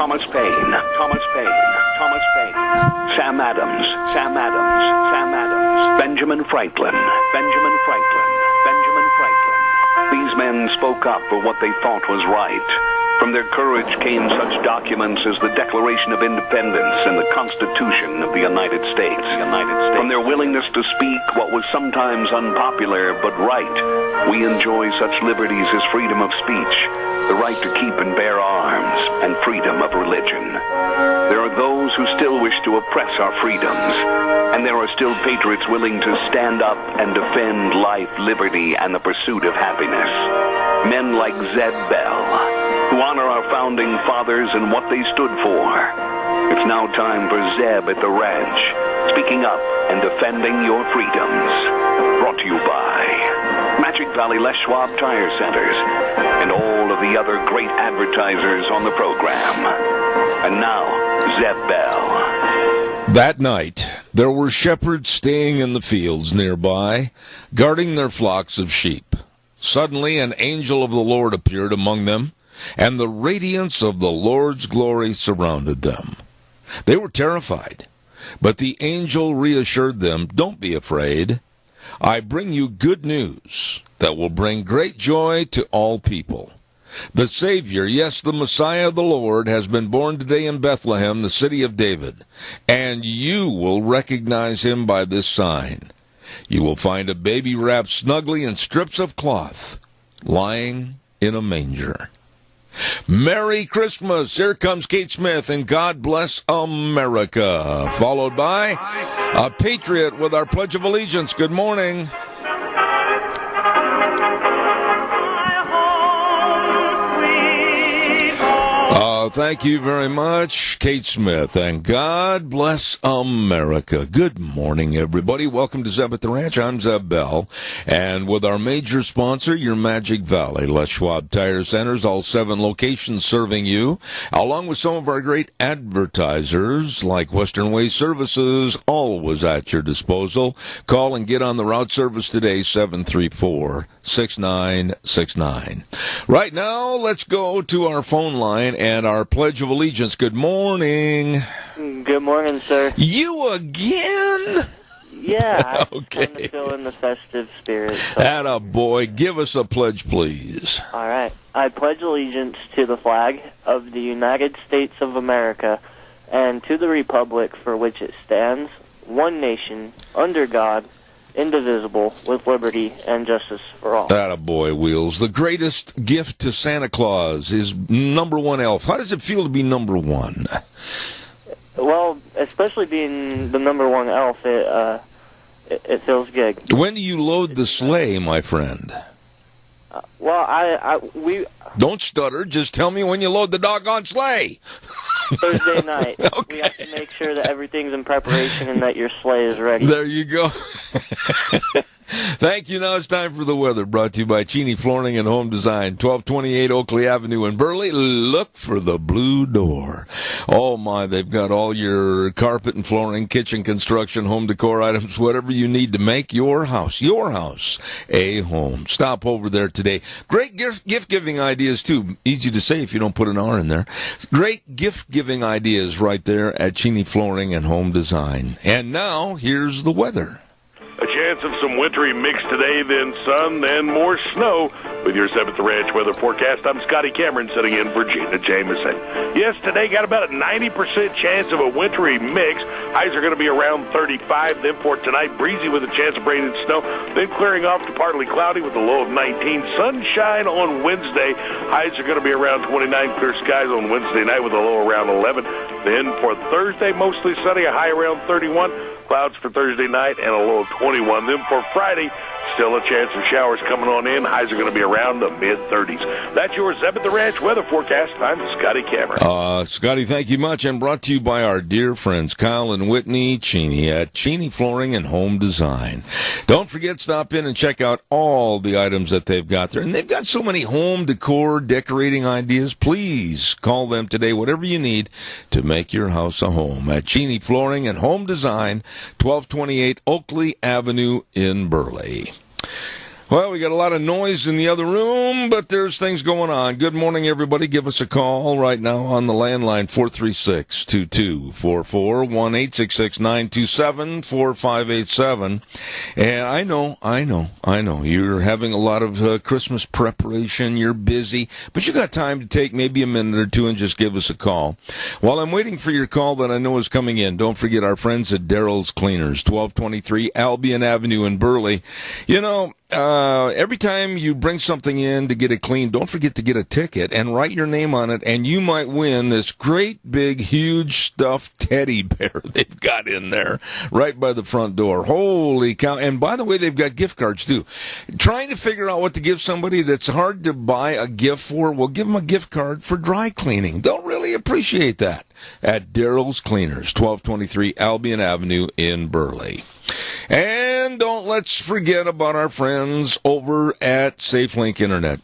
Thomas Paine, Thomas Paine, Thomas Paine, Sam Adams, Sam Adams, Sam Adams, Benjamin Franklin, Benjamin Franklin, Benjamin Franklin. These men spoke up for what they thought was right. From their courage came such documents as the Declaration of Independence and the Constitution of the United States. From their willingness to speak what was sometimes unpopular but right, we enjoy such liberties as freedom of speech, the right to keep and bear arms, and freedom of religion. There are those who still wish to oppress our freedoms, and there are still patriots willing to stand up and defend life, liberty, and the pursuit of happiness. Men like Zeb Bell, who honor our founding fathers and what they stood for. It's now time for Zeb at the Ranch, speaking up and defending your freedoms. Brought to you by Magic Valley Les Schwab Tire Centers and all of the other great advertisers on the program. And now, Zeb Bell. That night, there were shepherds staying in the fields nearby, guarding their flocks of sheep. Suddenly, an angel of the Lord appeared among them, and the radiance of the Lord's glory surrounded them. They were terrified, but the angel reassured them, "Don't be afraid. I bring you good news that will bring great joy to all people. The Savior, yes, the Messiah, the Lord, has been born today in Bethlehem, the city of David, and you will recognize him by this sign. You will find a baby wrapped snugly in strips of cloth, lying in a manger." Merry Christmas. Here comes Kate Smith and God Bless America, followed by a patriot with our Pledge of Allegiance. Good morning. Thank you very much, Kate Smith, and God bless America. Good morning, everybody. Welcome to Zeb at the Ranch. I'm Zeb Bell, and with our major sponsor, your Magic Valley Les Schwab Tire Centers, all 7 locations serving you, along with some of our great advertisers like Western Way Services, always at your disposal. Call and get on the route service today, 734-6969. Right now, let's go to our phone line and our Pledge of Allegiance. Good morning. Good morning, sir. You again? Yeah, okay. I'm still in the festive spirit. So. Attaboy. Give us a pledge, please. All right. I pledge allegiance to the flag of the United States of America and to the republic for which it stands, one nation, under God, indivisible, with liberty and justice for all. Attaboy, Wheels. The greatest gift to Santa Claus is number one elf. How does it feel to be number one? Well, especially being the number one elf, it feels good. When do you load the sleigh, my friend? We Don't stutter. Just tell me when you load the doggone sleigh. Thursday night. Okay. We have to make sure that everything's in preparation and that your sleigh is ready. There you go. Thank you. Now it's time for the weather, brought to you by Cheney Flooring and Home Design, 1228 Oakley Avenue in Burley. Look for the blue door. Oh, my, they've got all your carpet and flooring, kitchen construction, home decor items, whatever you need to make your house a home. Stop over there today. Great gift-giving ideas, too. Easy to say if you don't put an R in there. Great gift-giving ideas right there at Cheney Flooring and Home Design. And now, here's the weather. A chance of some wintry mix today, then sun, then more snow. With your 7th Ranch weather forecast, I'm Scotty Cameron sitting in for Gina Jameson. Yes, today got about a 90% chance of a wintry mix. Highs are going to be around 35. Then for tonight, breezy with a chance of rain and snow. Then clearing off to partly cloudy with a low of 19. Sunshine on Wednesday. Highs are going to be around 29. Clear skies on Wednesday night with a low around 11. Then for Thursday, mostly sunny, a high around 31. Clouds for Thursday night and a low of 21. Then for Friday, still a chance of showers coming on in. Highs are going to be around the mid-30s. That's your Zeb at the Ranch weather forecast. I'm Scotty Cameron. Scotty, thank you much. And brought to you by our dear friends Kyle and Whitney Cheney at Cheney Flooring and Home Design. Don't forget, stop in and check out all the items that they've got there. And they've got so many home decor, decorating ideas. Please call them today, whatever you need to make your house a home at Cheney Flooring and Home Design, 1228 Oakley Avenue in Burley. Well, we got a lot of noise in the other room, but there's things going on. Good morning, everybody. Give us a call right now on the landline, 436-2244, 1-866-927-4587. And I know. You're having a lot of Christmas preparation. You're busy, but you got time to take maybe a minute or two and just give us a call. While I'm waiting for your call that I know is coming in, don't forget our friends at Daryl's Cleaners, 1223 Albion Avenue in Burley. You know, every time you bring something in to get it cleaned, don't forget to get a ticket and write your name on it, and you might win this great, big, huge stuffed teddy bear they've got in there right by the front door. Holy cow. And by the way, they've got gift cards, too. Trying to figure out what to give somebody that's hard to buy a gift for, well, give them a gift card for dry cleaning. They'll really appreciate that at Daryl's Cleaners, 1223 Albion Avenue in Burley. And don't let's forget about our friends over at SafeLink Internet.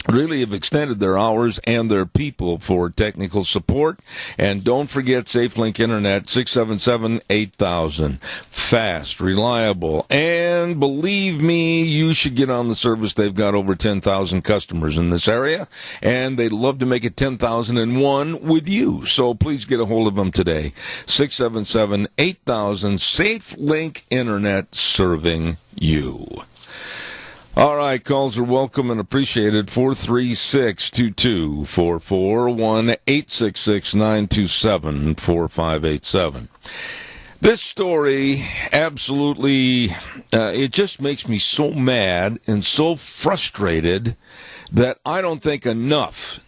Really have extended their hours and their people for technical support. And don't forget SafeLink Internet, 677-8000. Fast, reliable, and believe me, you should get on the service. They've got over 10,000 customers in this area, and they'd love to make it 10,001 with you. So please get a hold of them today. 677-8000, SafeLink Internet, serving you. All right, calls are welcome and appreciated. 436-2244, 1-866-927-4587. This story absolutely, it just makes me so mad and so frustrated that I don't think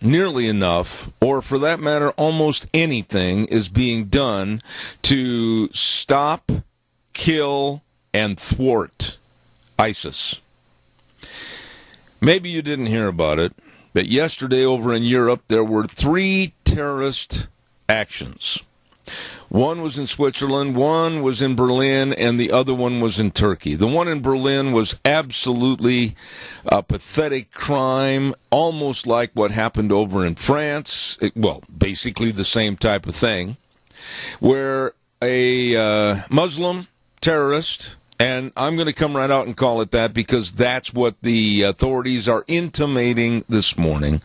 nearly enough, or for that matter, almost anything is being done to stop, kill, and thwart ISIS. Maybe you didn't hear about it, but yesterday over in Europe, there were 3 terrorist actions. One was in Switzerland, one was in Berlin, and the other one was in Turkey. The one in Berlin was absolutely a pathetic crime, almost like what happened over in France. Basically the same type of thing, where a Muslim terrorist, and I'm going to come right out and call it that because that's what the authorities are intimating this morning,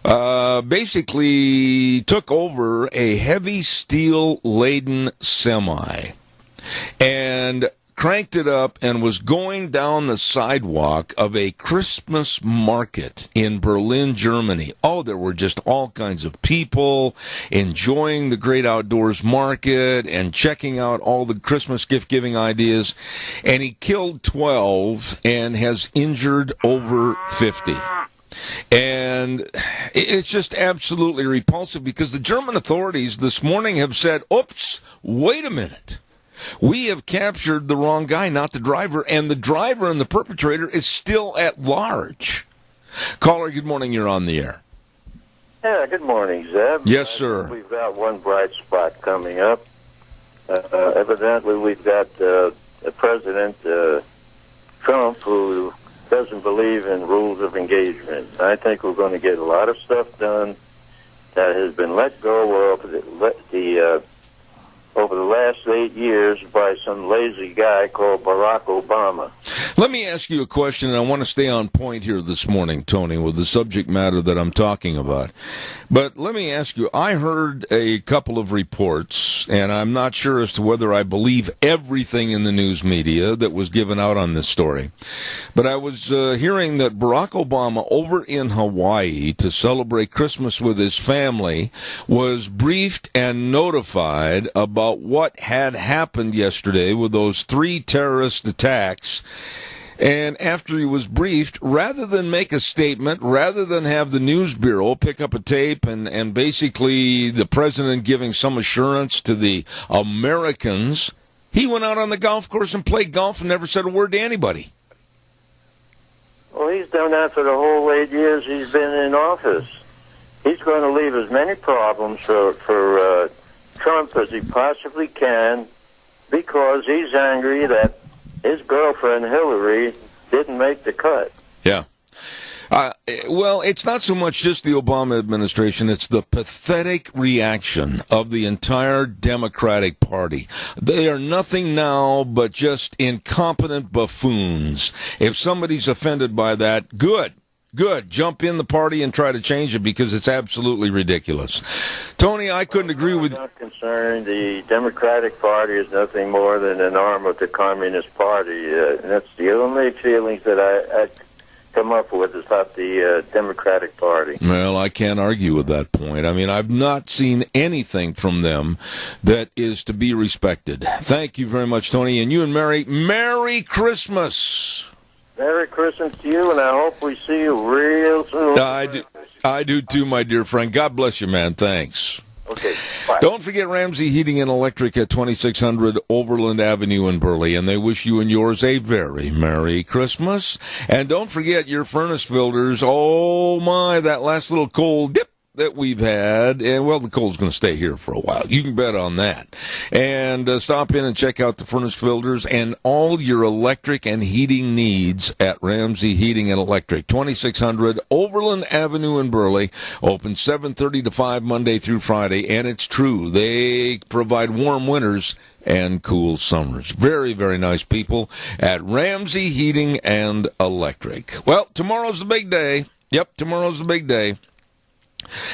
basically took over a heavy steel-laden semi and cranked it up and was going down the sidewalk of a Christmas market in Berlin, Germany. Oh, there were just all kinds of people enjoying the great outdoors market and checking out all the Christmas gift-giving ideas. And he killed 12 and has injured over 50. And it's just absolutely repulsive because the German authorities this morning have said, oops, wait a minute. We have captured the wrong guy, not the driver, and the driver and the perpetrator is still at large. Caller, good morning. You're on the air. Yeah, good morning, Zeb. Yes, sir. We've got one bright spot coming up. Evidently, we've got President Trump, who doesn't believe in rules of engagement. I think we're going to get a lot of stuff done that has been let go of over the last 8 years by some lazy guy called Barack Obama. Let me ask you a question, and I want to stay on point here this morning, Tony, with the subject matter that I'm talking about. But let me ask you, I heard a couple of reports, and I'm not sure as to whether I believe everything in the news media that was given out on this story. But I was hearing that Barack Obama over in Hawaii to celebrate Christmas with his family was briefed and notified about what had happened yesterday with those 3 terrorist attacks. And after he was briefed, rather than make a statement, rather than have the news bureau pick up a tape and basically the president giving some assurance to the Americans, he went out on the golf course and played golf and never said a word to anybody. Well, he's done that for the whole 8 years he's been in office. He's going to leave as many problems for Trump as he possibly can because he's angry that his girlfriend Hillary didn't make the cut. Yeah. Well, it's not so much just the Obama administration. It's the pathetic reaction of the entire Democratic Party. They are nothing now but just incompetent buffoons. If somebody's offended by that, good. Jump in the party and try to change it because it's absolutely ridiculous. Tony, I couldn't agree with you. I'm not concerned. The Democratic Party is nothing more than an arm of the Communist Party. And that's the only feelings that I come up with about the Democratic Party. Well, I can't argue with that point. I mean, I've not seen anything from them that is to be respected. Thank you very much, Tony. And you and Mary, Merry Christmas. Merry Christmas to you, and I hope we see you real soon. I do too, my dear friend. God bless you, man. Thanks. Okay, bye. Don't forget Ramsey Heating and Electric at 2600 Overland Avenue in Burley, and they wish you and yours a very Merry Christmas. And don't forget your furnace filters. Oh, my, that last little cold dip that we've had, and well, the cold's going to stay here for a while. You can bet on that. And stop in and check out the furnace filters and all your electric and heating needs at Ramsey Heating and Electric, 2600 Overland Avenue in Burley, open 7:30 to 5 Monday through Friday, and it's true. They provide warm winters and cool summers. Very, very nice people at Ramsey Heating and Electric. Well, tomorrow's the big day. Yep, tomorrow's the big day.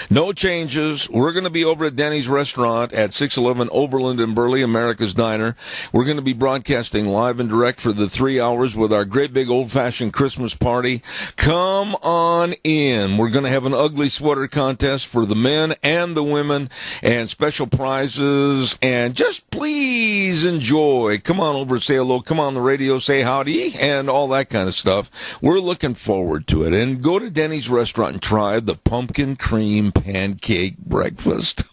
No changes. We're going to be over at Denny's Restaurant at 611 Overland in Burley, America's Diner. We're going to be broadcasting live and direct for the 3 hours with our great big old-fashioned Christmas party. Come on in. We're going to have an ugly sweater contest for the men and the women and special prizes. And just please enjoy. Come on over, say hello. Come on the radio, say howdy, and all that kind of stuff. We're looking forward to it. And go to Denny's Restaurant and try the pumpkin cream pancake breakfast.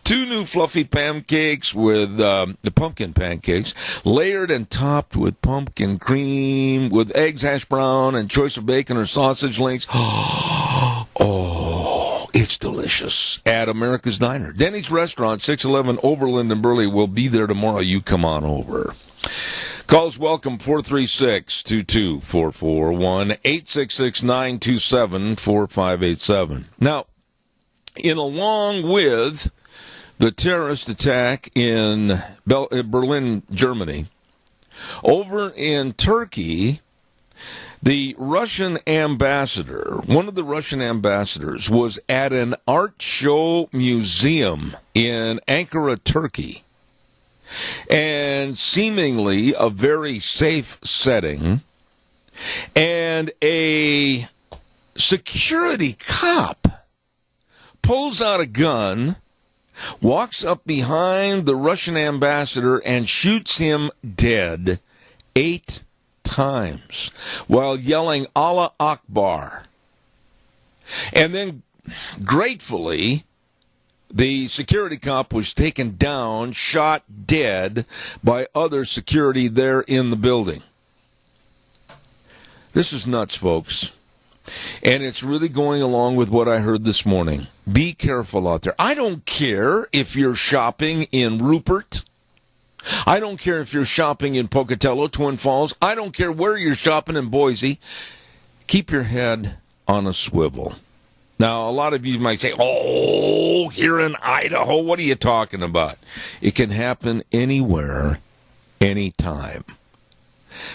2 new fluffy pancakes with the pumpkin pancakes, layered and topped with pumpkin cream, with eggs, hash brown, and choice of bacon or sausage links. Oh, it's delicious. At America's Diner. Denny's Restaurant, 611 Overland in Burley. Will be there tomorrow. You come on over. Calls welcome, 436-2244, 1-866-927-4587. Now, along with the terrorist attack in Berlin, Germany, over in Turkey, the Russian ambassador, one of the Russian ambassadors, was at an art show museum in Ankara, Turkey. And seemingly a very safe setting, and a security cop pulls out a gun, walks up behind the Russian ambassador, and shoots him dead 8 times while yelling Allah Akbar. And then, gratefully, the security cop was taken down, shot dead by other security there in the building. This is nuts, folks. And it's really going along with what I heard this morning. Be careful out there. I don't care if you're shopping in Rupert. I don't care if you're shopping in Pocatello, Twin Falls. I don't care where you're shopping in Boise. Keep your head on a swivel. Now, a lot of you might say, oh, here in Idaho, what are you talking about? It can happen anywhere, anytime.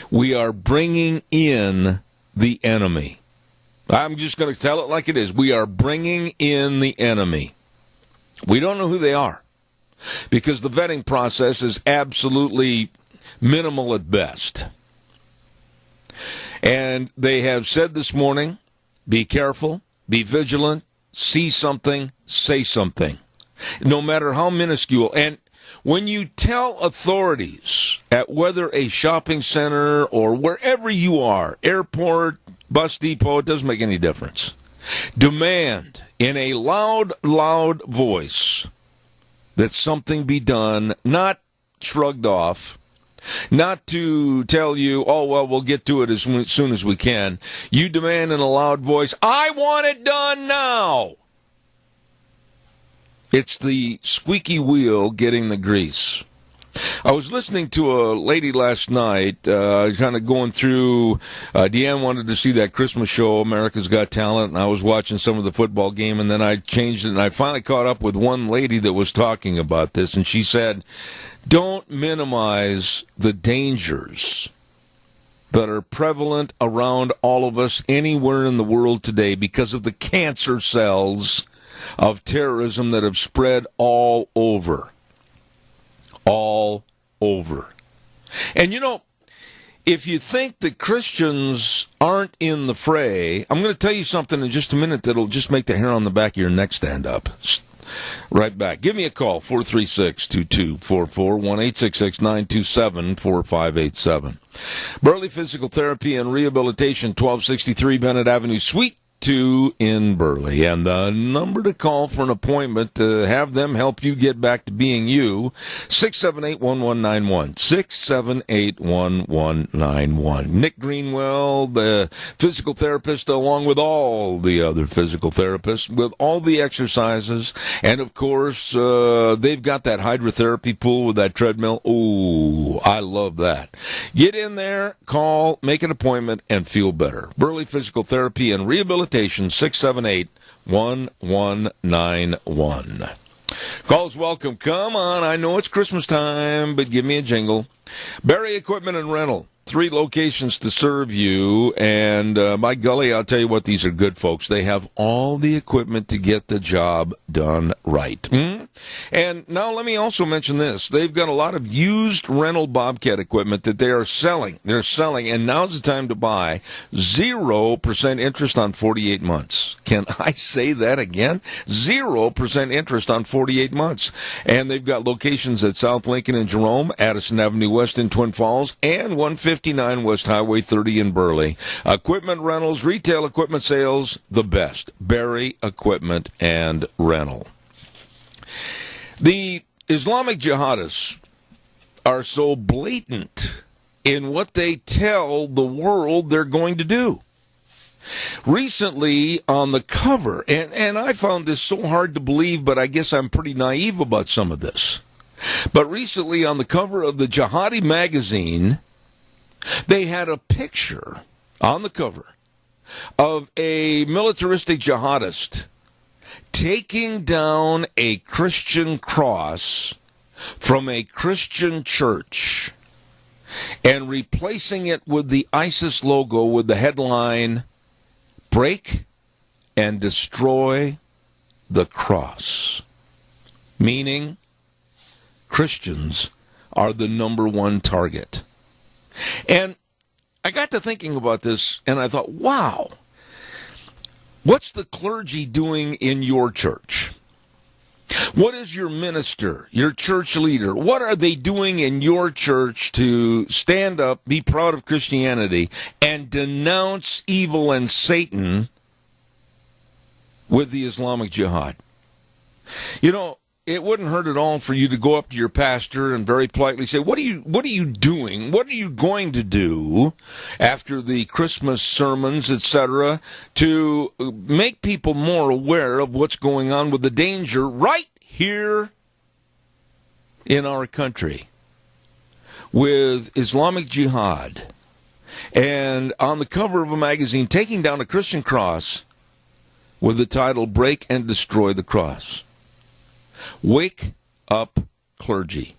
We are bringing in the enemy. I'm just going to tell it like it is. We are bringing in the enemy. We don't know who they are because the vetting process is absolutely minimal at best. And they have said this morning, be careful. Be vigilant, see something, say something, no matter how minuscule. And when you tell authorities at whether a shopping center or wherever you are, airport, bus depot, it doesn't make any difference. Demand in a loud, loud voice that something be done, not shrugged off. Not to tell you, oh, well, we'll get to it as soon as we can. You demand in a loud voice, I want it done now. It's the squeaky wheel getting the grease. I was listening to a lady last night, kind of going through, Deanne wanted to see that Christmas show, America's Got Talent, and I was watching some of the football game, and then I changed it, and I finally caught up with one lady that was talking about this, and she said, don't minimize the dangers that are prevalent around all of us anywhere in the world today because of the cancer cells of terrorism that have spread all over. All over. And you know, if you think that Christians aren't in the fray, I'm going to tell you something in just a minute that'll just make the hair on the back of your neck stand up. Right back. Give me a call, 436-2244, 1-866-927-4587. Burley Physical Therapy and Rehabilitation, 1263 Bennett Avenue, Suite 2 in Burley. And the number to call for an appointment to have them help you get back to being you, 678-1191, 678-1191. Nick Greenwell, the physical therapist, along with all the other physical therapists, with all the exercises. And, of course, they've got that hydrotherapy pool with that treadmill. Ooh, I love that. Get in there, call, make an appointment, and feel better. Burley Physical Therapy and Rehabilitation, 678-1191. Calls welcome. Come on, I know it's Christmas time, but give me a jingle. Barry Equipment and Rental. 3 locations to serve you, and by golly, I'll tell you what, these are good folks. They have all the equipment to get the job done right. And now let me also mention this. They've got a lot of used rental Bobcat equipment that they are selling. They're selling, and now's the time to buy. 0% interest on 48 months. Can I say that again? 0% interest on 48 months. And they've got locations at South Lincoln and Jerome, Addison Avenue West in Twin Falls, and 159 West Highway 30 in Burley. Equipment rentals, retail equipment sales, the best. Barry Equipment and Rental. The Islamic jihadists are so blatant in what they tell the world they're going to do. Recently on the cover, and I found this so hard to believe, but I guess I'm pretty naive about some of this. But recently on the cover of the Jihadi magazine, they had a picture on the cover of a militaristic jihadist taking down a Christian cross from a Christian church and replacing it with the ISIS logo with the headline, "Break and Destroy the Cross." Meaning, Christians are the number one target. And I got to thinking about this, and I thought, wow, what's the clergy doing in your church? What is your minister, your church leader? What are they doing in your church to stand up, be proud of Christianity, and denounce evil and Satan with the Islamic Jihad? You know, it wouldn't hurt at all for you to go up to your pastor and very politely say, what are you doing? What are you going to do after the Christmas sermons, etc., to make people more aware of what's going on with the danger right here in our country with Islamic Jihad, and on the cover of a magazine taking down a Christian cross with the title, "Break and Destroy the Cross." Wake up, clergy.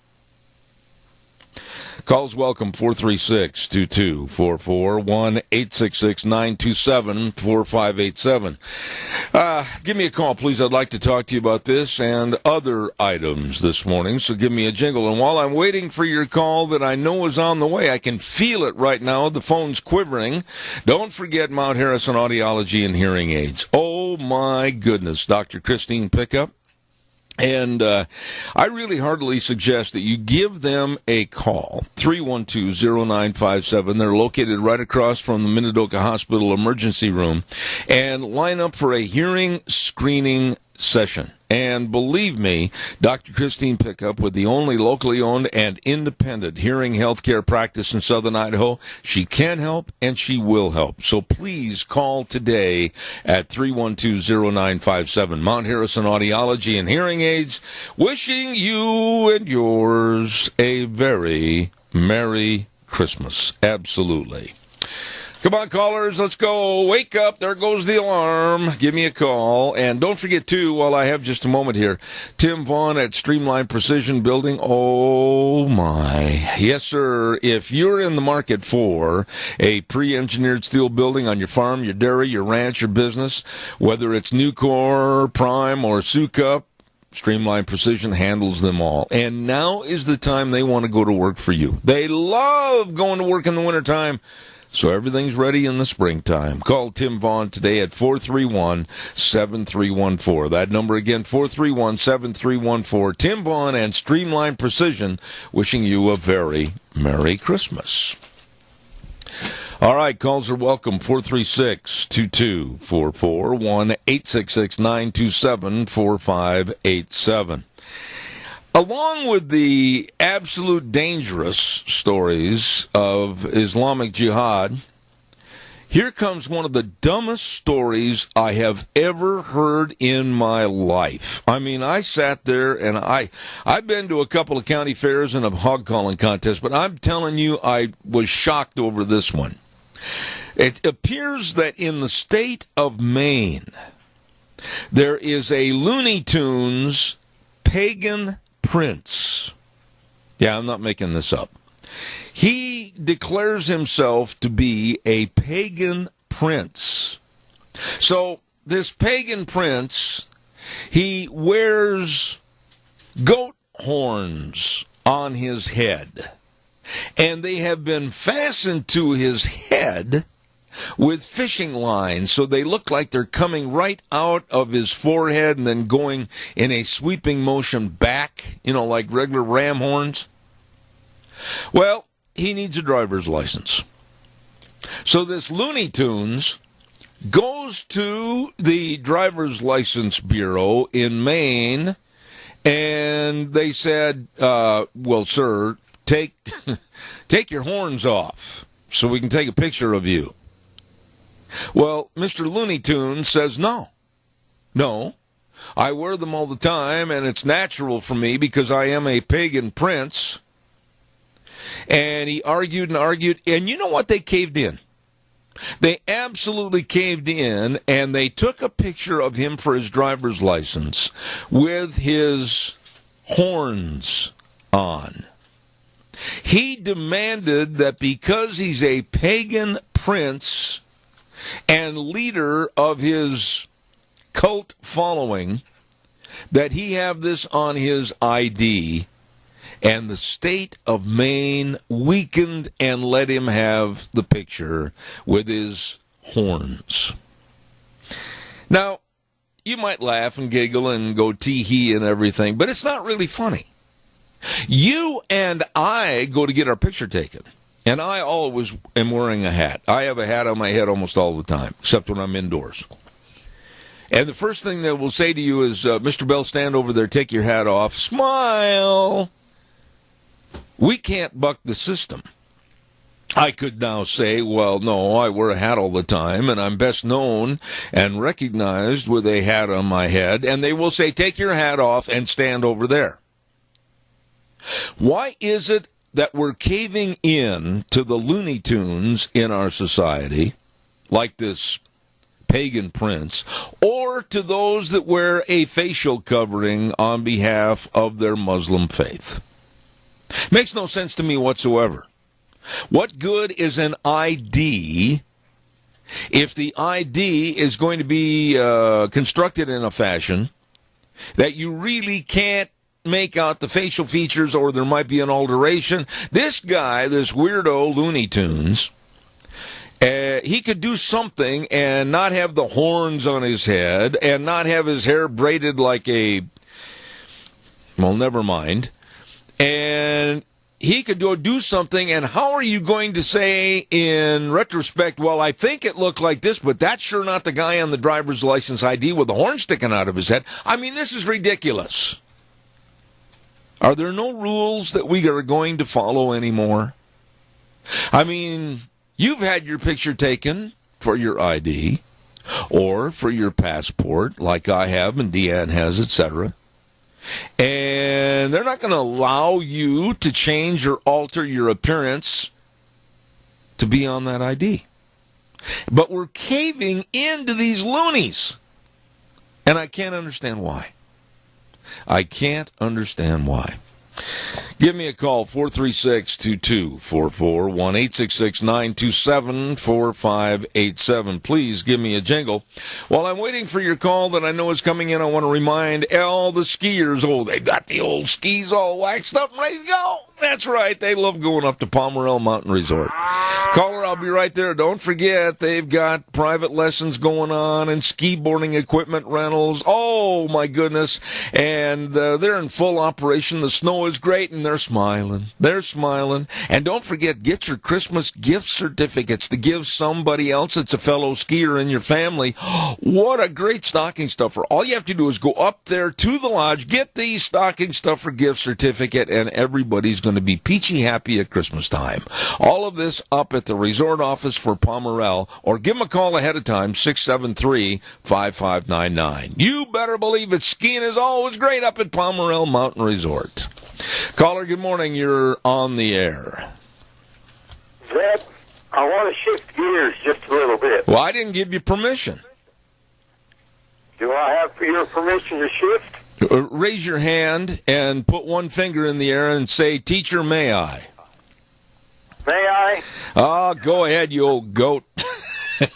Calls welcome, 436-2244, 1-866-927-4587. Give me a call, please. I'd like to talk to you about this and other items this morning, so give me a jingle. And while I'm waiting for your call that I know is on the way, I can feel it right now. The phone's quivering. Don't forget Mount Harrison Audiology and Hearing Aids. Oh, my goodness. Dr. Christine Pickup. And I really heartily suggest that you give them a call, 312-0957. They're located right across from the Minidoka Hospital emergency room, and line up for a hearing screening session. And believe me, Dr. Christine Pickup, with the only locally owned and independent hearing healthcare practice in Southern Idaho, she can help and she will help. So please call today at 312-0957. Mount Harrison Audiology and Hearing Aids, wishing you and yours a very Merry Christmas. Absolutely. Come on, callers, let's go. Wake up. There goes the alarm. Give me a call. And don't forget, too, while I have just a moment here, Tim Vaughn at Streamline Precision Building. Oh, my. Yes, sir. If you're in the market for a pre-engineered steel building on your farm, your dairy, your ranch, your business, whether it's Nucor, Prime, or Sukup, Streamline Precision handles them all. And now is the time they want to go to work for you. They love going to work in the wintertime. So everything's ready in the springtime. Call Tim Vaughn today at 431-7314. That number again, 431-7314. Tim Vaughn and Streamline Precision wishing you a very Merry Christmas. All right, calls are welcome. 436-2244, 1-866-927-4587. Along with the absolute dangerous stories of Islamic Jihad, here comes one of the dumbest stories I have ever heard in my life. I mean, I sat there and I've been to a couple of county fairs and a hog calling contest, but I'm telling you, I was shocked over this one. It appears that in the state of Maine, there is a Looney Tunes pagan prince. Yeah, I'm not making this up. He declares himself to be a pagan prince. So this pagan prince, he wears goat horns on his head, and they have been fastened to his head with fishing lines, so they look like they're coming right out of his forehead and then going in a sweeping motion back, like regular ram horns. Well, he needs a driver's license. So this Looney Tunes goes to the driver's license bureau in Maine, and they said, well, sir, take your horns off so we can take a picture of you. Well, Mr. Looney Tunes says, no, I wear them all the time, and it's natural for me because I am a pagan prince. And he argued, and you know what? They caved in. They absolutely caved in, and they took a picture of him for his driver's license with his horns on. He demanded that because he's a pagan prince and leader of his cult following, that he have this on his ID, and the state of Maine weakened and let him have the picture with his horns. Now, you might laugh and giggle and go tee-hee and everything, but it's not really funny. You and I go to get our picture taken. And I always am wearing a hat. I have a hat on my head almost all the time, except when I'm indoors. And the first thing they will say to you is, Mr. Bell, stand over there, take your hat off, smile. We can't buck the system. I could now say, well, no, I wear a hat all the time, and I'm best known and recognized with a hat on my head. And they will say, take your hat off and stand over there. Why is it that we're caving in to the Looney Tunes in our society, like this pagan prince, or to those that wear a facial covering on behalf of their Muslim faith? Makes no sense to me whatsoever. What good is an ID if the ID is going to be constructed in a fashion that you really can't make out the facial features, or there might be an alteration? This guy, this weirdo Looney Tunes, he could do something and not have the horns on his head and not have his hair braided like a, well, never mind. And he could go do something, and how are you going to say in retrospect, well, I think it looked like this, but that's sure not the guy on the driver's license ID with the horn sticking out of his head? I mean, this is ridiculous. Are there no rules that we are going to follow anymore? I mean, you've had your picture taken for your ID or for your passport, like I have and Deanne has, etc. And they're not going to allow you to change or alter your appearance to be on that ID. But we're caving into these loonies. And I can't understand why. I can't understand why. Give me a call, 436-2244, 1-866-927-4587. Please give me a jingle. While I'm waiting for your call that I know is coming in, I want to remind all the skiers, they've got the old skis all waxed up and ready to go. That's right, they love going up to Pomerelle Mountain Resort. Caller, I'll be right there. Don't forget, they've got private lessons going on and ski boarding equipment rentals. Oh, my goodness. And they're in full operation. The snow is great, and they're smiling. They're smiling. And don't forget, get your Christmas gift certificates to give somebody else that's a fellow skier in your family. What a great stocking stuffer. All you have to do is go up there to the lodge, get the stocking stuffer gift certificate, and everybody's going to be peachy happy at Christmas time. All of this up at the resort office for Pomerelle, or give them a call ahead of time, 673-5599. You better believe it. Skiing is always great up at Pomerelle Mountain Resort. Caller, good morning. You're on the air. Zeb, I want to shift gears just a little bit. Well, I didn't give you permission. Do I have your permission to shift? Raise your hand and put one finger in the air and say, "Teacher, may I?" May I? Go ahead, you old goat. Zeb,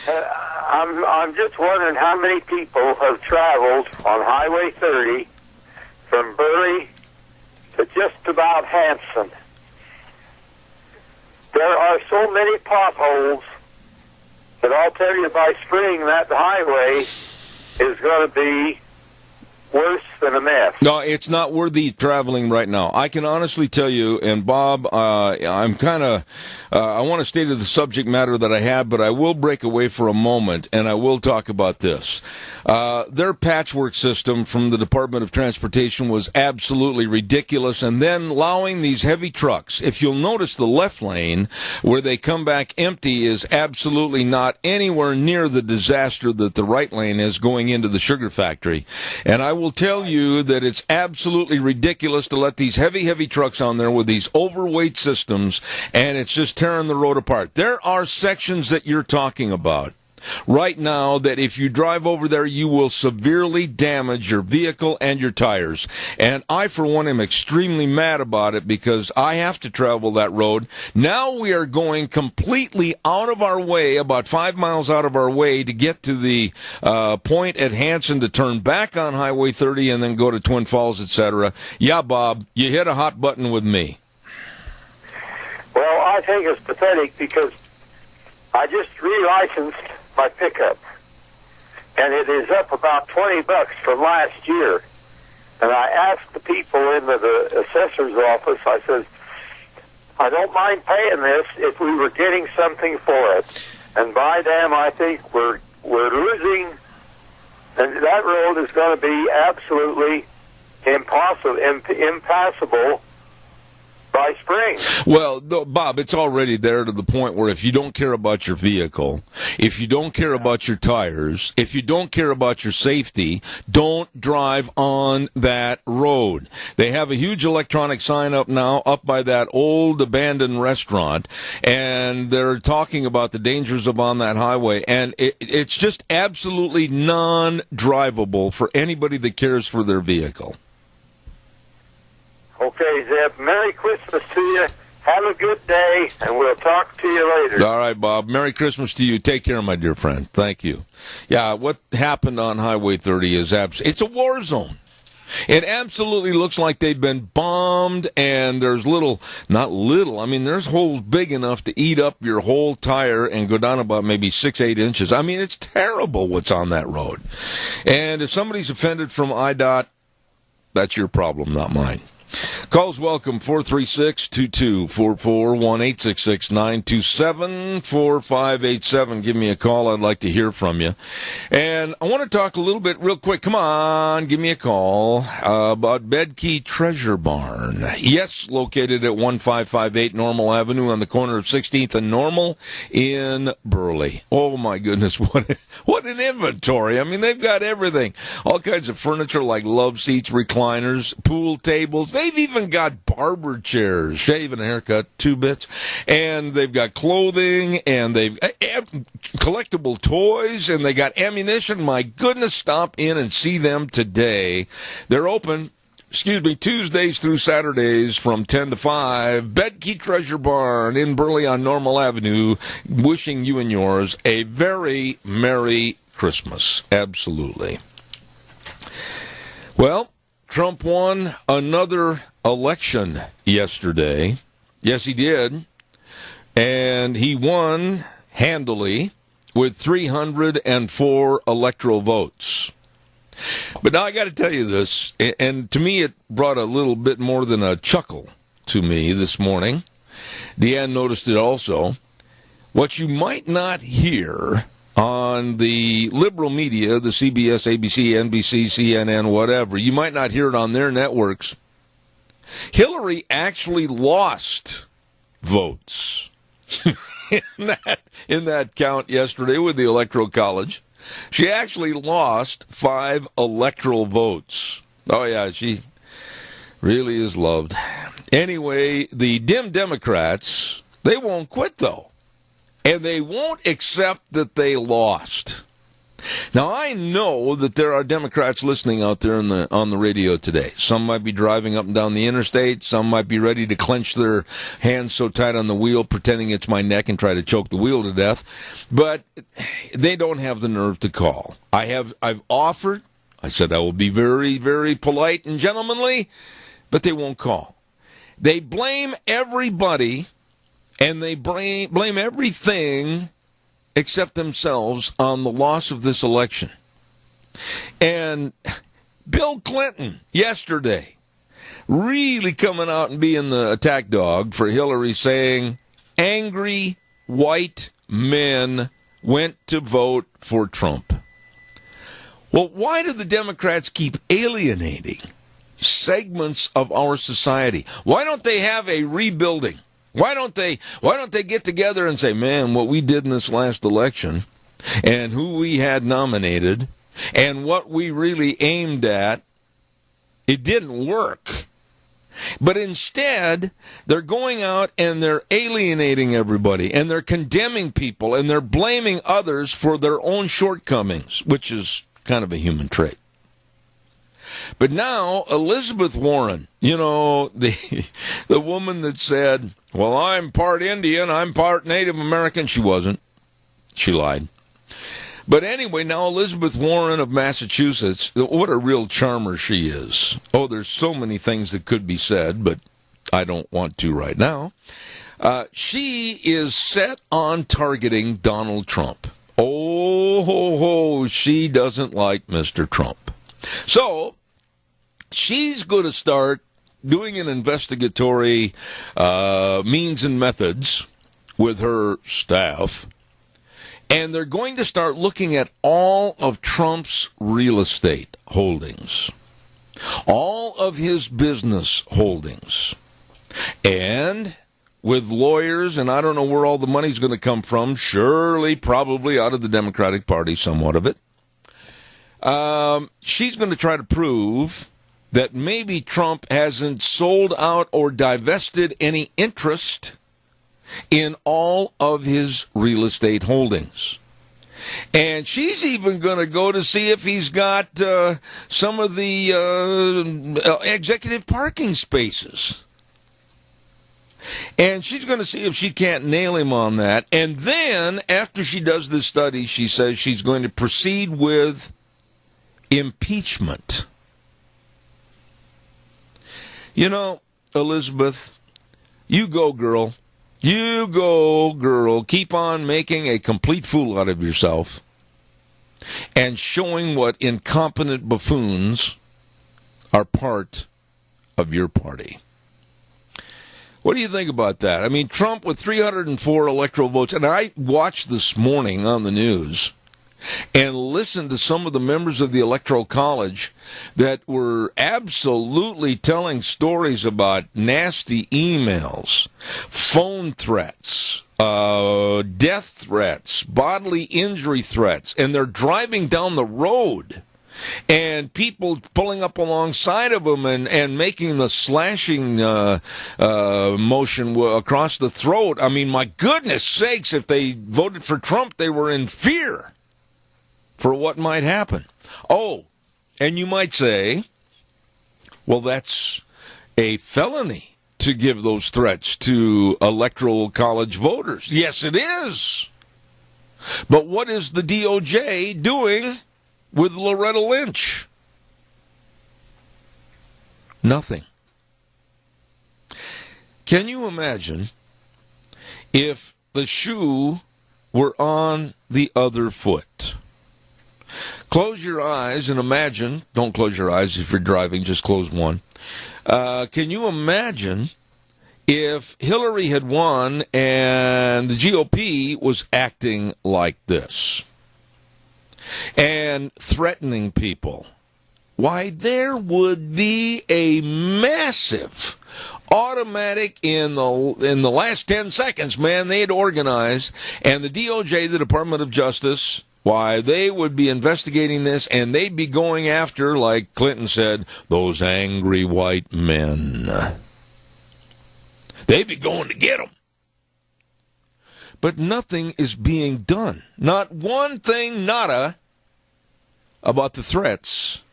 I'm just wondering how many people have traveled on Highway 30 from Burley to just about Hanson. There are so many potholes that I'll tell you by spring that highway is going to be worse than a mess. No, it's not worthy traveling right now. I can honestly tell you, and Bob, I'm kind of, I want to stay to the subject matter that I have, but I will break away for a moment, and I will talk about this. Their patchwork system from the Department of Transportation was absolutely ridiculous, and then allowing these heavy trucks, if you'll notice the left lane where they come back empty is absolutely not anywhere near the disaster that the right lane is going into the sugar factory. And I will tell you that it's absolutely ridiculous to let these heavy trucks on there with these overweight systems, and it's just tearing the road apart. There are sections that you're talking about right now that if you drive over there, you will severely damage your vehicle and your tires. And I, for one, am extremely mad about it because I have to travel that road. Now we are going completely out of our way, about 5 miles out of our way, to get to the point at Hanson to turn back on Highway 30 and then go to Twin Falls, etc. Yeah, Bob, you hit a hot button with me. Well, I think it's pathetic because I just relicensed my pickup, and it is up about $20 from last year. And I asked the people in the assessor's office, I said, I don't mind paying this if we were getting something for it. And by damn, I think we're losing, and that road is going to be absolutely impassable by spring. Well, Bob, it's already there to the point where if you don't care about your vehicle, if you don't care about your tires, if you don't care about your safety, don't drive on that road. They have a huge electronic sign up now, up by that old abandoned restaurant, and they're talking about the dangers of on that highway, and it's just absolutely non-drivable for anybody that cares for their vehicle. Okay, Zeb, Merry Christmas to you. Have a good day, and we'll talk to you later. All right, Bob. Merry Christmas to you. Take care, my dear friend. Thank you. Yeah, what happened on Highway 30 is it's a war zone. It absolutely looks like they've been bombed, and there's there's holes big enough to eat up your whole tire and go down about maybe 6-8 inches. I mean, it's terrible what's on that road. And if somebody's offended from IDOT, that's your problem, not mine. Calls welcome, 436-2244, 1-866-927-4587. Give me a call. I'd like to hear from you. And I want to talk a little bit real quick. Come on, give me a call about Bedkey Treasure Barn. Yes, located at 1558 Normal Avenue on the corner of 16th and Normal in Burley. Oh, my goodness, what an inventory. I mean, they've got everything. All kinds of furniture like love seats, recliners, pool tables. They've even got barber chairs, shave and a haircut, 2 bits, and they've got clothing, and they've collectible toys, and they got ammunition. My goodness, stop in and see them today. They're open, Tuesdays through Saturdays from 10 to 5. Bedkey Treasure Barn in Burley on Normal Avenue, wishing you and yours a very Merry Christmas. Absolutely. Well, Trump won another election yesterday. Yes, he did. And he won handily with 304 electoral votes. But now I got to tell you this, and to me it brought a little bit more than a chuckle to me this morning. Deanne noticed it also. What you might not hear on the liberal media, the CBS, ABC, NBC, CNN, whatever, you might not hear it on their networks. Hillary actually lost votes in that count yesterday with the Electoral College. She actually lost 5 electoral votes. Oh, yeah, she really is loved. Anyway, the Democrats, they won't quit, though. And they won't accept that they lost. Now, I know that there are Democrats listening out there on the radio today. Some might be driving up and down the interstate. Some might be ready to clench their hands so tight on the wheel, pretending it's my neck and try to choke the wheel to death. But they don't have the nerve to call. I've offered. I said I will be very, very polite and gentlemanly, but they won't call. They blame everybody, and they blame everything except themselves on the loss of this election. And Bill Clinton yesterday really coming out and being the attack dog for Hillary, saying angry white men went to vote for Trump. Well, why do the Democrats keep alienating segments of our society? Why don't they have a rebuilding? Why don't they get together and say, man, what we did in this last election and who we had nominated and what we really aimed at, it didn't work. But instead, they're going out and they're alienating everybody and they're condemning people and they're blaming others for their own shortcomings, which is kind of a human trait. But now, Elizabeth Warren, the woman that said, well, I'm part Indian, I'm part Native American. She wasn't. She lied. But anyway, now Elizabeth Warren of Massachusetts, what a real charmer she is. Oh, there's so many things that could be said, but I don't want to right now. She is set on targeting Donald Trump. Oh, ho, ho, she doesn't like Mr. Trump. So she's going to start doing an investigatory means and methods with her staff, and they're going to start looking at all of Trump's real estate holdings, all of his business holdings, and with lawyers, and I don't know where all the money's going to come from, surely probably out of the Democratic Party, somewhat of it. She's going to try to prove that maybe Trump hasn't sold out or divested any interest in all of his real estate holdings. And she's even going to go to see if he's got some of the executive parking spaces. And she's going to see if she can't nail him on that. And then, after she does this study, she says she's going to proceed with impeachment. Elizabeth, you go, girl. You go, girl. Keep on making a complete fool out of yourself and showing what incompetent buffoons are part of your party. What do you think about that? I mean, Trump with 304 electoral votes, and I watched this morning on the news and listened to some of the members of the Electoral College that were absolutely telling stories about nasty emails, phone threats, death threats, bodily injury threats, and they're driving down the road and people pulling up alongside of them and making the slashing motion across the throat. I mean, my goodness sakes, if they voted for Trump, they were in fear for what might happen. Oh, and you might say, well, that's a felony to give those threats to Electoral College voters. Yes, it is. But what is the DOJ doing with Loretta Lynch? Nothing. Can you imagine if the shoe were on the other foot? Close your eyes and imagine, don't close your eyes if you're driving, just close one. Can you imagine if Hillary had won and the GOP was acting like this and threatening people? Why, there would be a massive automatic in the last 10 seconds, man, they'd organize, and the DOJ, the Department of Justice, why, they would be investigating this, and they'd be going after, like Clinton said, those angry white men. They'd be going to get them. But nothing is being done. Not one thing, nada, about the threats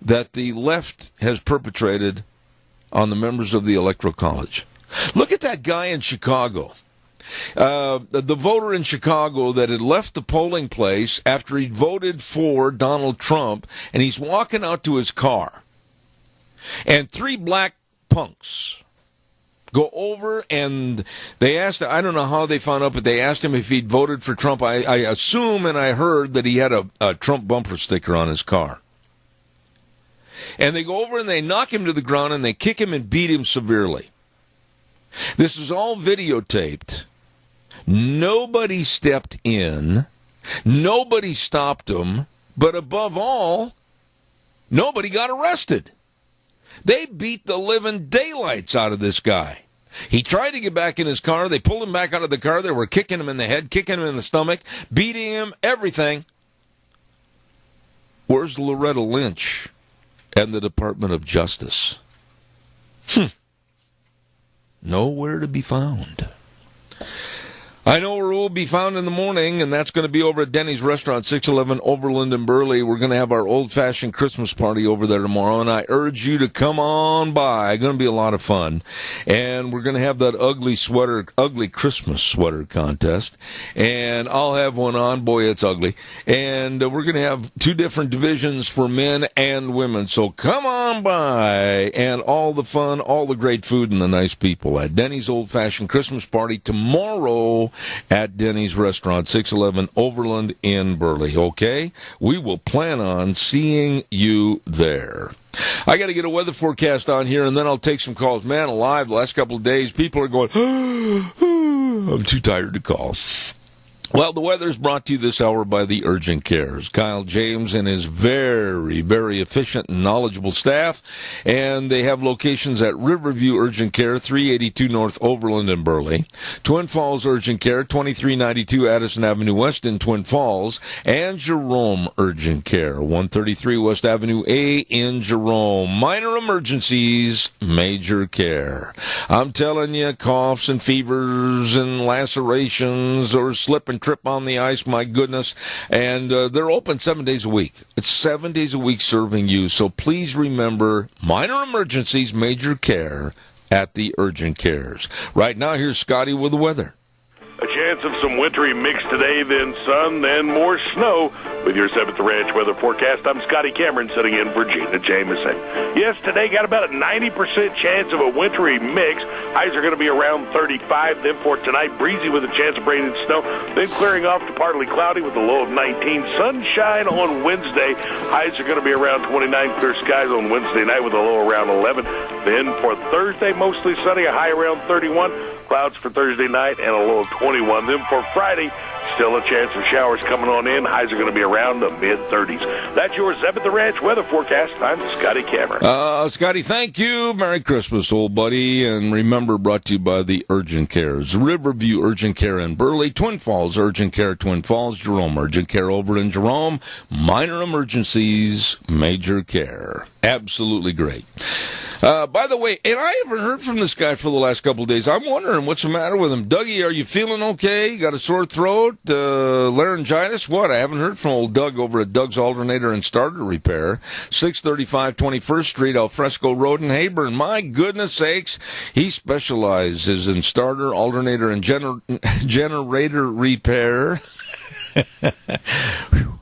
that the left has perpetrated on the members of the Electoral College. Look at that guy in Chicago. The voter in Chicago that had left the polling place after he voted for Donald Trump, and he's walking out to his car. And three black punks go over and they asked, I don't know how they found out, but they asked him if he'd voted for Trump. I assume and I heard that he had a Trump bumper sticker on his car. And they go over and they knock him to the ground and they kick him and beat him severely. This is all videotaped. Nobody stepped in. Nobody stopped them. But above all, nobody got arrested. They beat the living daylights out of this guy. He tried to get back in his car. They pulled him back out of the car. They were kicking him in the head, kicking him in the stomach, beating him, everything. Where's Loretta Lynch and the Department of Justice? Nowhere to be found. I know where we'll be found in the morning, and that's going to be over at Denny's Restaurant, 611 Overland in Burley. We're going to have our old-fashioned Christmas party over there tomorrow, and I urge you to come on by. It's going to be a lot of fun. And we're going to have that ugly Christmas sweater contest, and I'll have one on. Boy, it's ugly. And we're going to have two different divisions for men and women. So come on by, and all the fun, all the great food, and the nice people at Denny's old-fashioned Christmas party tomorrow at Denny's Restaurant, 611 Overland in Burley, okay? We will plan on seeing you there. I got to get a weather forecast on here, and then I'll take some calls. Man alive, the last couple of days, people are going, I'm too tired to call. Well, the weather's brought to you this hour by the Urgent Cares. Kyle James and his very, very efficient and knowledgeable staff. And they have locations at Riverview Urgent Care, 382 North Overland in Burley. Twin Falls Urgent Care, 2392 Addison Avenue West in Twin Falls. And Jerome Urgent Care, 133 West Avenue A in Jerome. Minor emergencies, major care. I'm telling you, coughs and fevers and lacerations or slip and trip on the ice, my goodness. And they're open 7 days a week. It's 7 days a week serving you. So please remember, minor emergencies, major care at the Urgent Cares. Right now, here's Scotty with the weather. A chance chance of some wintry mix today, then sun, then more snow. With your 7th Ranch weather forecast, I'm Scotty Cameron sitting in for Gina Jameson. Yes, today got about a 90% chance of a wintry mix. Highs are going to be around 35. Then for tonight, breezy with a chance of rain and snow. Then clearing off to partly cloudy with a low of 19. Sunshine on Wednesday. Highs are going to be around 29. Clear skies on Wednesday night with a low around 11. Then for Thursday, mostly sunny, a high around 31. Clouds for Thursday night and a low of 21. Then for Friday, still a chance of showers coming on in. Highs are going to be around the mid-30s. That's your Zeb at the Ranch weather forecast. I'm Scotty Cameron. Scotty, thank you. Merry Christmas, old buddy. And remember, brought to you by the Urgent Cares. Riverview Urgent Care in Burley, Twin Falls Urgent Care, Twin Falls, Jerome Urgent Care over in Jerome. Minor emergencies, major care. Absolutely great. By the way, and I haven't heard from this guy for the last couple of days. I'm wondering what's the matter with him. Dougie, are you feeling okay? You got a sore throat? Laryngitis? What? I haven't heard from old Doug over at Doug's Alternator and Starter Repair, 635 21st Street, Alfresco Road in Hayburn. My goodness sakes, he specializes in starter, alternator, and generator repair.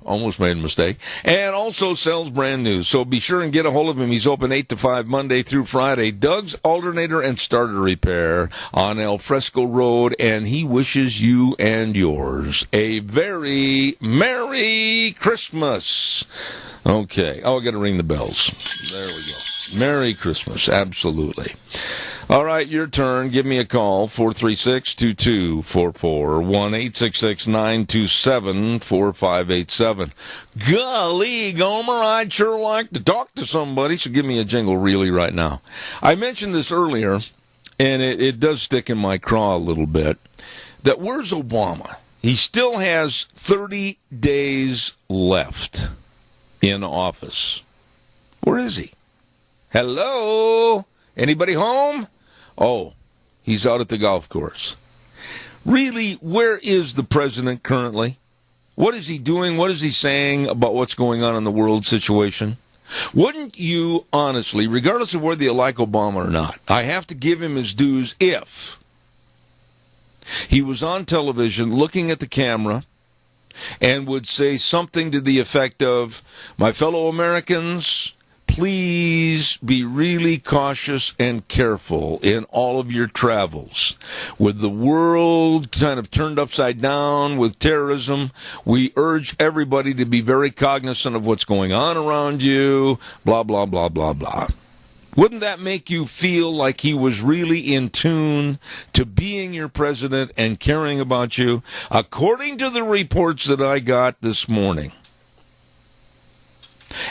Almost made a mistake. And also sells brand new. So be sure and get a hold of him. He's open 8 to 5 Monday through Friday. Doug's Alternator and Starter Repair on Alfresco Road. And he wishes you and yours a very Merry Christmas. Okay. Oh, I got to ring the bells. There we go. Merry Christmas. Absolutely. All right, your turn. Give me a call, 436-2244, 1-866-927-4587. Golly, Gomer, I'd sure like to talk to somebody, so give me a jingle really right now. I mentioned this earlier, and it does stick in my craw a little bit, that where's Obama? He still has 30 days left in office. Where is he? Hello? Anybody home? Oh, he's out at the golf course. Really, where is the president currently? What is he doing? What is he saying about what's going on in the world situation? Wouldn't you, honestly, regardless of whether you like Obama or not, I have to give him his dues if he was on television looking at the camera and would say something to the effect of, my fellow Americans, please be really cautious and careful in all of your travels. With the world kind of turned upside down with terrorism, we urge everybody to be very cognizant of what's going on around you, blah, blah, blah, blah, blah. Wouldn't that make you feel like he was really in tune to being your president and caring about you? According to the reports that I got this morning,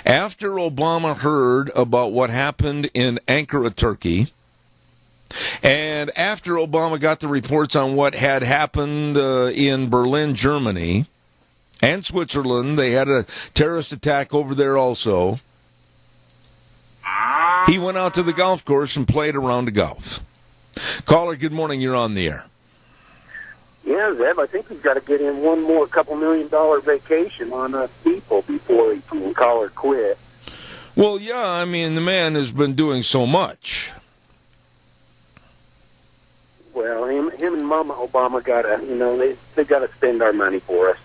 after Obama heard about what happened in Ankara, Turkey, and after Obama got the reports on what had happened in Berlin, Germany, and Switzerland, they had a terrorist attack over there also, he went out to the golf course and played a round of golf. Caller, good morning. You're on the air. Yeah, Zeb, I think we've got to get in one more $2 million vacation on us people before he can call her quit. Well, yeah, I mean, the man has been doing so much. Well, him and Mama Obama got to, they got to spend our money for us.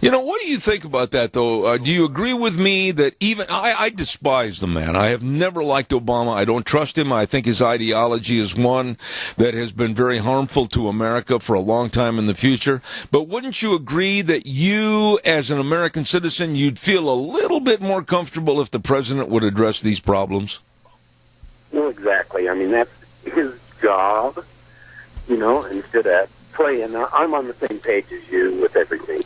You know, what do you think about that, though? Do you agree with me that even I despise the man. I have never liked Obama. I don't trust him. I think his ideology is one that has been very harmful to America for a long time in the future. But wouldn't you agree that you, as an American citizen, you'd feel a little bit more comfortable if the president would address these problems? Well, exactly. I mean, that's his job, instead of playing. I'm on the same page as you with everything.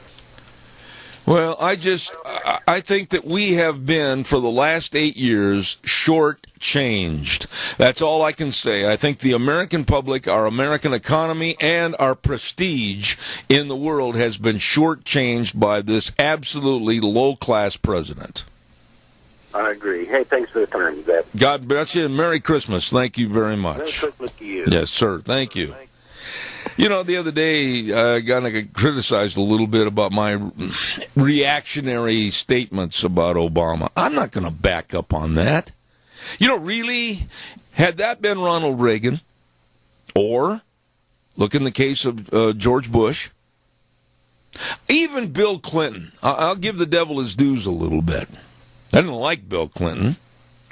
Well, I think that we have been, for the last 8 years, short-changed. That's all I can say. I think the American public, our American economy, and our prestige in the world has been short-changed by this absolutely low-class president. I agree. Hey, thanks for the time, Zeb. God bless you, and Merry Christmas. Thank you very much. Merry Christmas to you. Yes, sir. Thank you. The other day, I got criticized a little bit about my reactionary statements about Obama. I'm not going to back up on that. Really, had that been Ronald Reagan or Look in the case of George Bush. Even Bill Clinton. I'll give the devil his dues a little bit. I didn't like Bill Clinton.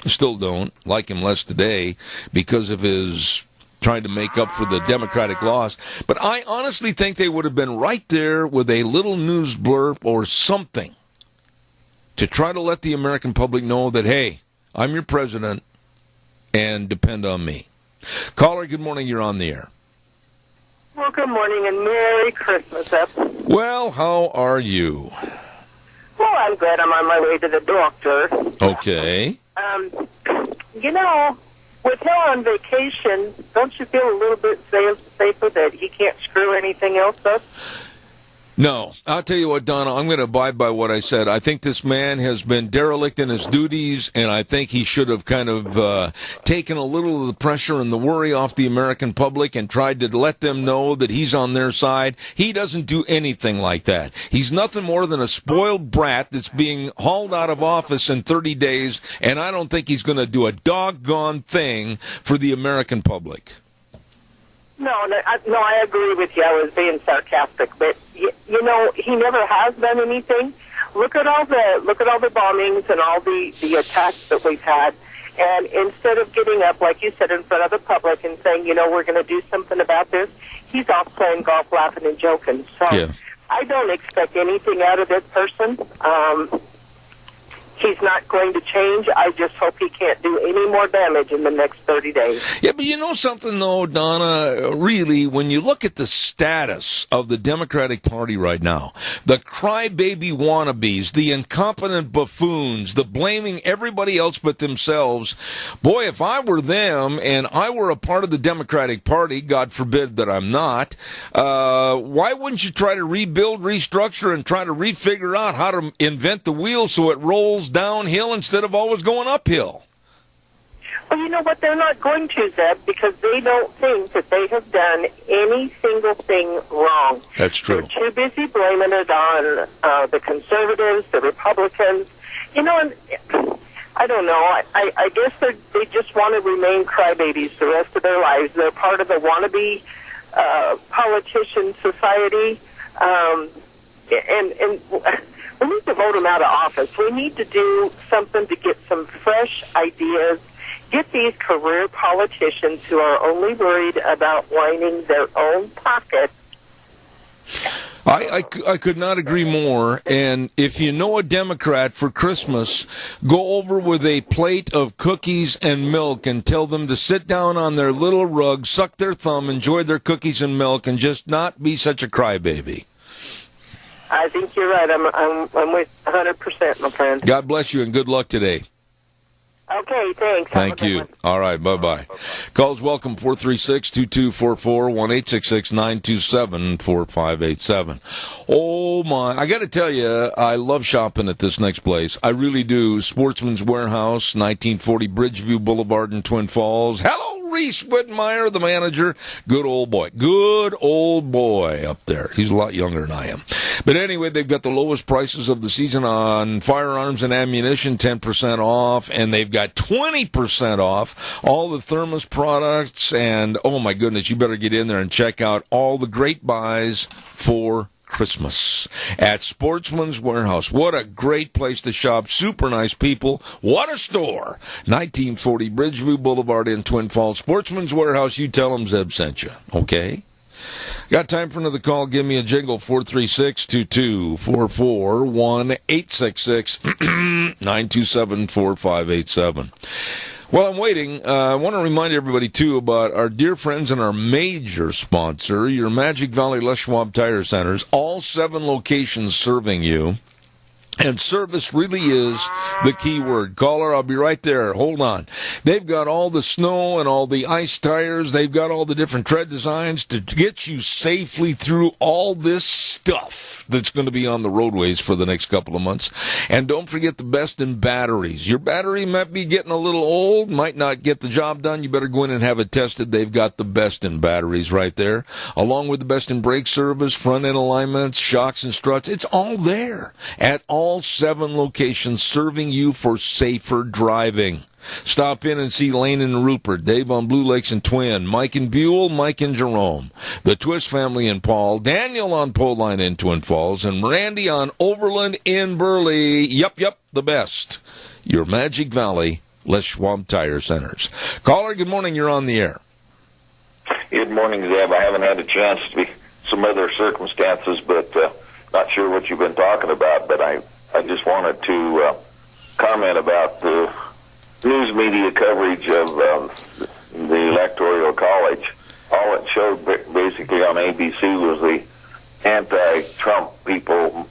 I still don't. Like him less today because of his trying to make up for the Democratic loss. But I honestly think they would have been right there with a little news blurb or something to try to let the American public know that, hey, I'm your president and depend on me. Caller, good morning. You're on the air. Well, good morning and Merry Christmas, Ep. Well, how are you? Well, I'm good. I'm on my way to the doctor. Okay. With Hill on vacation, don't you feel a little bit safer that he can't screw anything else up? No. I'll tell you what, Donna, I'm going to abide by what I said. I think this man has been derelict in his duties, and I think he should have kind of taken a little of the pressure and the worry off the American public and tried to let them know that he's on their side. He doesn't do anything like that. He's nothing more than a spoiled brat that's being hauled out of office in 30 days, and I don't think he's going to do a doggone thing for the American public. No, I agree with you. I was being sarcastic, but he never has done anything. Look at all the bombings and all the attacks that we've had, and instead of getting up, like you said, in front of the public and saying, we're going to do something about this, he's off playing golf, laughing and joking. So yeah. I don't expect anything out of this person. He's not going to change. I just hope he can't do any more damage in the next 30 days. Yeah, but you know something, though, Donna, really, when you look at the status of the Democratic Party right now, the crybaby wannabes, the incompetent buffoons, the blaming everybody else but themselves, boy, if I were them and I were a part of the Democratic Party, God forbid that I'm not, why wouldn't you try to rebuild, restructure, and try to refigure out how to invent the wheel so it rolls downhill instead of always going uphill? Well, you know what? They're not going to, Zeb, because they don't think that they have done any single thing wrong. That's true. They're too busy blaming it on the conservatives, the Republicans. And I don't know. I guess they just want to remain crybabies the rest of their lives. They're part of the wannabe politician society. And we need to vote them out of office. We need to do something to get some fresh ideas, get these career politicians who are only worried about lining their own pockets. I could not agree more. And if you know a Democrat for Christmas, go over with a plate of cookies and milk and tell them to sit down on their little rug, suck their thumb, enjoy their cookies and milk, and just not be such a crybaby. I think you're right. I'm with 100%, my friend. God bless you and good luck today. Okay, thanks. Thank you. All right, bye-bye. Calls welcome, 436-2244, 1-866-927-4587. Oh, my. I got to tell you, I love shopping at this next place. I really do. Sportsman's Warehouse, 1940 Bridgeview Boulevard in Twin Falls. Hello, Reese Whitmire, the manager. Good old boy. Good old boy up there. He's a lot younger than I am. But anyway, they've got the lowest prices of the season on firearms and ammunition, 10% off, and they've got 20% off all the Thermos products, and oh my goodness, you better get in there and check out all the great buys for Christmas at Sportsman's Warehouse. What a great place to shop. Super nice people. What a store. 1940 Bridgeview Boulevard in Twin Falls. Sportsman's Warehouse. You tell them Zeb sent you. Okay? Got time for another call? Give me a jingle. 436-2244, 1-866-927-4587. While I'm waiting, I want to remind everybody, too, about our dear friends and our major sponsor, your Magic Valley Les Schwab Tire Centers, all 7 locations serving you. And service really is the key word. Caller, I'll be right there. Hold on. They've got all the snow and all the ice tires. They've got all the different tread designs to get you safely through all this stuff that's going to be on the roadways for the next couple of months. And don't forget the best in batteries. Your battery might be getting a little old, might not get the job done. You better go in and have it tested. They've got the best in batteries right there, along with the best in brake service, front end alignments, shocks and struts. It's all there at all 7 locations serving you for safer driving. Stop in and see Lane and Rupert, Dave on Blue Lakes and Twin, Mike and Buell, Mike and Jerome, the Twist family in Paul, Daniel on Pole Line in Twin Falls, and Randy on Overland in Burley. Yep, the best. Your Magic Valley, Les Schwab Tire Centers. Caller, good morning. You're on the air. Good morning, Zeb. I haven't had a chance to be some other circumstances, but not sure what you've been talking about. But I just wanted to comment about the news media coverage of the Electoral College. All it showed basically on ABC was the anti-Trump people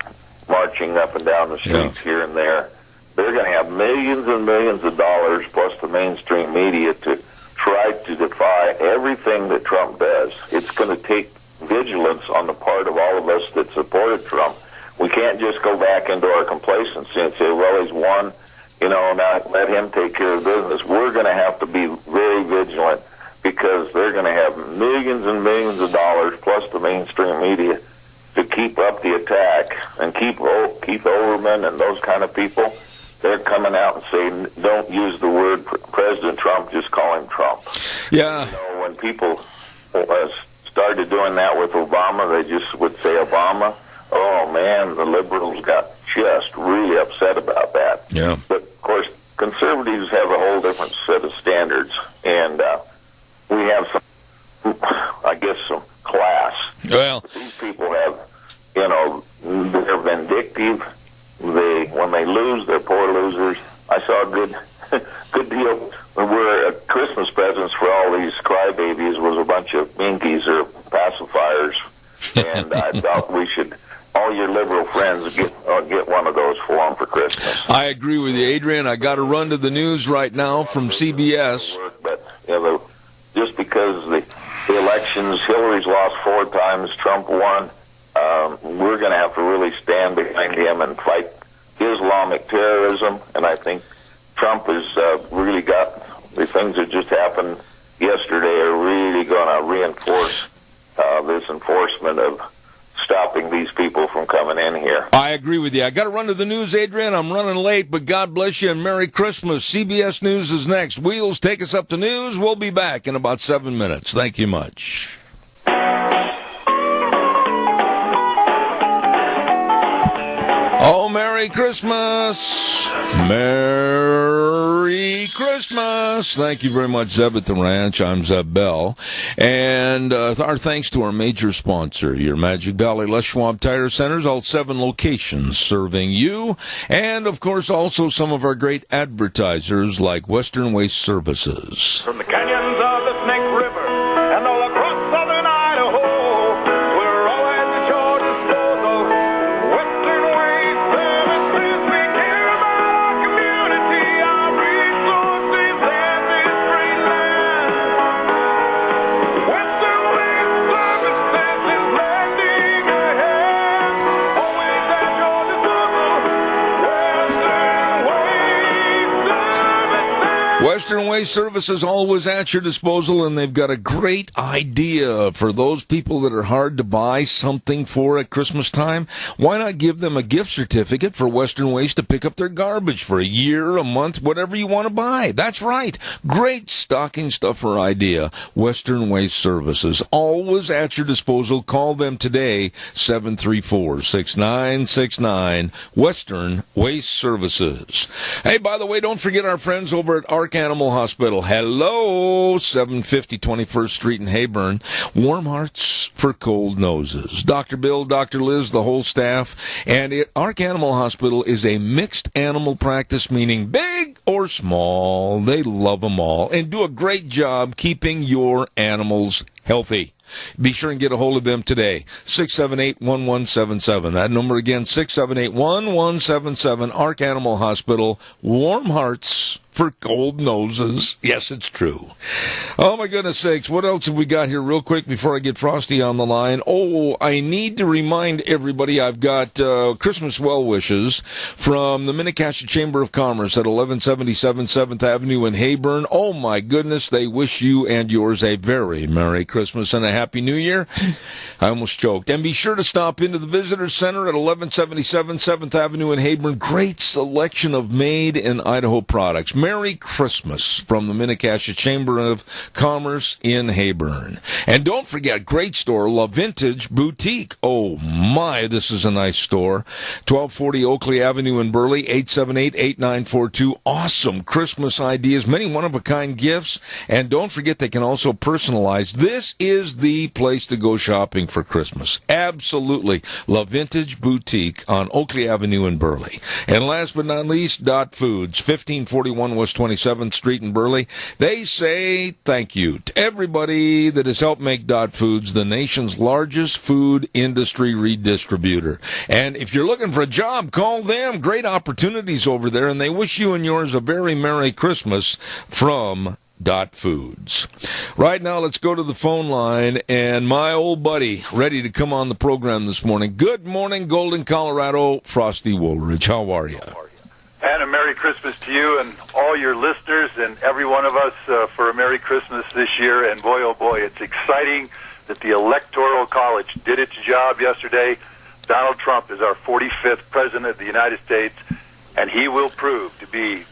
marching up and down the streets here and there. They're going to have millions and millions of dollars plus the mainstream media to try to defy everything that Trump does. It's going to take vigilance on the part of all of us that supported Trump. We can't just go back into our complacency and say, well, he's won, now let him take care of business. We're going to have to be very vigilant because they're going to have millions and millions of dollars plus the mainstream media to keep up the attack and keep Overman and those kind of people. They're coming out and saying, don't use the word President Trump, just call him Trump. Yeah. When people started doing that with Obama, they just would say Obama. Oh, man, the liberals got just really upset about that. Yeah. But, of course, conservatives have a whole different set of standards, and we have some class. Well, these people have, they're vindictive. When they lose, they're poor losers. I saw a good deal where Christmas presents for all these crybabies was a bunch of Minkies or pacifiers, and I thought we should, all your liberal friends, get one of those for them for Christmas. I agree with you, Adrian. I got to run to the news right now from CBS. But just because the elections, Hillary's lost 4 times, Trump won. We're going to have to really stand behind him and fight Islamic terrorism, and I think Trump has really got the things that just happened yesterday are really going to reinforce this enforcement of stopping these people from coming in here. I agree with you. I got to run to the news, Adrian. I'm running late, but God bless you and Merry Christmas. CBS News is next. Wheels, take us up to news. We'll be back in about 7 minutes. Thank you much. Oh, Merry Christmas. Merry Christmas. Thank you very much, Zeb at the Ranch. I'm Zeb Bell. And our thanks to our major sponsor, your Magic Valley Les Schwab Tire Centers, all 7 locations serving you. And, of course, also some of our great advertisers like Western Waste Services. From the canyons of the Snake River and all across southern Idaho, we're always at your disposal. Western Waste Services, we care about our community, our resources, and this great land. Western Waste Services is lending a hand, always at your disposal. Western Waste Services always at your disposal, and they've got a great idea for those people that are hard to buy something for at Christmas time. Why not give them a gift certificate for Western Waste to pick up their garbage for a year, a month, whatever you want to buy? That's right. Great stocking stuffer idea. Western Waste Services, always at your disposal. Call them today, 734-6969, Western Waste Services. Hey, by the way, don't forget our friends over at Ark Animal Hospital. Hello, 750 21st Street in Hayburn. Warm hearts for cold noses. Dr. Bill, Dr. Liz, the whole staff. And Ark Animal Hospital is a mixed animal practice, meaning big or small. They love them all and do a great job keeping your animals healthy. Be sure and get a hold of them today. 678-1177. That number again, 678-1177. Ark Animal Hospital. Warm hearts for cold noses. Yes, it's true. Oh, my goodness sakes. What else have we got here real quick before I get Frosty on the line? Oh, I need to remind everybody I've got Christmas well wishes from the Minnecacha Chamber of Commerce at 1177 7th Avenue in Hayburn. Oh, my goodness. They wish you and yours a very Merry Christmas and a Happy New Year. I almost choked. And be sure to stop into the Visitor Center at 1177 7th Avenue in Hayburn. Great selection of made in Idaho products. Merry Merry Christmas from the Minnecasia Chamber of Commerce in Heyburn. And don't forget, great store, La Vintage Boutique. Oh my, this is a nice store. 1240 Oakley Avenue in Burley, 878-8942. Awesome Christmas ideas, many one-of-a-kind gifts. And don't forget, they can also personalize. This is the place to go shopping for Christmas. Absolutely. La Vintage Boutique on Oakley Avenue in Burley. And last but not least, Dot Foods, 1541 West 27th Street in Burley. They say thank you to everybody that has helped make Dot Foods the nation's largest food industry redistributor. And if you're looking for a job, call them. Great opportunities over there, and they wish you and yours a very Merry Christmas from Dot Foods. Right now, let's go to the phone line, and my old buddy ready to come on the program this morning. Good morning, Golden, Colorado, Frosty Woolridge. How are you? And a Merry Christmas to you and all your listeners and every one of us for a Merry Christmas this year. And boy, oh boy, it's exciting that the Electoral College did its job yesterday. Donald Trump is our 45th President of the United States, and he will prove to be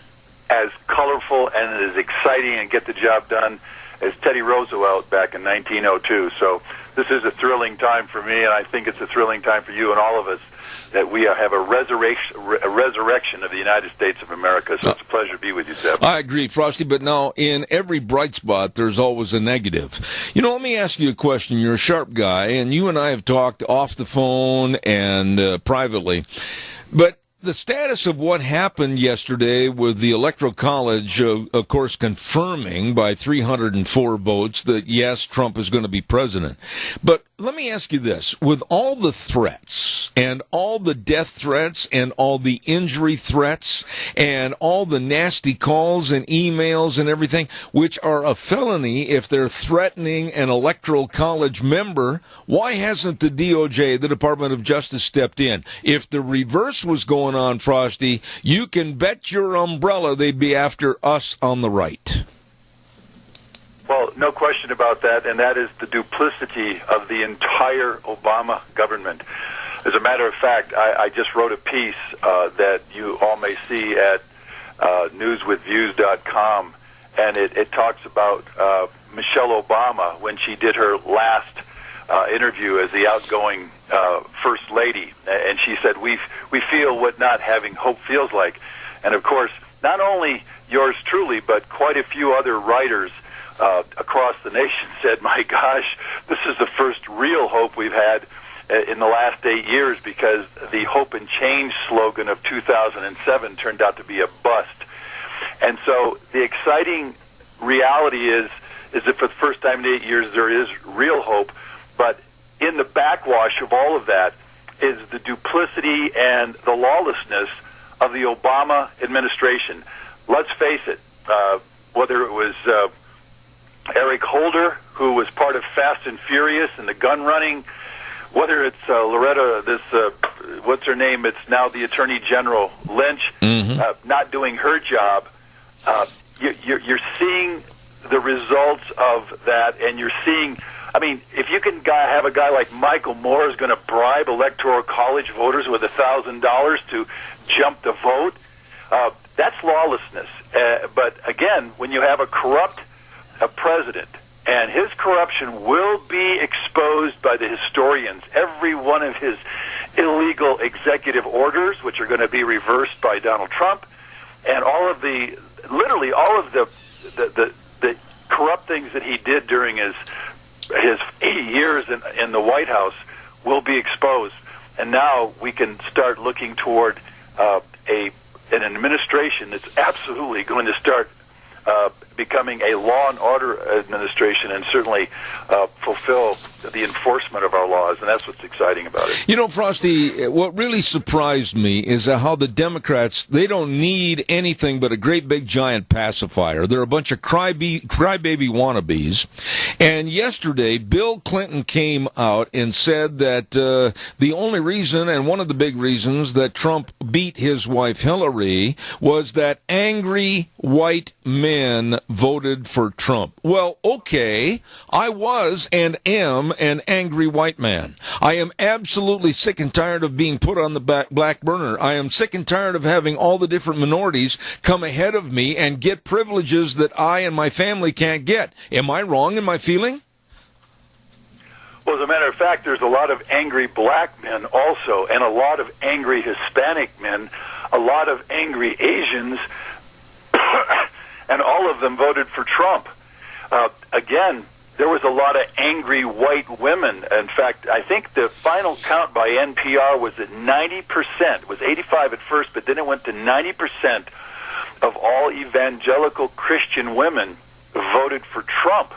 as colorful and as exciting and get the job done as Teddy Roosevelt back in 1902. So this is a thrilling time for me, and I think it's a thrilling time for you and all of us that we have a resurrection of the United States of America. So it's a pleasure to be with you, Seb. I agree, Frosty, but now in every bright spot, there's always a negative. You know, let me ask you a question. You're a sharp guy, and you and I have talked off the phone and privately, but the status of what happened yesterday with the Electoral College, of course, confirming by 304 votes that, yes, Trump is going to be president. But let me ask you this. With all the threats and all the death threats and all the injury threats and all the nasty calls and emails and everything, which are a felony if they're threatening an Electoral College member, why hasn't the DOJ, the Department of Justice, stepped in? If the reverse was going on, Frosty, you can bet your umbrella they'd be after us on the right. Well, no question about that, and that is the duplicity of the entire Obama government. As a matter of fact, I just wrote a piece that you all may see at newswithviews.com, and it talks about Michelle Obama when she did her last interview as the outgoing First Lady, and she said, we feel what not having hope feels like. And, of course, not only yours truly, but quite a few other writers across the nation said, my gosh, this is the first real hope we've had in the last 8 years, because the Hope and Change slogan of 2007 turned out to be a bust. And so the exciting reality is that for the first time in 8 years there is real hope, but in the backwash of all of that is the duplicity and the lawlessness of the Obama administration. Let's face it, whether it was Eric Holder, who was part of Fast and Furious and the gun running, whether it's Loretta, what's her name? It's now the Attorney General Lynch, not doing her job. You're seeing the results of that, and you're seeing. I mean, if you can have a guy like Michael Moore who's going to bribe Electoral College voters with $1,000 to jump the vote, that's lawlessness. But again, when you have a corrupt president, and his corruption will be exposed by the historians, every one of his illegal executive orders, which are going to be reversed by Donald Trump, and literally all of the corrupt things that he did during his 8 years in the White House will be exposed. And now we can start looking toward an administration that's absolutely going to start becoming a law and order administration, and certainly fulfill the enforcement of our laws, and that's what's exciting about it. You know, Frosty, what really surprised me is how the Democrats, they don't need anything but a great big giant pacifier. They're a bunch of crybaby wannabes, And yesterday, Bill Clinton came out and said that the only reason, and one of the big reasons, that Trump beat his wife Hillary was that angry white men voted for Trump. Well, okay, I was and am an angry white man. I am absolutely sick and tired of being put on the black burner. I am sick and tired of having all the different minorities come ahead of me and get privileges that I and my family can't get. Am I wrong in my feeling? Well, as a matter of fact, there's a lot of angry black men also, and a lot of angry Hispanic men, a lot of angry Asians, and all of them voted for Trump. Again, there was a lot of angry white women. In fact, I think the final count by NPR was at 90%. It was 85 at first, but then it went to 90% of all evangelical Christian women voted for Trump.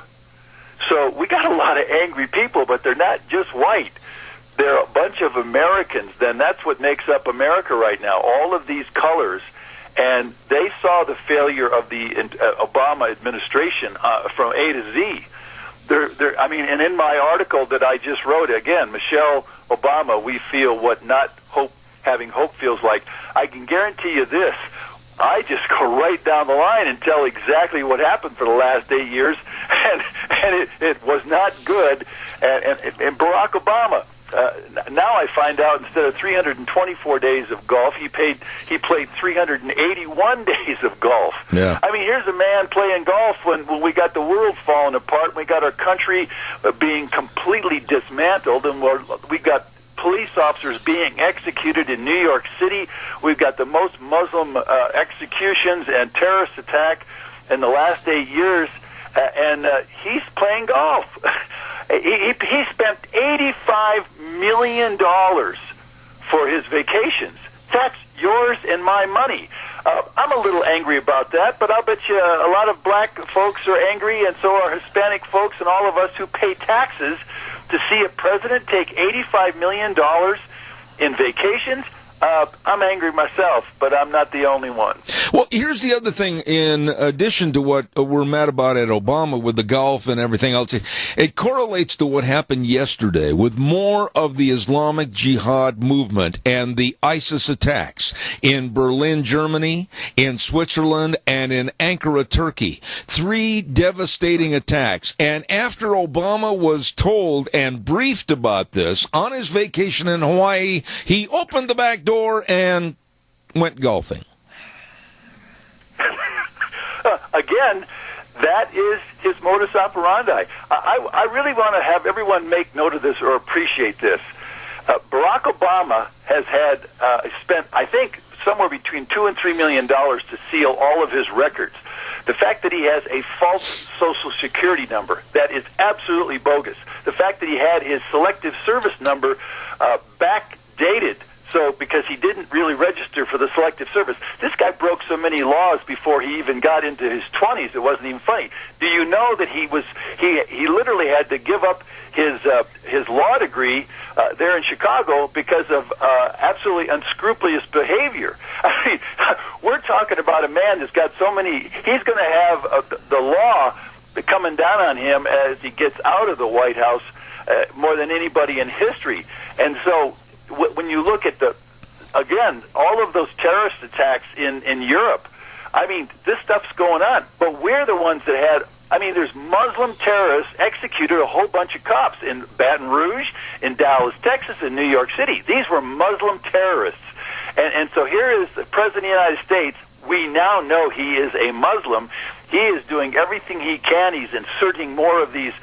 So we got a lot of angry people, but they're not just white. They're a bunch of Americans. Then that's what makes up America right now, all of these colors. And they saw the failure of the Obama administration from A to Z. I mean, and in my article that I just wrote, again, Michelle Obama, we feel what not having hope feels like. I can guarantee you this. I just go right down the line and tell exactly what happened for the last 8 years, and it was not good. And Barack Obama, now I find out instead of 324 days of golf, he played 381 days of golf. Yeah. I mean, here's a man playing golf when we got the world falling apart, we got our country being completely dismantled, and we got police officers being executed in New York City. We've got the most Muslim executions and terrorist attack in the last 8 years, and he's playing golf. He spent $85 million for his vacations. That's yours and my money. I'm a little angry about that, but I'll bet you a lot of black folks are angry, and so are Hispanic folks and all of us who pay taxes to see a president take $85 million in vacations. I'm angry myself, but I'm not the only one. Well, here's the other thing. In addition to what we're mad about at Obama with the golf and everything else, it correlates to what happened yesterday with more of the Islamic Jihad movement and the ISIS attacks in Berlin, Germany, in Switzerland, and in Ankara, Turkey. 3 devastating attacks. And after Obama was told and briefed about this on his vacation in Hawaii, he opened the back door and went golfing. Again, that is his modus operandi. I really want to have everyone make note of this or appreciate this. Barack Obama has had spent, I think, somewhere between $2 and $3 million to seal all of his records. The fact that he has a false Social Security number, that is absolutely bogus. The fact that he had his selective service number backdated, so because he didn't really register for the selective service. This guy broke so many laws before he even got into his 20s, it wasn't even funny. Do you know that he literally had to give up his law degree there in Chicago because of absolutely unscrupulous behavior? I mean, we're talking about a man that's got so many. He's going to have the law coming down on him as he gets out of the White House more than anybody in history. And so when you look at again, all of those terrorist attacks in Europe, I mean, this stuff's going on. But we're the ones that had, I mean, there's Muslim terrorists executed a whole bunch of cops in Baton Rouge, in Dallas, Texas, in New York City. These were Muslim terrorists. And so here is the President of the United States. We now know he is a Muslim. He is doing everything he can. He's inserting more of these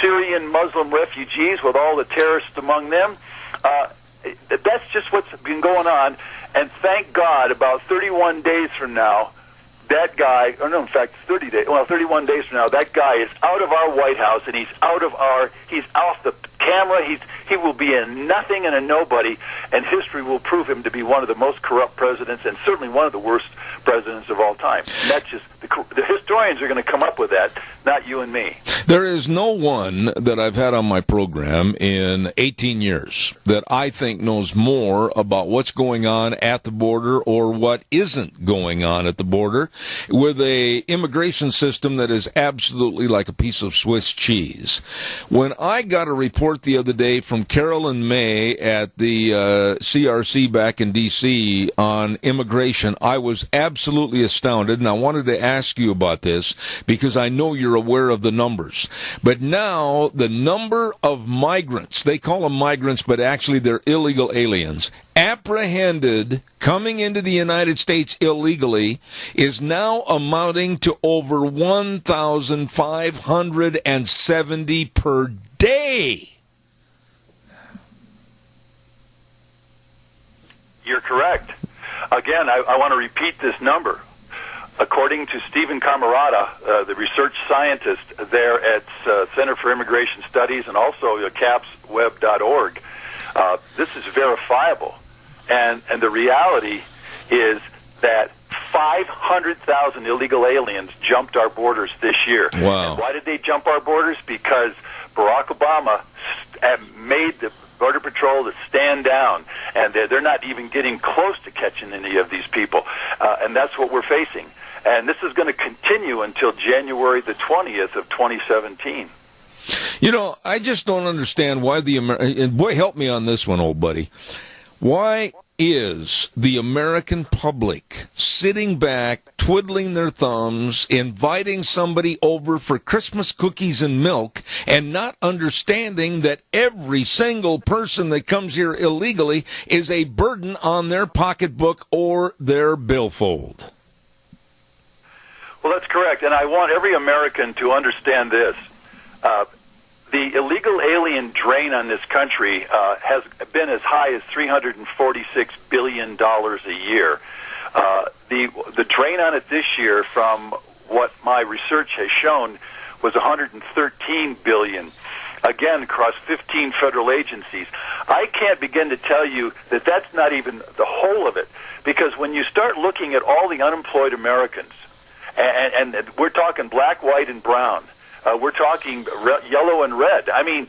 Syrian Muslim refugees with all the terrorists among them. That's just what's been going on, and thank God, about 31 days from now, that guy, or no, in fact, 31 days from now, that guy is out of our White House, and he's off the camera. He will be a nothing and a nobody, and history will prove him to be one of the most corrupt presidents, and certainly one of the worst presidents of all time. And that's just the historians are going to come up with that, not you and me. There is no one that I've had on my program in 18 years that I think knows more about what's going on at the border or what isn't going on at the border with a immigration system that is absolutely like a piece of Swiss cheese. When I got a report the other day from Carolyn May at the CRC back in D.C. on immigration, I was absolutely astounded, and I wanted to ask you about this because I know you're aware of the numbers. But now the number of migrants, they call them migrants, but actually they're illegal aliens, apprehended coming into the United States illegally is now amounting to over 1,570 per day. You're correct. Again, I want to repeat this number. According to Stephen Camarata, the research scientist there at Center for Immigration Studies and also capsweb.org, this is verifiable. And the reality is that 500,000 illegal aliens jumped our borders this year. Wow. And why did they jump our borders? Because Barack Obama made the Border Patrol to stand down, and they're not even getting close to catching any of these people. And that's what we're facing. And this is going to continue until January the 20th of 2017. You know, I just don't understand why and boy, help me on this one, old buddy. Why is the American public sitting back, twiddling their thumbs, inviting somebody over for Christmas cookies and milk, and not understanding that every single person that comes here illegally is a burden on their pocketbook or their billfold? Well, that's correct, and I want every American to understand this. The illegal alien drain on this country has been as high as $346 billion a year. The drain on it this year, from what my research has shown, was $113 billion. Again, across 15 federal agencies. I can't begin to tell you that that's not even the whole of it, because when you start looking at all the unemployed Americans, and we're talking black, white, and brown. We're talking yellow and red. I mean,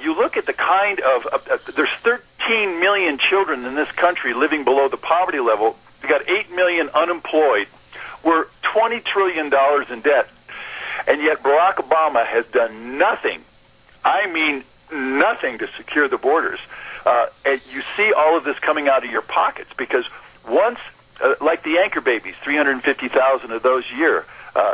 you look at the kind of there's 13 million children in this country living below the poverty level. We got 8 million unemployed. We're $20 trillion in debt. And yet Barack Obama has done nothing, I mean nothing, to secure the borders. And you see all of this coming out of your pockets, because once, like the anchor babies, 350,000 of those a year,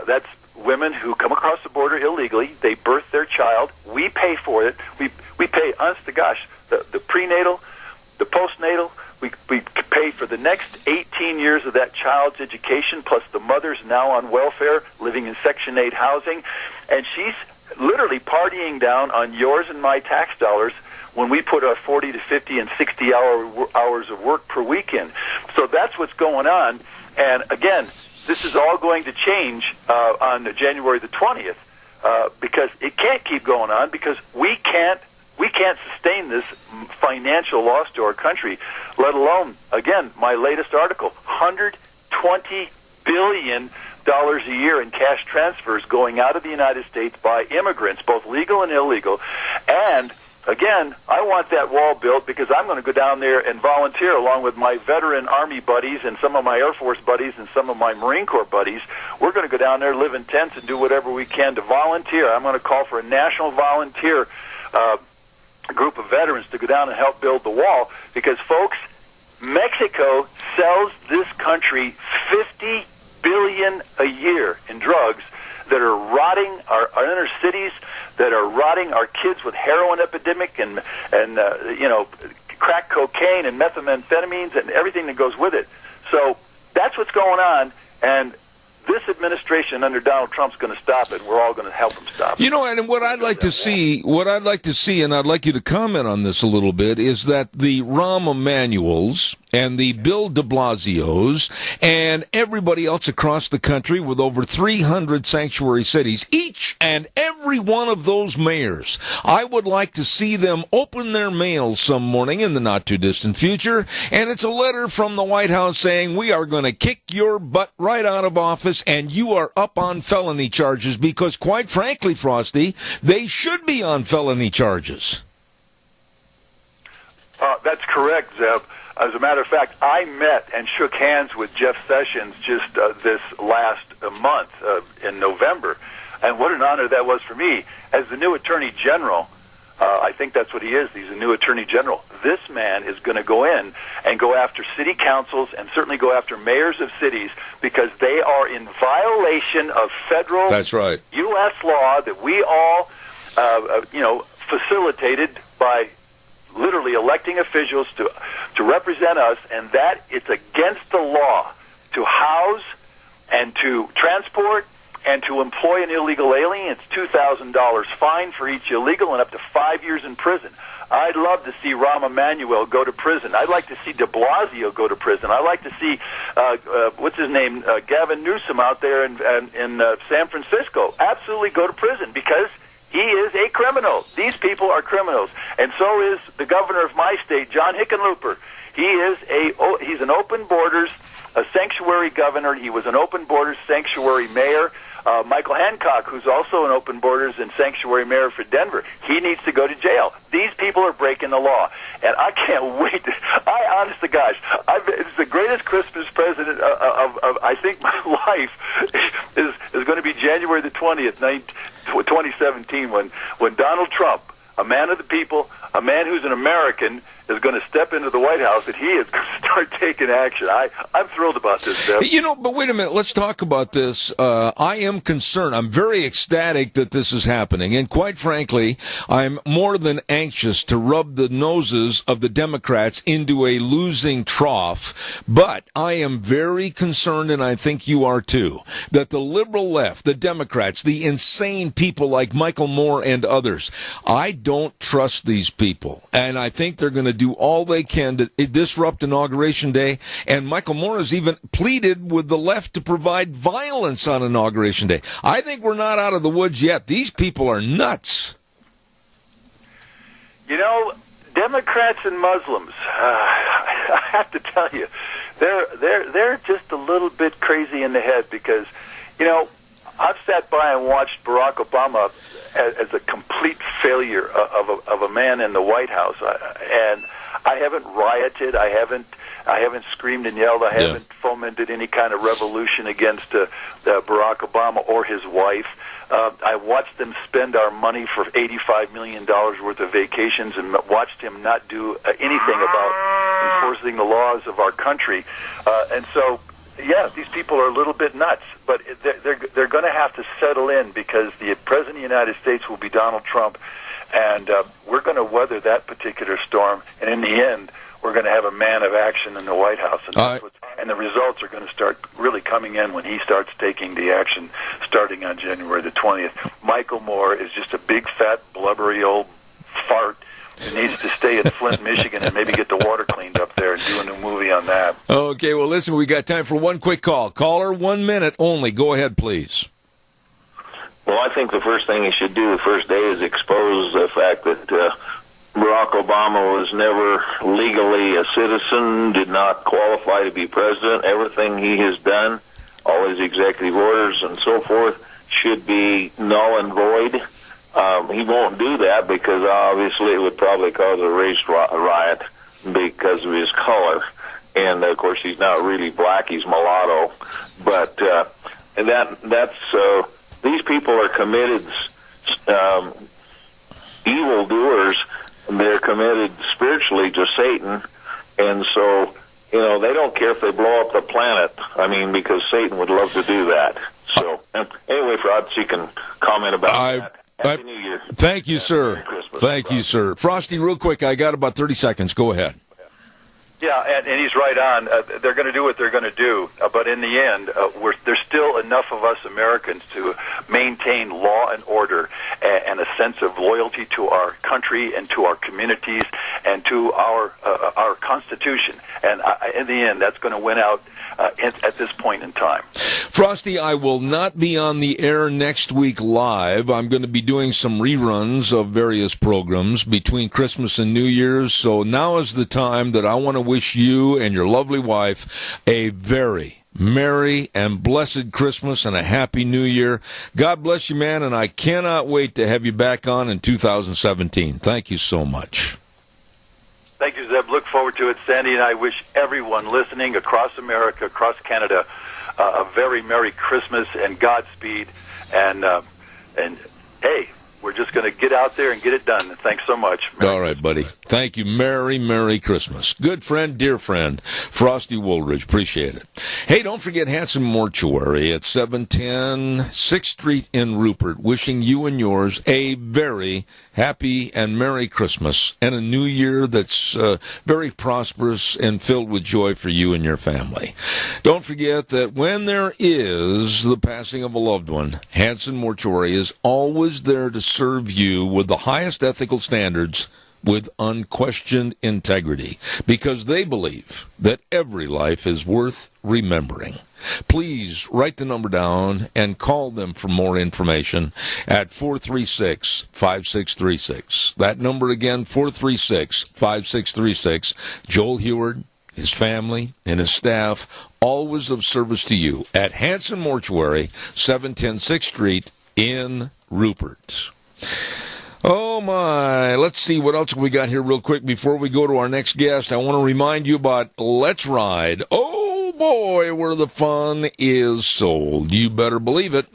that's women who come across the border illegally. They birth their child. We pay for it. We pay, honest to gosh, the prenatal, the postnatal. We pay for the next 18 years of that child's education, plus the mother's now on welfare, living in Section 8 housing. And she's literally partying down on yours and my tax dollars when we put our 40 to 50 and 60 hours of work per week in. So that's what's going on. And again, this is all going to change on January the 20th because it can't keep going on, because we can't sustain this financial loss to our country, let alone, again, my latest article, $120 billion a year in cash transfers going out of the United States by immigrants, both legal and illegal. And again, I want that wall built because I'm going to go down there and volunteer along with my veteran Army buddies and some of my Air Force buddies and some of my Marine Corps buddies. We're going to go down there, live in tents, and do whatever we can to volunteer. I'm going to call for a national volunteer group of veterans to go down and help build the wall, because, folks, Mexico sells this country $50 billion a year in drugs that are rotting our inner cities, that are rotting our kids with heroin epidemic and crack cocaine and methamphetamines and everything that goes with it. So that's what's going on, and this administration under Donald Trump's going to stop it, and we're all going to help him stop it. You know, and what I'd like to see, and I'd like you to comment on this a little bit, is that the Rahm Emanuels and the Bill de Blasios and everybody else across the country with over 300 sanctuary cities, each and every one of those mayors, I would like to see them open their mail some morning in the not-too-distant future, and it's a letter from the White House saying, we are going to kick your butt right out of office, and you are up on felony charges, because quite frankly, Frosty, they should be on felony charges. That's correct, Zeb. As a matter of fact, I met and shook hands with Jeff Sessions just this last month in November, and what an honor that was for me. As the new Attorney General, I think that's what he is. He's a new Attorney General. This man is going to go in and go after city councils and certainly go after mayors of cities because they are in violation of federal U.S. law that we all, facilitated by literally electing officials to represent us, and that it's against the law to house and to transport and to employ an illegal alien. It's $2,000 fine for each illegal and up to 5 years in prison. I'd love to see Rahm Emanuel go to prison. I'd like to see de Blasio go to prison. I'd like to see, Gavin Newsom out there in San Francisco absolutely go to prison because he is a criminal. These people are criminals. And so is the governor of my state, John Hickenlooper. He's an open borders, a sanctuary governor. He was an open borders sanctuary mayor. Michael Hancock, who's also an open borders and sanctuary mayor for Denver, he needs to go to jail. These people are breaking the law. And I can't wait. Honest to gosh, it's the greatest Christmas present of I think, my life is going to be January the 20th, 2017, when Donald Trump, a man of the people, a man who's an American, is going to step into the White House, and he is going to start taking action. I'm thrilled about this, Deb. But wait a minute. Let's talk about this. I am concerned. I'm very ecstatic that this is happening. And quite frankly, I'm more than anxious to rub the noses of the Democrats into a losing trough. But I am very concerned, and I think you are too, that the liberal left, the Democrats, the insane people like Michael Moore and others, I don't trust these people. And I think they're going to do all they can to disrupt Inauguration Day, and Michael Moore has even pleaded with the left to provide violence on Inauguration Day. I think we're not out of the woods yet. These people are nuts. Democrats and Muslims, I have to tell you, they're just a little bit crazy in the head because, I've sat by and watched Barack Obama as a complete failure of a man in the White House, and I haven't rioted, I haven't screamed and yelled, I haven't fomented any kind of revolution against Barack Obama or his wife. I watched them spend our money for $85 million worth of vacations and watched him not do anything about enforcing the laws of our country, and so. Yeah, these people are a little bit nuts, but they're going to have to settle in because the President of the United States will be Donald Trump, and we're going to weather that particular storm, and in the end, we're going to have a man of action in the White House, and the results are going to start really coming in when he starts taking the action starting on January the 20th. Michael Moore is just a big, fat, blubbery old fart. He needs to stay in Flint, Michigan, and maybe get the water cleaned up there and do a new movie on that. Okay, well, listen, we got time for one quick call. Caller, 1 minute only. Go ahead, please. Well, I think the first thing he should do the first day is expose the fact that Barack Obama was never legally a citizen, did not qualify to be president. Everything he has done, all his executive orders and so forth, should be null and void. He won't do that because obviously it would probably cause a race riot because of his color. And, of course, he's not really black, he's mulatto. But these people are committed evildoers. They're committed spiritually to Satan. And so, they don't care if they blow up the planet. Because Satan would love to do that. So, anyway, Frotz, you can comment about that. Happy New Year. Thank you, sir. Thank you, sir. Frosty, real quick, I got about 30 seconds. Go ahead. Yeah, and he's right on. They're going to do what they're going to do, but in the end, there's still enough of us Americans to maintain law and order and a sense of loyalty to our country and to our communities and to our Constitution. And in the end, that's going to win out at this point in time. Frosty, I will not be on the air next week live. I'm going to be doing some reruns of various programs between Christmas and New Year's. So now is the time that I want to wish you and your lovely wife a very Merry and blessed Christmas and a Happy New Year. God bless you, man, and I cannot wait to have you back on in 2017. Thank you so much. Thank you, Zeb. Look forward to it, Sandy, and I wish everyone listening across America, across Canada, a very Merry Christmas and Godspeed. And hey, we're just going to get out there and get it done. Thanks so much. All right, buddy. Thank you. Merry Christmas. Good friend, dear friend, Frosty Woolridge. Appreciate it. Hey, don't forget Hanson Mortuary at 710 6th Street in Rupert. Wishing you and yours a very happy and Merry Christmas and a new year that's very prosperous and filled with joy for you and your family. Don't forget that when there is the passing of a loved one, Hanson Mortuary is always there to serve you with the highest ethical standards with unquestioned integrity, because they believe that every life is worth remembering. Please write the number down and call them for more information at 436-5636. That number again, 436-5636. Joel Heward, his family, and his staff, always of service to you at Hanson Mortuary, 710 6th Street in Rupert. Oh, my. Let's see what else we got here real quick before we go to our next guest. I want to remind you about Let's Ride. Oh, boy, where the fun is sold. You better believe it.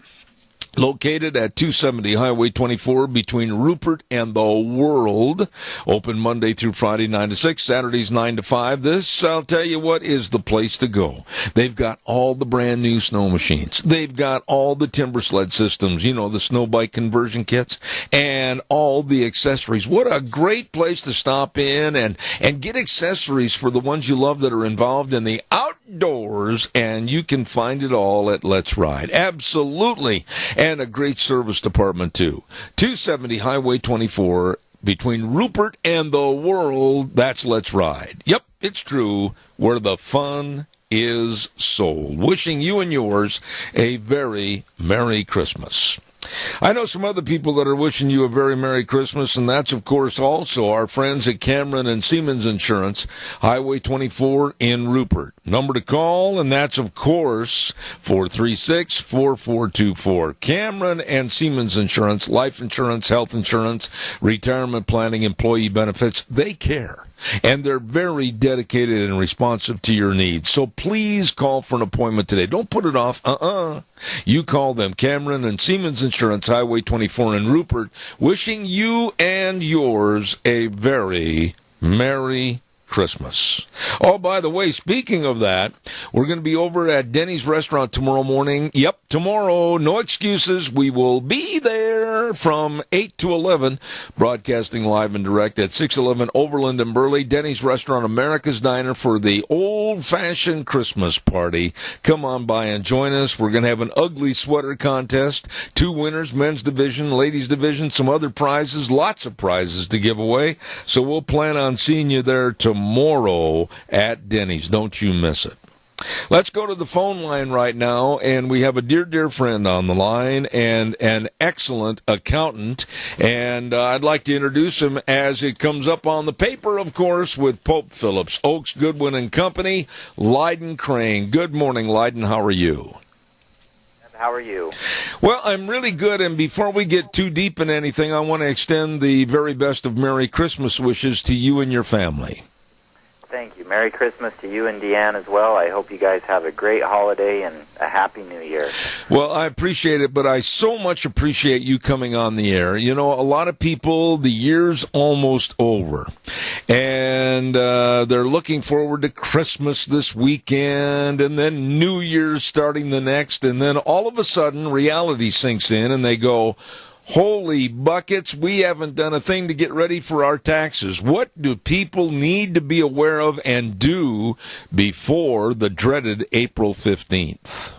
Located at 270 Highway 24 between Rupert and the World. Open Monday through Friday, 9 to 6, Saturdays, 9 to 5. This, I'll tell you what, is the place to go. They've got all the brand new snow machines. They've got all the timber sled systems, you know, the snow bike conversion kits, and all the accessories. What a great place to stop in and get accessories for the ones you love that are involved in the outdoors, and you can find it all at Let's Ride. Absolutely. And a great service department, too. 270 Highway 24 between Rupert and the World. That's Let's Ride. Yep, it's true, where the fun is sold. Wishing you and yours a very Merry Christmas. I know some other people that are wishing you a very Merry Christmas, and that's, of course, also our friends at Cameron and Siemens Insurance, Highway 24 in Rupert. Number to call, and that's, of course, 436-4424. Cameron and Siemens Insurance, life insurance, health insurance, retirement planning, employee benefits, they care. And they're very dedicated and responsive to your needs. So please call for an appointment today. Don't put it off. You call them, Cameron and Siemens Insurance, Highway 24 in Rupert, wishing you and yours a very Merry Christmas. Oh, by the way, speaking of that, we're going to be over at Denny's Restaurant tomorrow morning. Yep, tomorrow, no excuses. We will be there from 8 to 11, broadcasting live and direct at 611 Overland and Burley, Denny's Restaurant, America's Diner, for the old-fashioned Christmas party. Come on by and join us. We're going to have an ugly sweater contest, 2 winners, men's division, ladies division, some other prizes, lots of prizes to give away. So we'll plan on seeing you there tomorrow at Denny's. Don't you miss it. Let's go to the phone line right now, and we have a dear friend on the line and an excellent accountant, and I'd like to introduce him as it comes up on the paper, of course, with Pope Phillips, Oaks, Goodwin and Company, Lyden Crane. Good morning, Lyden. How are you? How are you? Well, I'm really good, and before we get too deep in anything, I want to extend the very best of Merry Christmas wishes to you and your family. Thank you. Merry Christmas to you and Deanne as well. I hope you guys have a great holiday and a Happy New Year. Well, I appreciate it, but I so much appreciate you coming on the air. You know, a lot of people, the year's almost over, and they're looking forward to Christmas this weekend, and then New Year's starting the next, and then all of a sudden reality sinks in, and they go, holy buckets, we haven't done a thing to get ready for our taxes. What do people need to be aware of and do before the dreaded April 15th?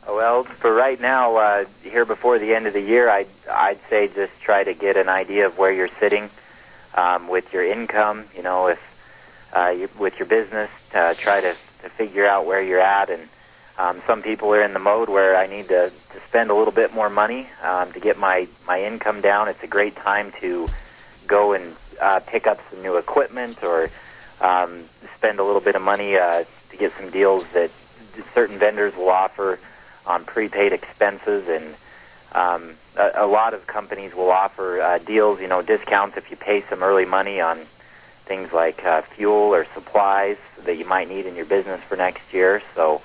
Well, for right now, here before the end of the year, I'd say just try to get an idea of where you're sitting with your income. You know, if with your business, try to figure out where you're at. And some people are in the mode where I need to spend a little bit more money to get my income down. It's a great time to go and pick up some new equipment or spend a little bit of money to get some deals that certain vendors will offer on prepaid expenses, and a lot of companies will offer deals, you know, discounts if you pay some early money on things like fuel or supplies that you might need in your business for next year. So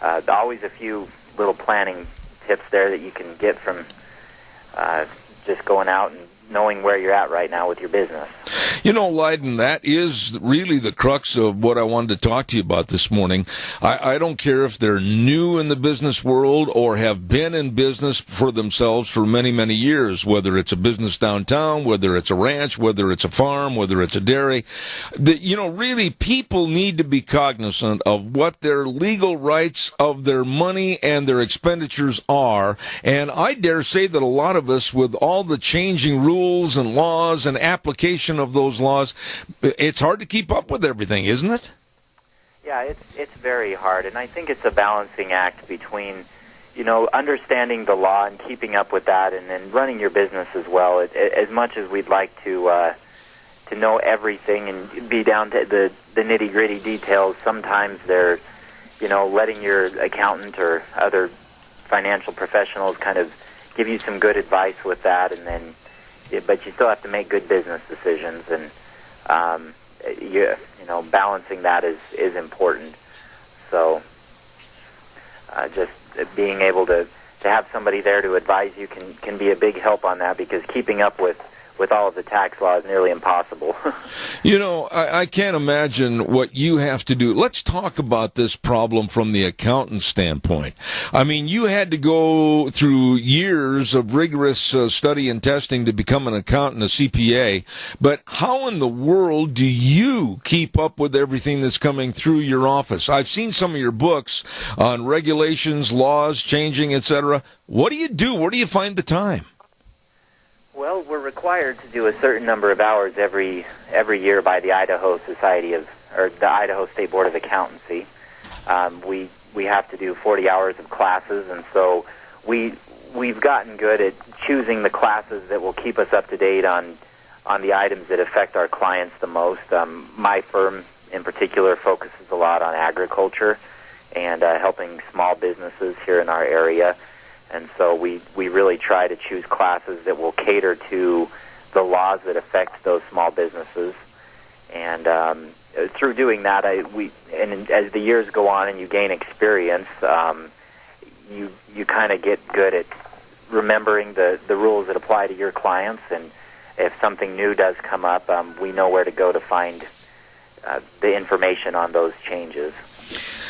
always a few little planning tips there that you can get from just going out and knowing where you're at right now with your business. You know, Leiden, that is really the crux of what I wanted to talk to you about this morning. I don't care if they're new in the business world or have been in business for themselves for many, many years, whether it's a business downtown, whether it's a ranch, whether it's a farm, whether it's a dairy. You know, really, people need to be cognizant of what their legal rights of their money and their expenditures are. And I dare say that a lot of us, with all the changing rules and laws and application of those laws, it's hard to keep up with everything, isn't it? Yeah, it's very hard, and I think it's a balancing act between, you know, understanding the law and keeping up with that, and then running your business as well. As much as we'd like to know everything and be down to the nitty-gritty details, sometimes they're, you know, letting your accountant or other financial professionals kind of give you some good advice with that, and then but you still have to make good business decisions, and you know, balancing that is important. So just being able to have somebody there to advise you can be a big help on that, because keeping up with all of the tax law is nearly impossible. You know, I can't imagine what you have to do. Let's talk about this problem from the accountant standpoint. I mean, you had to go through years of rigorous study and testing to become an accountant, a CPA, but how in the world do you keep up with everything that's coming through your office? I've seen some of your books on regulations, laws, changing, etc. What do you do? Where do you find the time? Well, we're required to do a certain number of hours every year by the Idaho the Idaho State Board of Accountancy. We have to do 40 hours of classes, and so we've gotten good at choosing the classes that will keep us up to date on the items that affect our clients the most. My firm in particular focuses a lot on agriculture and helping small businesses here in our area. And so we really try to choose classes that will cater to the laws that affect those small businesses. And through doing that, and as the years go on and you gain experience, you kind of get good at remembering the rules that apply to your clients. And if something new does come up, we know where to go to find the information on those changes.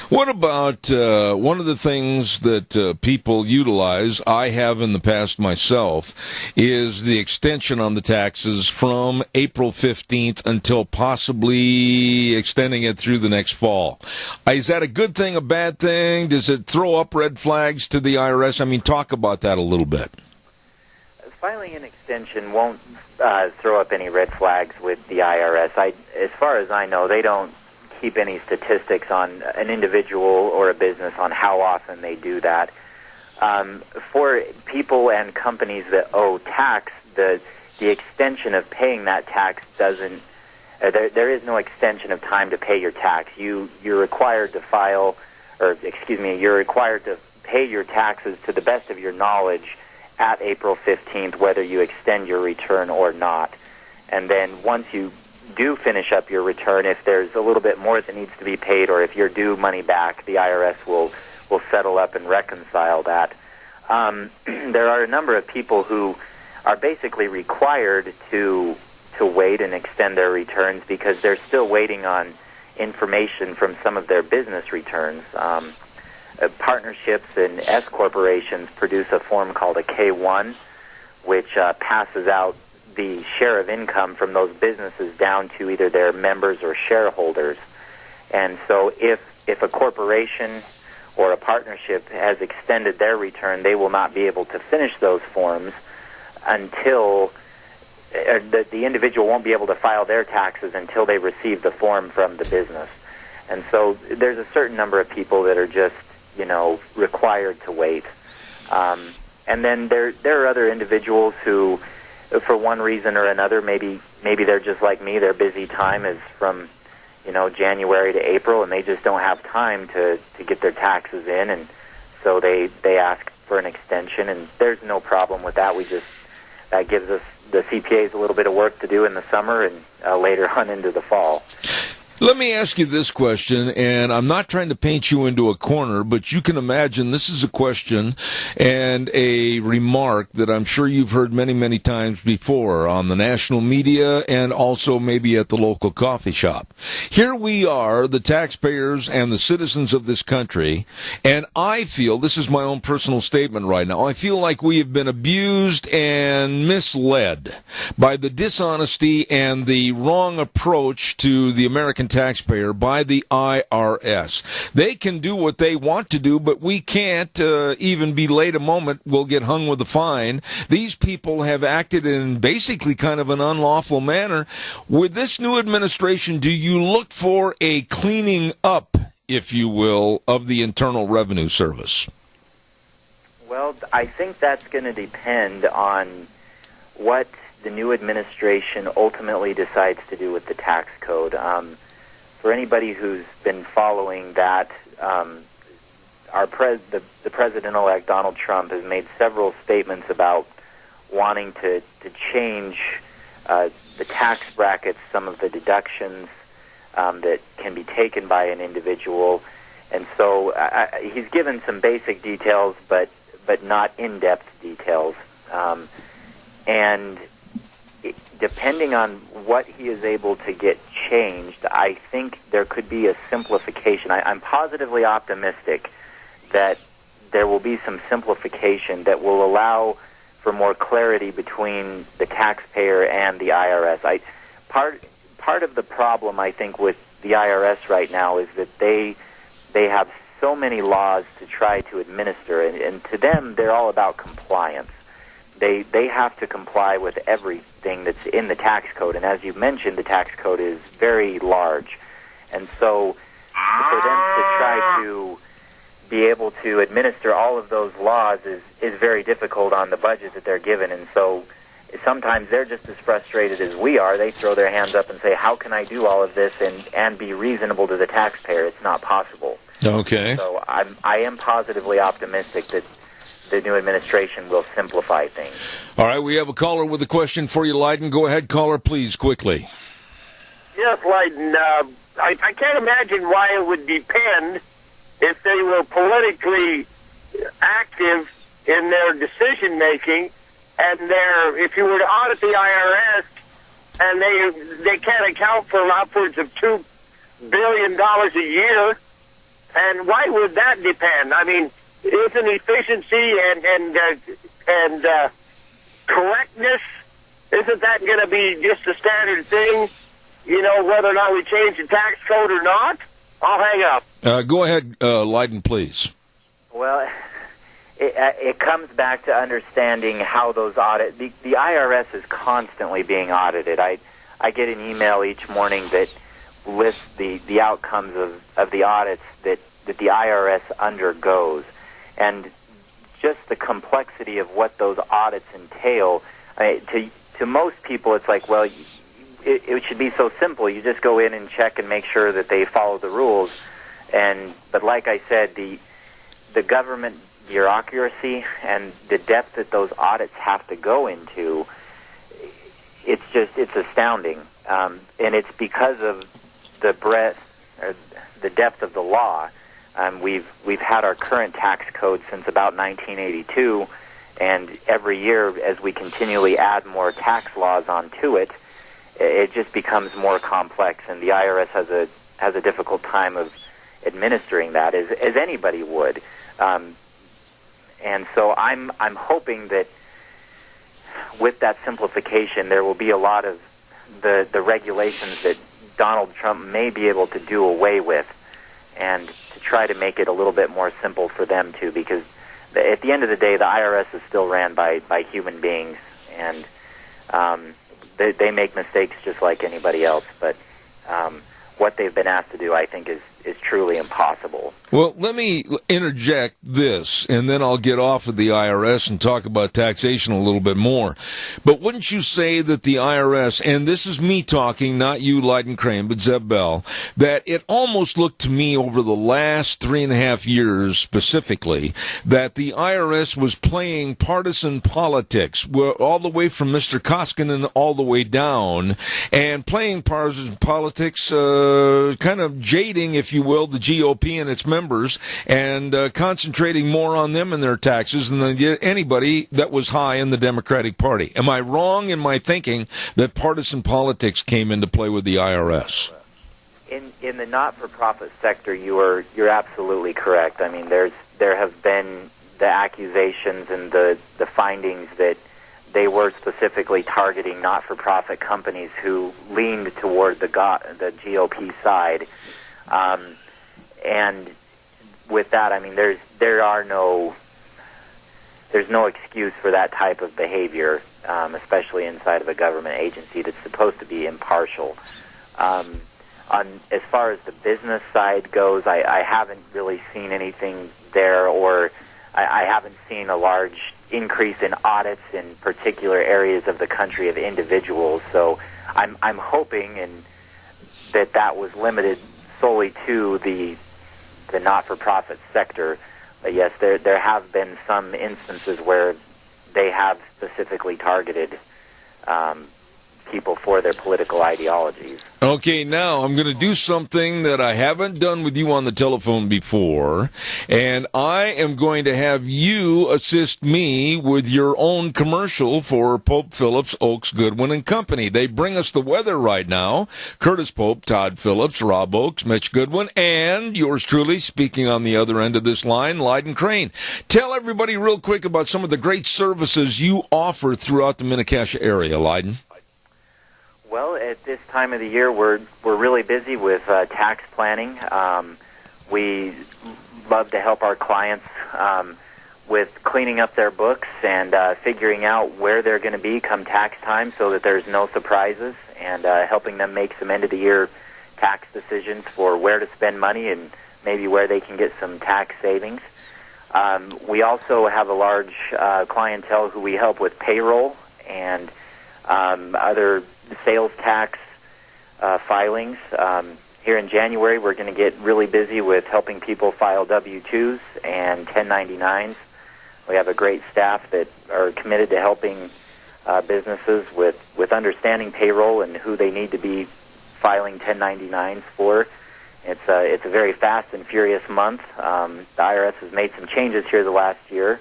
What about one of the things that people utilize, I have in the past myself, is the extension on the taxes from April 15th until possibly extending it through the next fall. Is that a good thing, a bad thing? Does it throw up red flags to the IRS? I mean, talk about that a little bit. Filing an extension won't throw up any red flags with the IRS. As far as I know, they don't keep any statistics on an individual or a business on how often they do that. For people and companies that owe tax, the extension of paying that tax doesn't. There is no extension of time to pay your tax. You're required to you're required to pay your taxes to the best of your knowledge at April 15th, whether you extend your return or not. And then once you do finish up your return, if there's a little bit more that needs to be paid, or if you're due money back, the IRS will settle up and reconcile that. There are a number of people who are basically required to wait and extend their returns because they're still waiting on information from some of their business returns. Partnerships and S corporations produce a form called a K-1, which passes out the share of income from those businesses down to either their members or shareholders. And so if a corporation or a partnership has extended their return, they will not be able to finish those forms until the individual won't be able to file their taxes until they receive the form from the business. And so there's a certain number of people that are just, required to wait. And then there are other individuals who, for one reason or another, maybe they're just like me, their busy time is from, January to April, and they just don't have time to get their taxes in, and so they ask for an extension, and there's no problem with that. That gives us, the CPAs, a little bit of work to do in the summer and later on into the fall. Let me ask you this question, and I'm not trying to paint you into a corner, but you can imagine this is a question and a remark that I'm sure you've heard many, many times before on the national media and also maybe at the local coffee shop. Here we are, the taxpayers and the citizens of this country, and I feel, this is my own personal statement right now, I feel like we have been abused and misled by the dishonesty and the wrong approach to the American taxpayer by the IRS. They can do what they want to do, but we can't even be late a moment. We'll get hung with a fine. These people have acted in basically kind of an unlawful manner. With this new administration, do you look for a cleaning up, if you will, of the Internal Revenue Service? Well, I think that's going to depend on what the new administration ultimately decides to do with the tax code. For anybody who's been following that, the President-elect Donald Trump has made several statements about wanting to change the tax brackets, some of the deductions that can be taken by an individual. And so he's given some basic details, but not in-depth details. And depending on what he is able to get changed, I think there could be a simplification. I'm positively optimistic that there will be some simplification that will allow for more clarity between the taxpayer and the IRS. Part of the problem, I think, with the IRS right now is that they have so many laws to try to administer, and to them, they're all about compliance. They have to comply with everything that's in the tax code, and as you mentioned, the tax code is very large. And so for them to try to be able to administer all of those laws is very difficult on the budget that they're given. And so sometimes they're just as frustrated as we are. They throw their hands up and say, how can I do all of this and be reasonable to the taxpayer? It's not possible. Okay. So I am positively optimistic that the new administration will simplify things. All right, we have a caller with a question for you, Leiden. Go ahead, caller, please, quickly. Yes, Leiden. I can't imagine why it would depend if they were politically active in their decision-making, and if you were to audit the IRS, and they can't account for upwards of $2 billion a year, and why would that depend? I mean, isn't efficiency and correctness, isn't that going to be just a standard thing, whether or not we change the tax code or not? I'll hang up. Go ahead, Leiden, please. Well, it comes back to understanding how those audit. The IRS is constantly being audited. I get an email each morning that lists the outcomes of the audits that the IRS undergoes. And just the complexity of what those audits entail, to most people it's like, well, it should be so simple. You just go in and check and make sure that they follow the rules. But like I said, the government bureaucracy and the depth that those audits have to go into, it's astounding. And it's because of the breadth or the depth of the law. We've had our current tax code since about 1982, and every year as we continually add more tax laws onto it, it just becomes more complex, and the IRS has a difficult time of administering that, as anybody would. And so I'm hoping that with that simplification, there will be a lot of the regulations that Donald Trump may be able to do away with. and to try to make it a little bit more simple for them too, because at the end of the day, the IRS is still ran by human beings, and they make mistakes just like anybody else. But what they've been asked to do, I think, is truly impossible. Well, let me interject this, and then I'll get off of the IRS and talk about taxation a little bit more. But wouldn't you say that the IRS, and this is me talking, not you, Leiden Crane, but Zeb Bell, that it almost looked to me over the last 3.5 years specifically, that the IRS was playing partisan politics, all the way from Mr. Koskinen all the way down, and playing partisan politics, kind of jading, if you will, the GOP and its members, and concentrating more on them and their taxes than anybody that was high in the Democratic Party. Am I wrong in my thinking that partisan politics came into play with the IRS? In the not-for-profit sector, you're absolutely correct. I mean, there have been the accusations and the findings that they were specifically targeting not-for-profit companies who leaned toward the GOP side. And with that, I mean, there's no excuse for that type of behavior, especially inside of a government agency that's supposed to be impartial. As far as the business side goes, I haven't really seen anything there, or I haven't seen a large increase in audits in particular areas of the country of individuals. So I'm hoping that was limited solely to the not-for-profit sector. But yes, there have been some instances where they have specifically targeted people for their political ideologies. Okay, now I'm going to do something that I haven't done with you on the telephone before, and I am going to have you assist me with your own commercial for Pope Phillips, Oaks, Goodwin and Company. They bring us the weather right now. Curtis Pope, Todd Phillips, Rob Oaks, Mitch Goodwin, and yours truly, speaking on the other end of this line, Leiden Crane. Tell everybody real quick about some of the great services you offer throughout the Mini-Cassia area, Leiden. Well, at this time of the year, we're really busy with tax planning. We love to help our clients with cleaning up their books and figuring out where they're going to be come tax time so that there's no surprises, and helping them make some end-of-the-year tax decisions for where to spend money and maybe where they can get some tax savings. We also have a large clientele who we help with payroll and other sales tax filings. Here in January, we're going to get really busy with helping people file W-2s and 1099s. We have a great staff that are committed to helping businesses with understanding payroll and who they need to be filing 1099s for. It's a very fast and furious month. The IRS has made some changes here the last year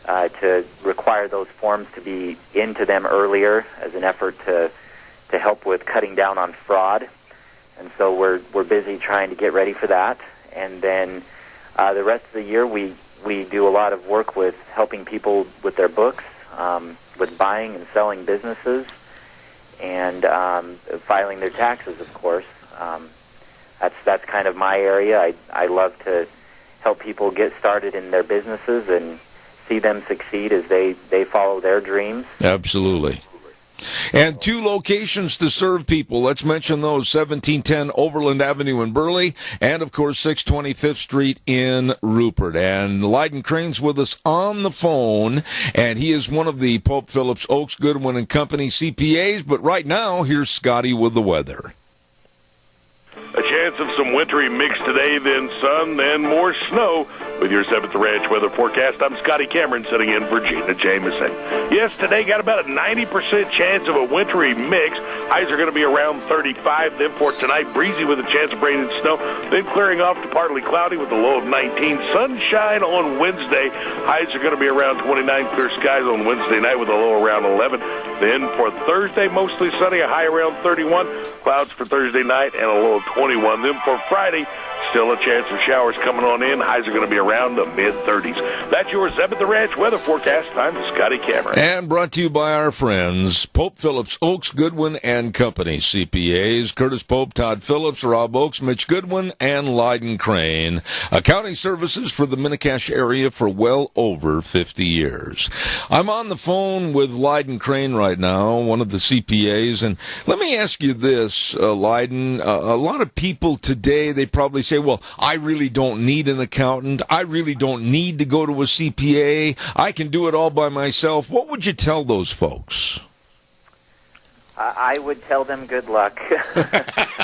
to require those forms to be into them earlier as an effort to help with cutting down on fraud. And so we're busy trying to get ready for that. And then the rest of the year we do a lot of work with helping people with their books, with buying and selling businesses, and filing their taxes, of course. That's kind of my area. I love to help people get started in their businesses and see them succeed as they follow their dreams. Absolutely. And 2 locations to serve people. Let's mention those: 1710 Overland Avenue in Burley, and, of course, 625th Street in Rupert. And Leiden Crane's with us on the phone, and he is one of the Pope Phillips, Oaks, Goodwin and Company CPAs. But right now, here's Scotty with the weather. A chance of some wintry mix today, then sun, then more snow. With your 7th Ranch weather forecast, I'm Scotty Cameron sitting in for Gina Jameson. Yes, today got about a 90% chance of a wintry mix. Highs are going to be around 35. Then for tonight, breezy with a chance of rain and snow. Then clearing off to partly cloudy with a low of 19. Sunshine on Wednesday. Highs are going to be around 29. Clear skies on Wednesday night with a low around 11. Then for Thursday, mostly sunny, a high around 31. Clouds for Thursday night and a low of 21. Then for Friday, Still a chance of showers coming on in. Highs are going to be around the mid-30s. That's your Zeb at the Ranch weather forecast. I'm Scotty Cameron. And brought to you by our friends, Pope Phillips, Oaks, Goodwin, and Company, CPAs, Curtis Pope, Todd Phillips, Rob Oaks, Mitch Goodwin, and Lyden Crane. Accounting services for the Minicash area for well over 50 years. I'm on the phone with Lyden Crane right now, one of the CPAs, and let me ask you this, Lyden. A lot of people today, they probably say, well, I really don't need an accountant. I really don't need to go to a CPA. I can do it all by myself. What would you tell those folks? I would tell them good luck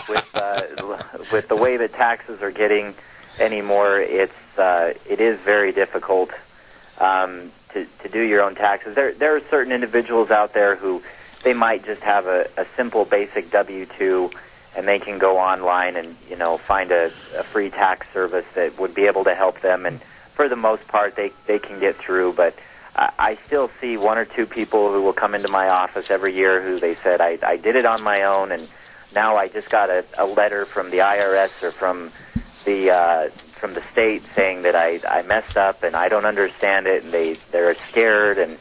with the way that taxes are getting anymore. It is very difficult to do your own taxes. There are certain individuals out there who they might just have a simple basic W-2, and they can go online and find a free tax service that would be able to help them. And for the most part, they can get through. But I still see one or two people who will come into my office every year who they said, I did it on my own, and now I just got a letter from the IRS or from the state saying that I messed up and I don't understand it, and they're scared, and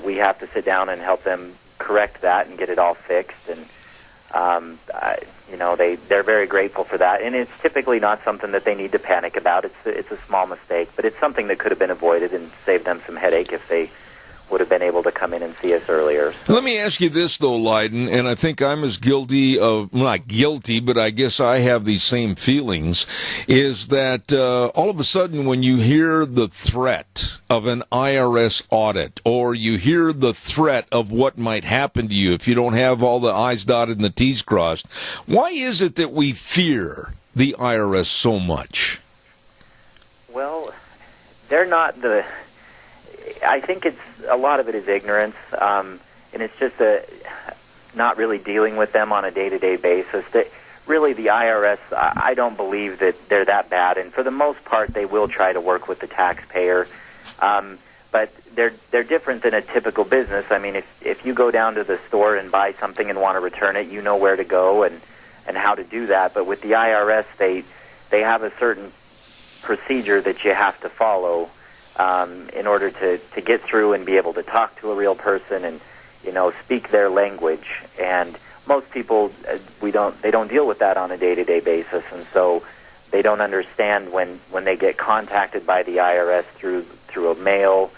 we have to sit down and help them correct that and get it all fixed. And they're very grateful for that, and it's typically not something that they need to panic about. It's a small mistake, but it's something that could have been avoided and saved them some headache if they would have been able to come in and see us earlier. Let me ask you this, though, Lyden, and I think I'm as guilty of, not guilty, but I guess I have these same feelings, is that all of a sudden when you hear the threat of an IRS audit, or you hear the threat of what might happen to you if you don't have all the I's dotted and the T's crossed, why is it that we fear the IRS so much? Well, they're not I think a lot of it is ignorance, and it's just not really dealing with them on a day-to-day basis. Really, the IRS, I don't believe that they're that bad, and for the most part, they will try to work with the taxpayer. But they're different than a typical business. I mean, if you go down to the store and buy something and want to return it, you know where to go and how to do that. But with the IRS, they have a certain procedure that you have to follow in order to get through and be able to talk to a real person and speak their language. And most people they don't deal with that on a day-to-day basis, and so they don't understand when they get contacted by the IRS through a mail.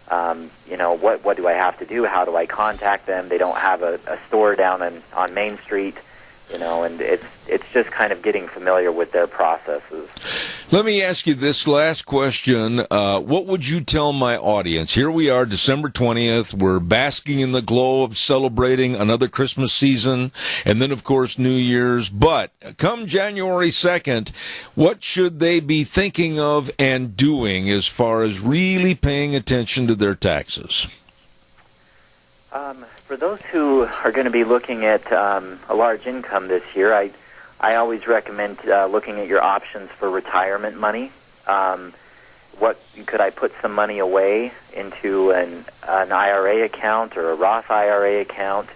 What do I have to do? How do I contact them? They don't have a store down on Main Street. And it's just kind of getting familiar with their processes. Let me ask you this last question. What would you tell my audience? Here we are, December 20th. We're basking in the glow of celebrating another Christmas season, and then, of course, New Year's. But come January 2nd, what should they be thinking of and doing as far as really paying attention to their taxes? For those who are going to be looking at a large income this year, I always recommend looking at your options for retirement money. Could I put some money away into an IRA account or a Roth IRA account?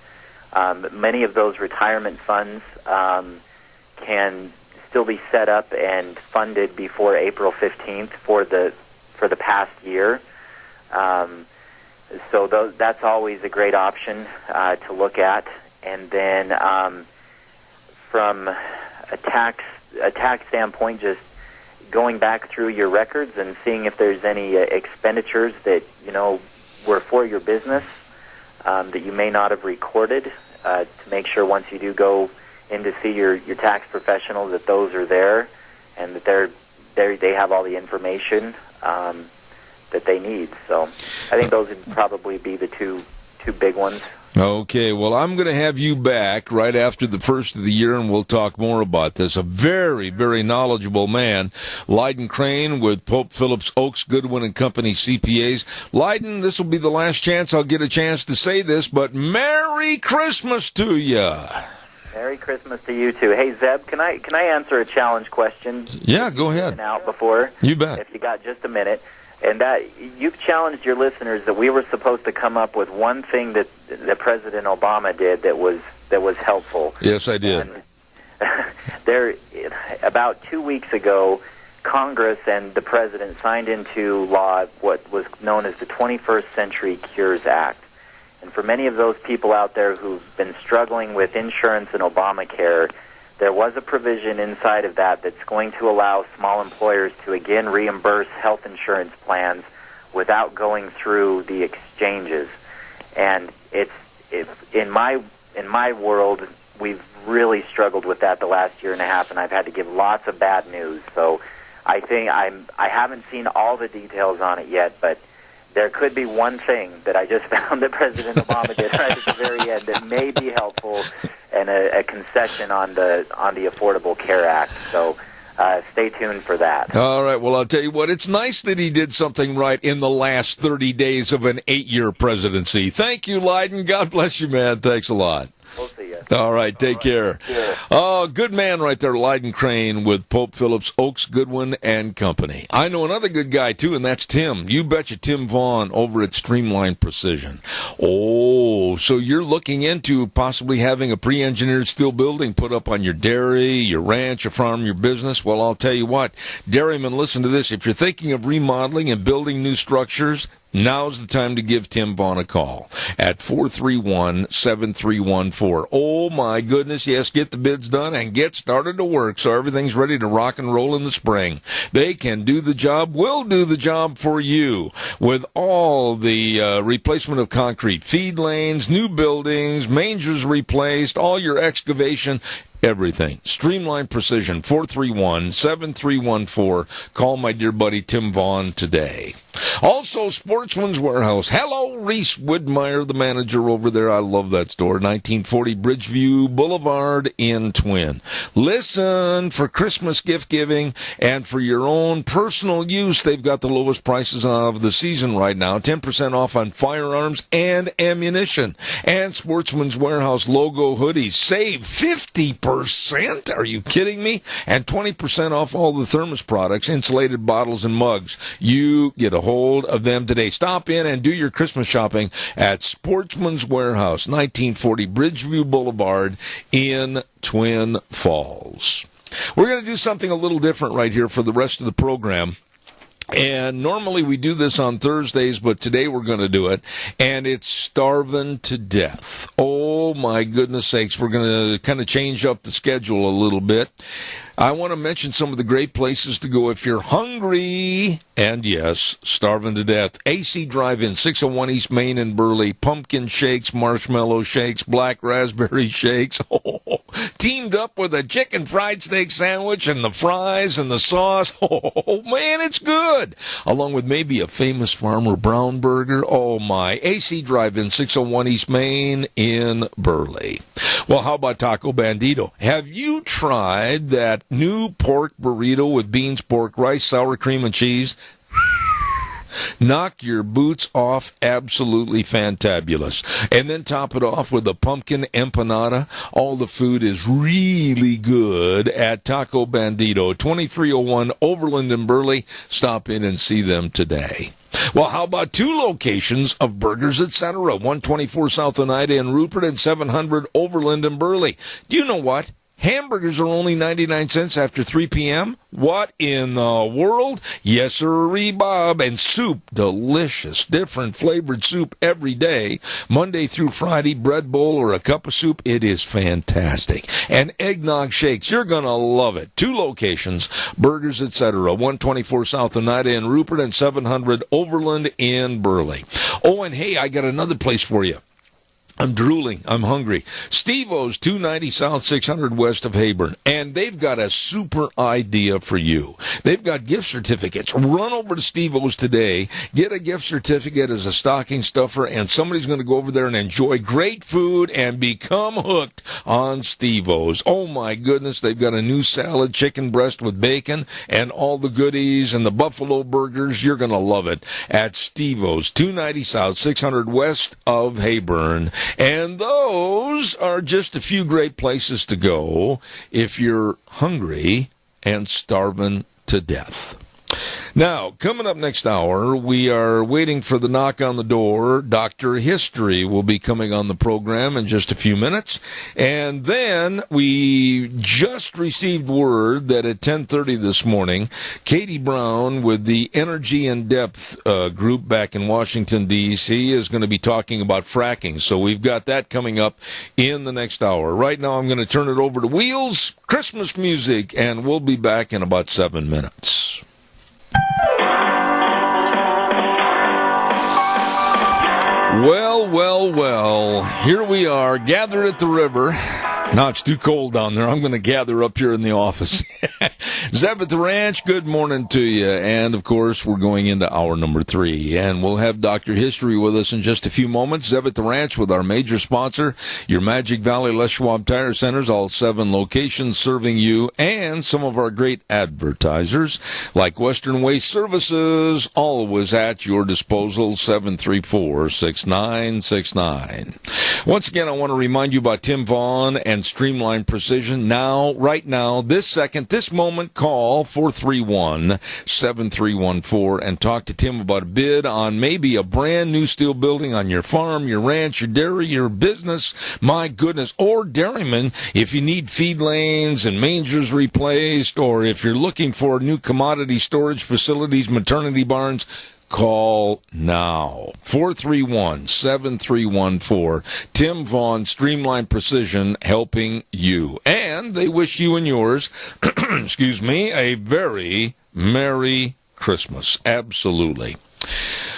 Many of those retirement funds can still be set up and funded before April 15th for the past year. So that's always a great option to look at. And then from a tax standpoint, just going back through your records and seeing if there's any expenditures that were for your business that you may not have recorded, to make sure once you do go in to see your tax professional that those are there and that they have all the information that they need. So I think those would probably be the two big ones. Okay, well, I'm going to have you back right after the first of the year, and we'll talk more about this. A very, very knowledgeable man, Lyden Crane with Pope Phillips, Oaks, Goodwin and Company CPAs. Lyden, this will be the last chance I'll get a chance to say this, but Merry Christmas to you. Merry Christmas to you too. Hey, Zeb, can I answer a challenge question? Yeah, go ahead. Out before, you bet. If you got just a minute. And that you've challenged your listeners that we were supposed to come up with one thing that President Obama did that was helpful. Yes, I did. And about 2 weeks ago, Congress and the President signed into law what was known as the 21st Century Cures Act. And for many of those people out there who've been struggling with insurance and Obamacare, there was a provision inside of that that's going to allow small employers to again reimburse health insurance plans without going through the exchanges. And it's in my world, we've really struggled with that the last year and a half, and I've had to give lots of bad news. So I think I haven't seen all the details on it yet, but there could be one thing that I just found that President Obama did right at the very end that may be helpful, and a concession on the Affordable Care Act. So stay tuned for that. All right. Well, I'll tell you what. It's nice that he did something right in the last 30 days of an 8-year presidency. Thank you, Leiden. God bless you, man. Thanks a lot. We'll see you. All right, take care. Oh, good man right there, Leiden Crane with Pope Phillips, Oaks, Goodwin, and Company. I know another good guy, too, and that's Tim. You betcha, Tim Vaughn over at Streamline Precision. Oh, so you're looking into possibly having a pre-engineered steel building put up on your dairy, your ranch, your farm, your business? Well, I'll tell you what, dairymen, listen to this. If you're thinking of remodeling and building new structures, now's the time to give Tim Vaughn a call at 431-7314. Oh, my goodness, yes, get the bids done and get started to work so everything's ready to rock and roll in the spring. They can do the job, will do the job for you with all the replacement of concrete, feed lanes, new buildings, mangers replaced, all your excavation, everything. Streamline Precision, 431-7314. Call my dear buddy Tim Vaughn today. Also, Sportsman's Warehouse. Hello, Reese Woodmeyer, the manager over there. I love that store. 1940 Bridgeview Boulevard in Twin. Listen, for Christmas gift giving and for your own personal use, they've got the lowest prices of the season right now. 10% off on firearms and ammunition. And Sportsman's Warehouse logo hoodies. Save 50%. Are you kidding me? And 20% off all the Thermos products, insulated bottles and mugs. You get a hold of them today. Stop in and do your Christmas shopping at Sportsman's Warehouse, 1940 Bridgeview Boulevard in Twin Falls. We're going to do something a little different right here for the rest of the program. And normally we do this on Thursdays, but today we're going to do it, and it's Starving to Death. Oh, my goodness sakes. We're going to kind of change up the schedule a little bit. I want to mention some of the great places to go if you're hungry and, yes, starving to death. AC Drive-In, 601 East Main in Burley. Pumpkin shakes, marshmallow shakes, black raspberry shakes. Oh, teamed up with a chicken fried steak sandwich and the fries and the sauce. Oh, man, it's good. Along with maybe a famous Farmer Brown burger. Oh, my. AC Drive-In, 601 East Main in Burley. Well, how about Taco Bandito? Have you tried that new pork burrito with beans, pork, rice, sour cream, and cheese? Knock your boots off. Absolutely fantabulous. And then top it off with a pumpkin empanada. All the food is really good at Taco Bandito, 2301 Overland in Burley. Stop in and see them today. Well, how about two locations of Burgers Etc.? 124 South Oneida in Rupert and 700 Overland in Burley. Do you know what? Hamburgers are only 99 cents after 3 p.m. What in the world? Yes, sirree, Bob. And soup, delicious, different flavored soup every day, Monday through Friday, bread bowl or a cup of soup. It is fantastic. And eggnog shakes, you're going to love it. Two locations, Burgers Etc., 124 South Oneida in Rupert and 700 Overland in Burley. Oh, and hey, I got another place for you. I'm drooling. I'm hungry. Steve-O's, 290 South, 600 West of Hayburn. And they've got a super idea for you. They've got gift certificates. Run over to Steve-O's today. Get a gift certificate as a stocking stuffer, and somebody's going to go over there and enjoy great food and become hooked on Steve-O's. Oh, my goodness. They've got a new salad, chicken breast with bacon, and all the goodies, and the buffalo burgers. You're going to love it at Steve-O's, 290 South, 600 West of Hayburn. And those are just a few great places to go if you're hungry and starving to death. Now, coming up next hour, we are waiting for the knock on the door. Dr. History will be coming on the program in just a few minutes. And then we just received word that at 10:30 this morning, Katie Brown with the Energy in Depth group back in Washington, D.C. is going to be talking about fracking. So we've got that coming up in the next hour. Right now, I'm going to turn it over to Wheels, Christmas music, and we'll be back in about 7 minutes. Well, here we are, gathered at the river. Now it's too cold down there. I'm going to gather up here in the office. Zeb at the Ranch, good morning to you. And, of course, we're going into hour number 3. And we'll have Dr. History with us in just a few moments. Zeb at the Ranch with our major sponsor, your Magic Valley Les Schwab Tire Centers, all 7 locations serving you, and some of our great advertisers, like Western Waste Services, always at your disposal, 734-6969. Once again, I want to remind you about Tim Vaughn and Streamline Precision. Now, right now, this second, this moment, call 431-7314 and talk to Tim about a bid on maybe a brand new steel building on your farm, your ranch, your dairy, your business, my goodness, or dairyman, if you need feed lanes and mangers replaced, or if you're looking for new commodity storage facilities, maternity barns. Call now. 431-7314. Tim Vaughn, Streamline Precision, helping you. And they wish you and yours, excuse me, a very Merry Christmas. Absolutely.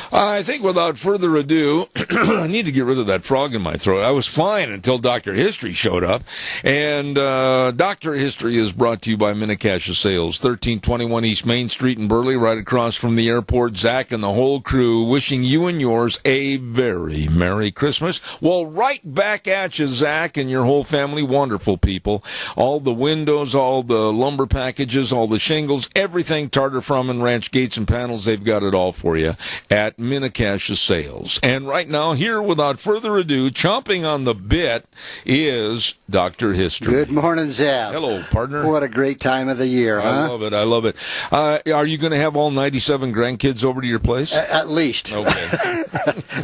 I think without further ado, I need to get rid of that frog in my throat. I was fine until Dr. History showed up. And Dr. History is brought to you by Minicash Sales, 1321 East Main Street in Burley, right across from the airport. Zach and the whole crew wishing you and yours a very Merry Christmas. Well, right back at you, Zach, and your whole family. Wonderful people. All the windows, all the lumber packages, all the shingles, everything Tartar from and Ranch Gates and Panels, they've got it all for you at Minicash Sales. And right now, here, without further ado, chomping on the bit is Dr. History. Good morning, Zeb. Hello, partner. What a great time of the year, huh? I love it. I love it. Are you going to have all 97 grandkids over to your place? At least. Okay.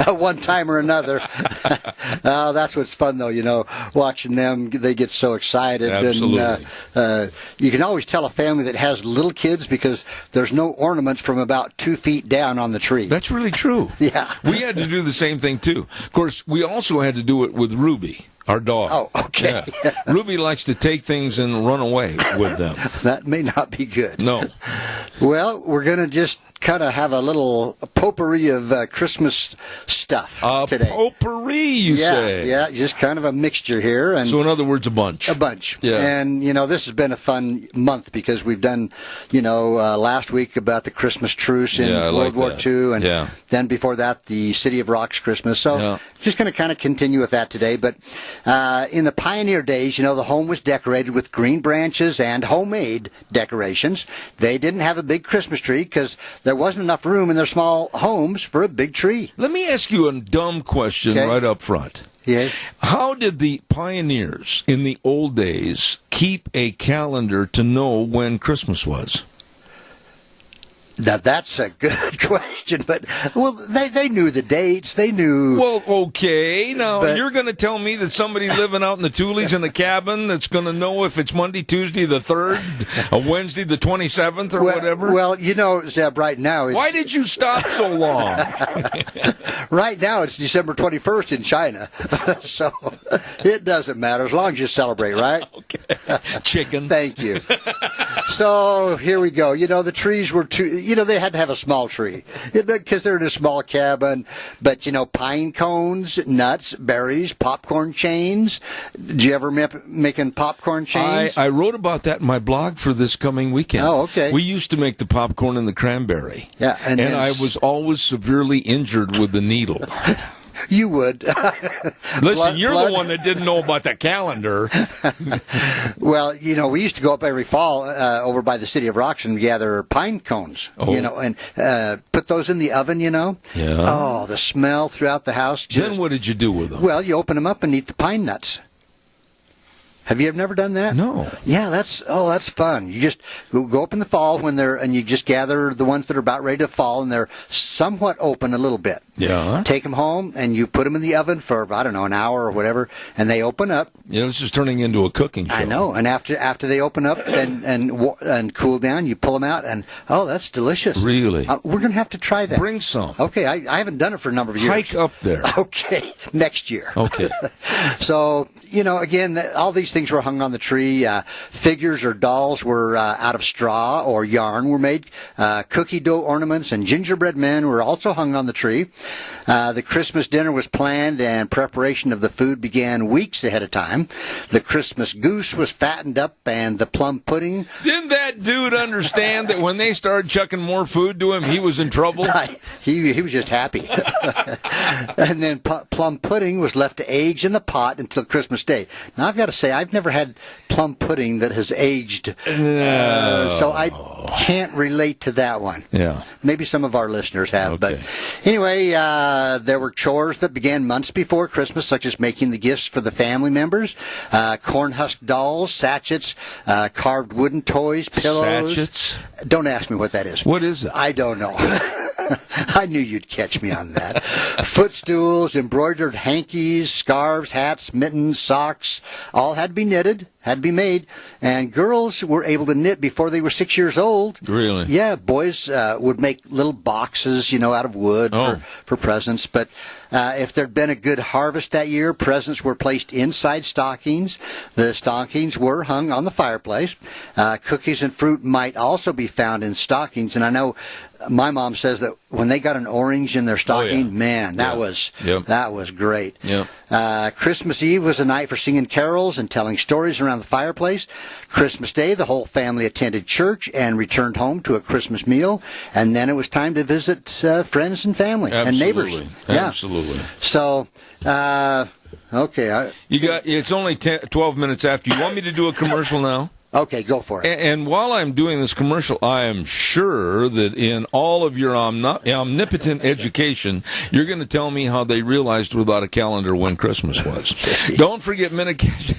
One time or another. That's what's fun, though, you know, watching them. They get so excited. Absolutely. And you can always tell a family that has little kids because there's no ornaments from about 2 feet down on the tree. That's really true. Yeah. We had to do the same thing, too. Of course, we also had to do it with Ruby, our dog. Oh, okay. Yeah. Ruby likes to take things and run away with them. That may not be good. No. Well, we're going to just kind of have a little potpourri of Christmas stuff today. Potpourri, you say? Yeah, just kind of a mixture here. And so, in other words, a bunch. A bunch. Yeah. And, you know, this has been a fun month because we've done, you know, last week about the Christmas truce in World War II. And then before that, the City of Rocks Christmas. So, just going to kind of continue with that today. But in the pioneer days, you know, the home was decorated with green branches and homemade decorations. They didn't have a big Christmas tree because there wasn't enough room in their small homes for a big tree. Let me ask you a dumb question right up front. Yeah. How did the pioneers in the old days keep a calendar to know when Christmas was? Now, that's a good question, but, well, they knew the dates. They knew... Well, okay. Now, you're going to tell me that somebody living out in the Tules in a cabin that's going to know if it's Monday, Tuesday the 3rd, a Wednesday the 27th, or whatever? Well, you know, Zeb, right now... Why did you stop so long? Right now, it's December 21st in China, so it doesn't matter as long as you celebrate, right? Okay. Chicken. Thank you. So, here we go. You know, the trees were too... You know, they had to have a small tree because they're in a small cabin. But, you know, pine cones, nuts, berries, popcorn chains. Did you ever making popcorn chains? I wrote about that in my blog for this coming weekend. Oh, okay. We used to make the popcorn and the cranberry. Yeah, and I was always severely injured with the needle. You would. Listen, you're the one that didn't know about the calendar. Well, you know, we used to go up every fall over by the City of Rocks and gather pine cones, you know, and put those in the oven, you know. Yeah. Oh, the smell throughout the house. Then what did you do with them? Well, you open them up and eat the pine nuts. Have you never done that? No. Yeah, that's fun. You just go up in the fall and you just gather the ones that are about ready to fall, and they're somewhat open a little bit. Yeah. Take them home, and you put them in the oven for, I don't know, an hour or whatever, and they open up. Yeah, this is turning into a cooking show. I know. And after they open up and cool down, you pull them out, and, that's delicious. Really? We're going to have to try that. Bring some. Okay, I haven't done it for a number of years. Hike up there. Okay, next year. Okay. So, again, all these things were hung on the tree. Figures or dolls were out of straw or yarn were made. Cookie dough ornaments and gingerbread men were also hung on the tree. The Christmas dinner was planned, and preparation of the food began weeks ahead of time. The Christmas goose was fattened up, and the plum pudding... Didn't that dude understand that when they started chucking more food to him, he was in trouble? He was just happy. And then plum pudding was left to age in the pot until Christmas Day. Now, I've got to say, I've never had plum pudding that has aged, so I can't relate to that one. Yeah. Maybe some of our listeners have. Okay. But anyway, there were chores that began months before Christmas, such as making the gifts for the family members, corn husk dolls, sachets, carved wooden toys, pillows. Sachets? Don't ask me what that is. What is it? I don't know. I knew you'd catch me on that. Footstools, embroidered hankies, scarves, hats, mittens, socks, all had to be knitted, had to be made. And girls were able to knit before they were 6 years old. Really? Yeah, boys would make little boxes, out of wood for presents. But if there'd been a good harvest that year, presents were placed inside stockings. The stockings were hung on the fireplace. Cookies and fruit might also be found in stockings. And I know my mom says that when they got an orange in their stocking, man, that was great. Yep. Christmas Eve was a night for singing carols and telling stories around the fireplace. Christmas Day, the whole family attended church and returned home to a Christmas meal. And then it was time to visit friends and family and neighbors. Yeah. Absolutely. So, okay. It's only 12 minutes after. You want me to do a commercial now? Okay, go for it. And while I'm doing this commercial, I am sure that in all of your omnipotent education, you're going to tell me how they realized without a calendar when Christmas was. Don't forget Mini-Cash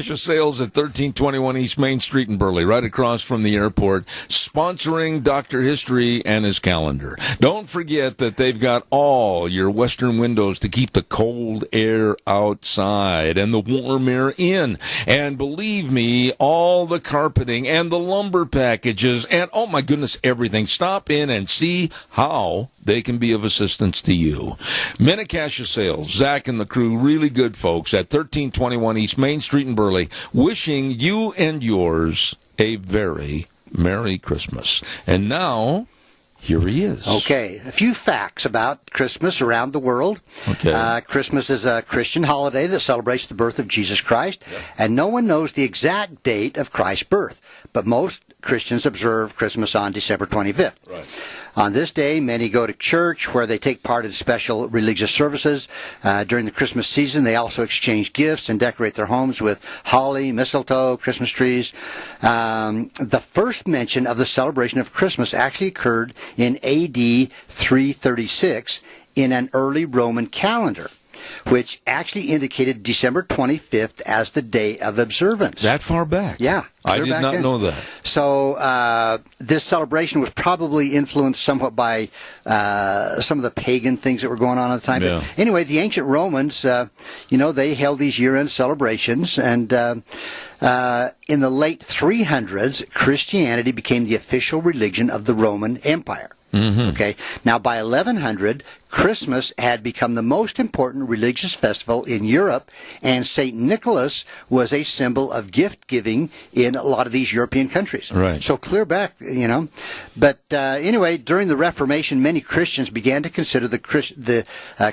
Sales at 1321 East Main Street in Burley, right across from the airport, sponsoring Dr. History and his calendar. Don't forget that they've got all your western windows to keep the cold air outside and the warm air in. And believe me, all the carpeting and the lumber packages and, oh my goodness, everything. Stop in and see how they can be of assistance to you. Mini-Cash Sales, Zach and the crew, really good folks at 1321 East Main Street in Burley, wishing you and yours a very Merry Christmas. And now, here he is. Okay, a few facts about Christmas around the world. Okay. Christmas is a Christian holiday that celebrates the birth of Jesus Christ, and no one knows the exact date of Christ's birth, but most Christians observe Christmas on December 25th. Right. On this day, many go to church where they take part in special religious services. During the Christmas season, they also exchange gifts and decorate their homes with holly, mistletoe, Christmas trees. The first mention of the celebration of Christmas actually occurred in A.D. 336 in an early Roman calendar, which actually indicated December 25th as the day of observance. That far back? Yeah. I did not know that. So this celebration was probably influenced somewhat by some of the pagan things that were going on at the time. Yeah. But anyway, the ancient Romans, they held these year-end celebrations, and in the late 300s, Christianity became the official religion of the Roman Empire. Mm-hmm. Okay. Now, by 1100, Christmas had become the most important religious festival in Europe, and St. Nicholas was a symbol of gift-giving in a lot of these European countries. Right. So clear back, But anyway, during the Reformation, many Christians began to consider the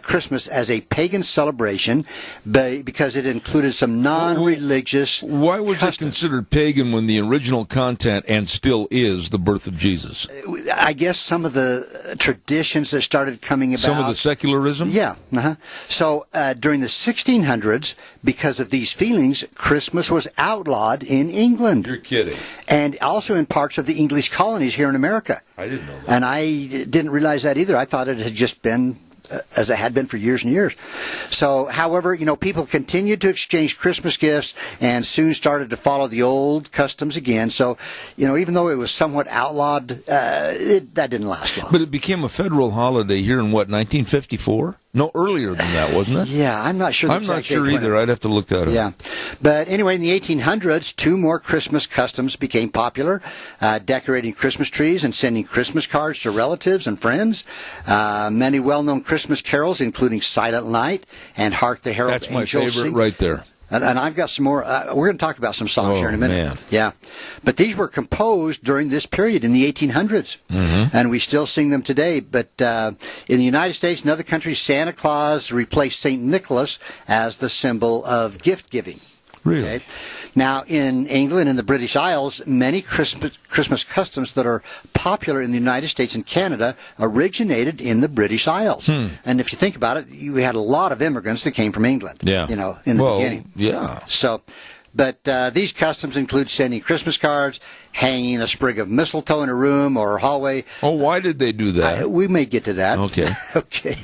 Christmas as a pagan celebration because it included some non-religious Why was customs. it considered pagan when the original content, and still is, the birth of Jesus? I guess some of the traditions that started coming about. Some of the secularism? Yeah. Uh-huh. So during the 1600s, because of these feelings, Christmas was outlawed in England. You're kidding. And also in parts of the English colonies here in America. I didn't know that. And I didn't realize that either. I thought it had just been as it had been for years and years. So, however, people continued to exchange Christmas gifts and soon started to follow the old customs again. So, even though it was somewhat outlawed, that didn't last long. But it became a federal holiday here in 1954? No, earlier than that, wasn't it? Yeah, I'm not sure. I'm not sure either. I'd have to look that up. Yeah. But anyway, in the 1800s, 2 more Christmas customs became popular, decorating Christmas trees and sending Christmas cards to relatives and friends. Many well-known Christmas carols, including Silent Night and Hark the Herald Angels Sing. That's my favorite right there. And I've got some more. We're going to talk about some songs here in a minute. Man. Yeah. But these were composed during this period in the 1800s. Mm-hmm. And we still sing them today. But in the United States and other countries, Santa Claus replaced St. Nicholas as the symbol of gift giving. Really? Okay? Now, in England and the British Isles, many Christmas customs that are popular in the United States and Canada originated in the British Isles. And if you think about it, you had a lot of immigrants that came from England. Yeah. In the beginning. Yeah. So, but these customs include sending Christmas cards, hanging a sprig of mistletoe in a room or hallway. Oh, why did they do that? We may get to that. Okay. Okay.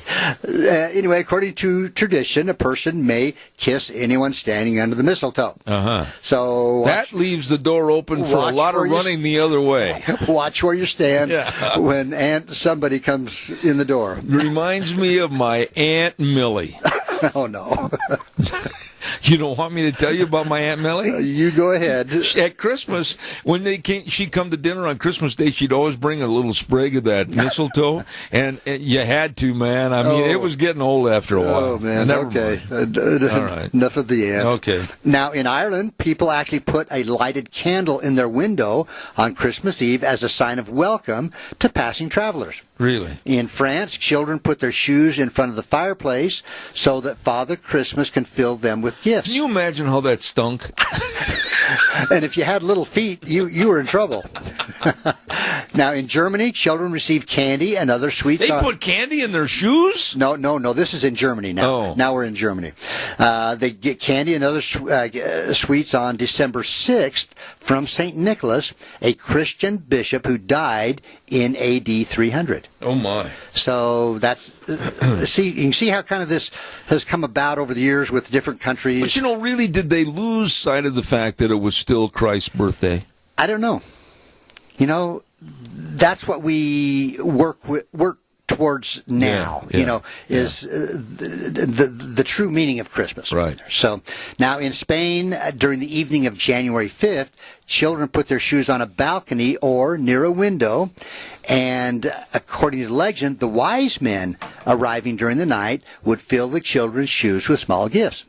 Anyway, according to tradition, a person may kiss anyone standing under the mistletoe. Uh-huh. So that leaves the door open for a lot of running the other way. Watch where you stand when somebody comes in the door. Reminds me of my Aunt Millie. Oh, no. You don't want me to tell you about my Aunt Millie? You go ahead. At Christmas, when she'd come to dinner on Christmas Day, she'd always bring a little sprig of that mistletoe, and you had to, man. I mean, it was getting old after a while. Oh, man. Okay. All right. Enough of the aunt. Okay. Now, in Ireland, people actually put a lighted candle in their window on Christmas Eve as a sign of welcome to passing travelers. Really? In France, children put their shoes in front of the fireplace so that Father Christmas can fill them with gifts. Can you imagine how that stunk? And if you had little feet, you were in trouble. Now, in Germany, children received candy and other sweets. They put candy in their shoes? No. This is in Germany now. Oh. Now we're in Germany. They get candy and other sweets on December 6th from St. Nicholas, a Christian bishop who died in A.D. 300. Oh, my. So that's, you can see how kind of this has come about over the years with different countries. But, really, did they lose sight of the fact that it was still Christ's birthday? I don't know. That's what we work towards now, is the true meaning of Christmas. Right. So now in Spain, during the evening of January 5th, children put their shoes on a balcony or near a window, and according to the legend, the wise men arriving during the night would fill the children's shoes with small gifts.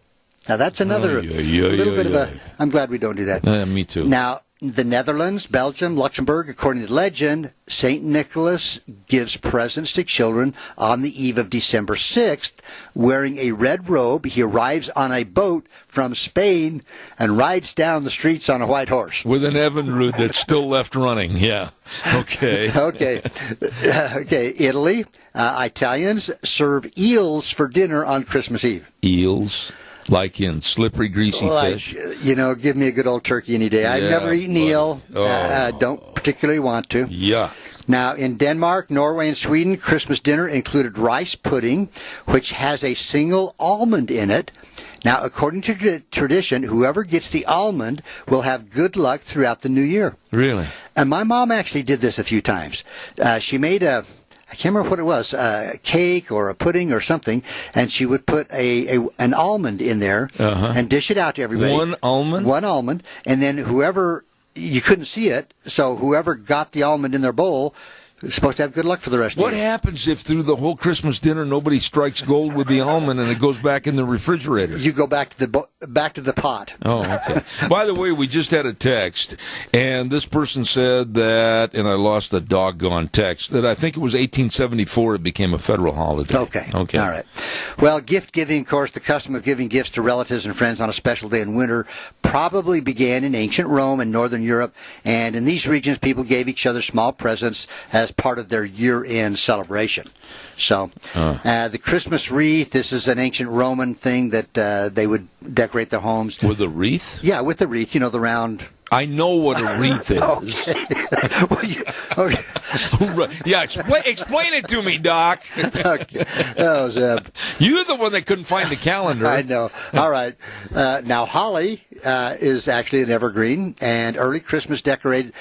Now that's another little bit of a... I'm glad we don't do that. Me too. Now, the Netherlands, Belgium, Luxembourg, according to the legend, St. Nicholas gives presents to children on the eve of December 6th. Wearing a red robe, he arrives on a boat from Spain and rides down the streets on a white horse. With an Evinrude that's still left running, yeah. Okay. Okay, Italy, Italians serve eels for dinner on Christmas Eve. Eels? Like in slippery, greasy fish? Give me a good old turkey any day. I've never eaten eel. Don't particularly want to. Yeah. Now, in Denmark, Norway, and Sweden, Christmas dinner included rice pudding, which has a single almond in it. Now, according to tradition, whoever gets the almond will have good luck throughout the new year. Really? And my mom actually did this a few times. She made I can't remember what it was, a cake or a pudding or something, and she would put an almond in there and dish it out to everybody. One almond? One almond, and then you couldn't see it, so whoever got the almond in their bowl was supposed to have good luck for the rest of the year. What happens if through the whole Christmas dinner nobody strikes gold with the almond and it goes back in the refrigerator? You go back to the pot. Oh, okay. By the way, we just had a text, and this person said that, and I lost the doggone text, that I think it was 1874 it became a federal holiday. Okay. All right. Well, gift giving, of course, the custom of giving gifts to relatives and friends on a special day in winter probably began in ancient Rome and Northern Europe, and in these regions people gave each other small presents as part of their year-end celebration. So, the Christmas wreath, this is an ancient Roman thing that they would decorate their homes. With a wreath? Yeah, with the wreath, the round I know what a wreath is. Yeah, explain it to me, Doc. Okay. Oh, Zeb. You're the one that couldn't find the calendar. I know. All right. Now, holly is actually an evergreen, and early Christians decorated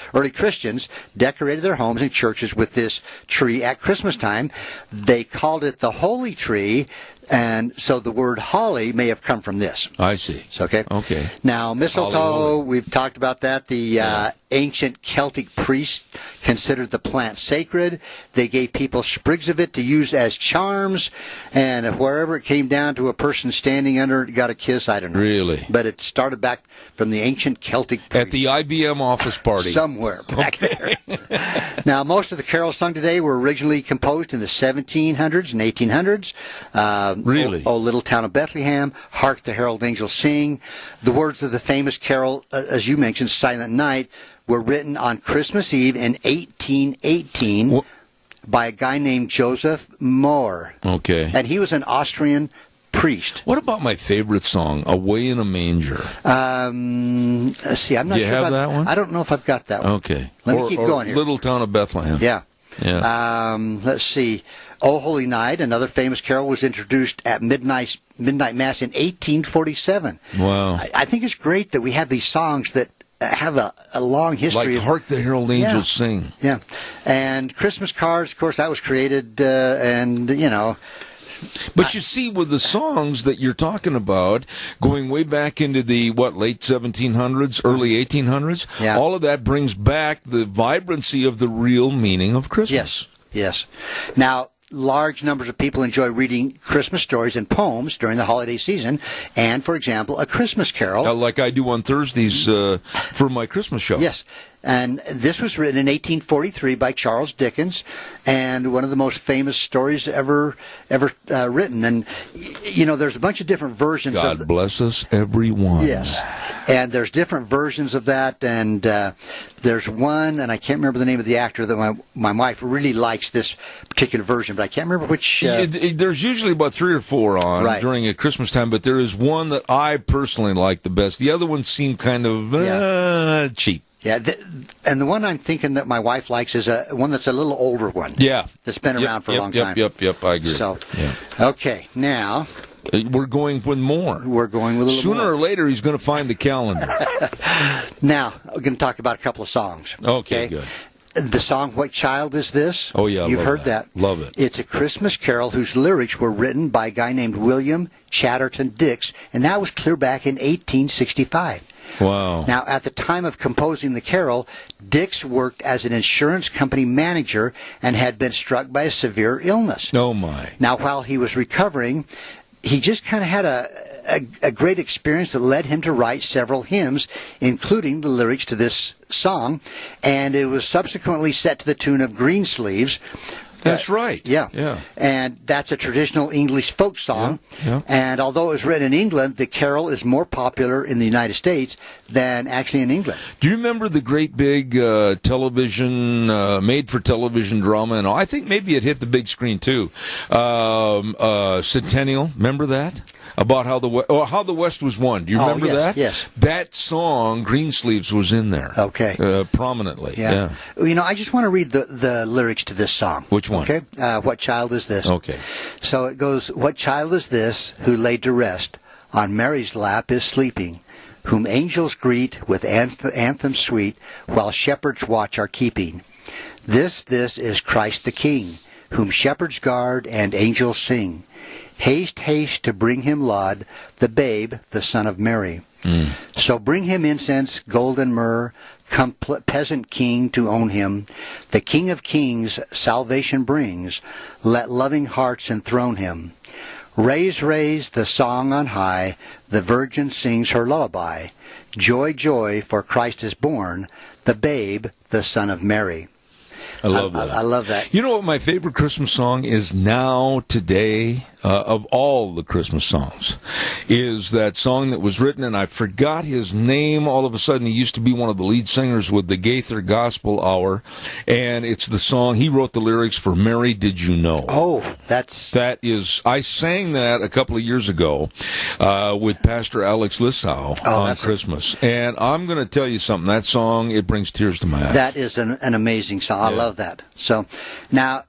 their homes and churches with this tree at Christmas time. They called it the holy tree. And so the word holly may have come from this. I see. Okay. Okay. Now, mistletoe, we've talked about that. The ancient Celtic priests considered the plant sacred. They gave people sprigs of it to use as charms. And wherever it came down to a person standing under it got a kiss, I don't know. Really? But it started back from the ancient Celtic priests. At the IBM office party. Somewhere back there. Now, most of the carols sung today were originally composed in the 1700s and 1800s. Really? Oh, Little Town of Bethlehem, Hark the Herald Angels Sing. The words of the famous carol, as you mentioned, Silent Night, were written on Christmas Eve in 1818 by a guy named Joseph Mohr. Okay. And he was an Austrian priest. What about my favorite song, Away in a Manger? Let's see, I'm not Do you sure have if that one? I don't know if I've got that one. Okay. Let me keep going here. Little Town of Bethlehem. Yeah. Yeah. Let's see. O Holy Night, another famous carol, was introduced at midnight mass in 1847. Wow. I think it's great that we have these songs that have a long history. Like Hark the Herald Angels Sing. Yeah. And Christmas cards, of course, that was created, But you see, with the songs that you're talking about, going way back into the, late 1700s, early 1800s, all of that brings back the vibrancy of the real meaning of Christmas. Yes. Now, large numbers of people enjoy reading Christmas stories and poems during the holiday season, and, for example, a Christmas carol. Like I do on Thursdays for my Christmas show. Yes. And this was written in 1843 by Charles Dickens, and one of the most famous stories ever written. And, there's a bunch of different versions of God bless us, everyone. Yes. And there's different versions of that, and there's one, and I can't remember the name of the actor, that my wife really likes this particular version, but I can't remember which. There's usually about 3 or 4 on during a Christmas time, but there is one that I personally like the best. The other ones seem kind of cheap. Yeah, and the one I'm thinking that my wife likes is one that's a little older one. Yeah. That's been around for a long time. Yep, I agree. So, okay, now... We're going with more. We're going with a little more. Sooner or later, he's going to find the calendar. Now, we're going to talk about a couple of songs. Okay, good. The song, What Child Is This? Oh, yeah, You've heard that. Love it. It's a Christmas carol whose lyrics were written by a guy named William Chatterton Dix, and that was clear back in 1865. Wow. Now, at the time of composing the carol, Dix worked as an insurance company manager and had been struck by a severe illness. Oh, my. Now, while he was recovering, he just kind of had a great experience that led him to write several hymns, including the lyrics to this song, and it was subsequently set to the tune of Greensleeves. That's right. Yeah. And that's a traditional English folk song. Yeah. And although it was written in England, the carol is more popular in the United States than actually in England. Do you remember the great big television, made-for-television drama? And I think maybe it hit the big screen, too. Centennial, remember that? About how the West was won. Do you remember that? Yes. That song, Greensleeves, was in there. Okay. Prominently. Yeah. I just want to read the lyrics to this song. Which one? Okay. What child is this? Okay. So it goes, What child is this who laid to rest on Mary's lap is sleeping, whom angels greet with anthems sweet, while shepherds watch are keeping. This is Christ the King, whom shepherds guard and angels sing. Haste, haste to bring him laud, the babe, the Son of Mary. So bring him incense, gold and myrrh, come peasant king to own him. The King of kings salvation brings, let loving hearts enthrone him. Raise, raise the song on high, the Virgin sings her lullaby. Joy, joy, for Christ is born, the babe, the Son of Mary. I love that. I love that. You know what my favorite Christmas song is now, today? of all the Christmas songs is that song that was written, and I forgot his name all of a sudden. He used to be one of the lead singers with the Gaither Gospel Hour, and it's the song, he wrote the lyrics for Mary, Did You Know? Oh, that is, I sang that a couple of years ago with Pastor Alex Lissau on Christmas. And I'm going to tell you something, that song, it brings tears to my eyes. That is an amazing song. I love that. So, now,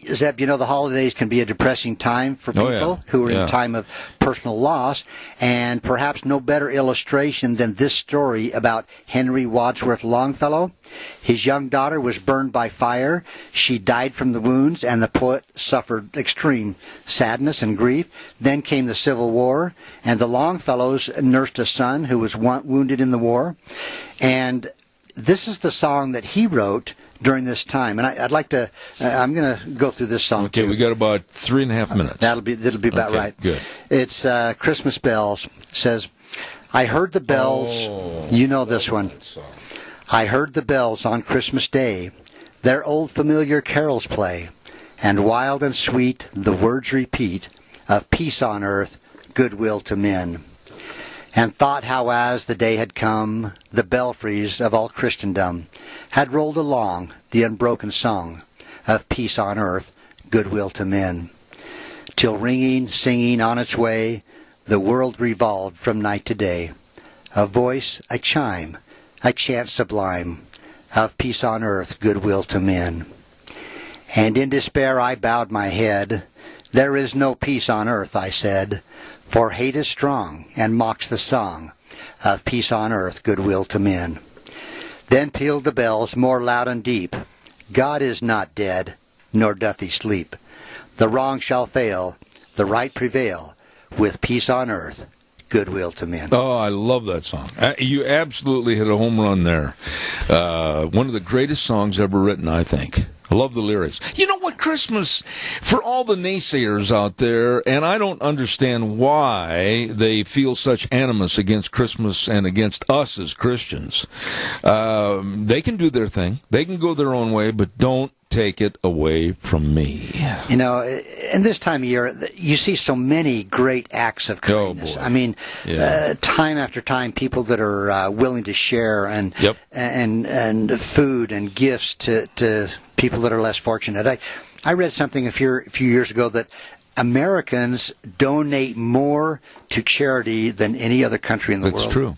Zeb, you know, the holidays can be a depressing time for people who are in time of personal loss, and perhaps no better illustration than this story about Henry Wadsworth Longfellow. His young daughter was burned by fire. She died from the wounds, and the poet suffered extreme sadness and grief. Then came the Civil War, and the Longfellows nursed a son who was wounded in the war. And this is the song that he wrote during this time, and I'd like to. I'm going to go through this song. Okay, too. We got about 3.5 minutes. That'll be about right. Good. It's Christmas Bells. It says, "I heard the bells." You know this one. I heard the bells on Christmas Day. Their old familiar carols play, and wild and sweet the words repeat of peace on earth, goodwill to men. And thought how as the day had come, the belfries of all Christendom had rolled along the unbroken song of peace on earth, goodwill to men. Till ringing, singing on its way, the world revolved from night to day. A voice, a chime, a chant sublime of peace on earth, goodwill to men. And in despair I bowed my head. There is no peace on earth, I said, for hate is strong and mocks the song of peace on earth, goodwill to men. Then pealed the bells more loud and deep. God is not dead, nor doth he sleep. The wrong shall fail, the right prevail, with peace on earth, goodwill to men. Oh, I love that song. You absolutely hit a home run there. One of the greatest songs ever written, I think. I love the lyrics. You know what, Christmas, for all the naysayers out there, and I don't understand why they feel such animus against Christmas and against us as Christians. They can do their thing. They can go their own way, but don't take it away from me. You know, in this time of year, you see so many great acts of kindness. I mean, time after time, people that are willing to share and food and gifts to people that are less fortunate. I read something a few years ago that Americans donate more to charity than any other country in the world. That's true.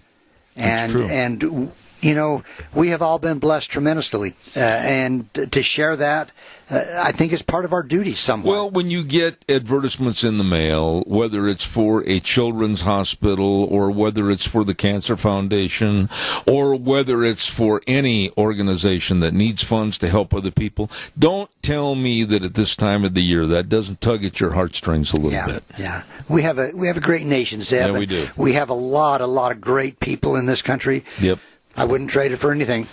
And you know, we have all been blessed tremendously, and to share that, I think is part of our duty somewhat. Well, when you get advertisements in the mail, whether it's for a children's hospital or whether it's for the Cancer Foundation or whether it's for any organization that needs funds to help other people, don't tell me that at this time of the year that doesn't tug at your heartstrings a little bit. Yeah, we have a great nation, Zeb. Yeah, we do. We have a lot of great people in this country. Yep. I wouldn't trade it for anything.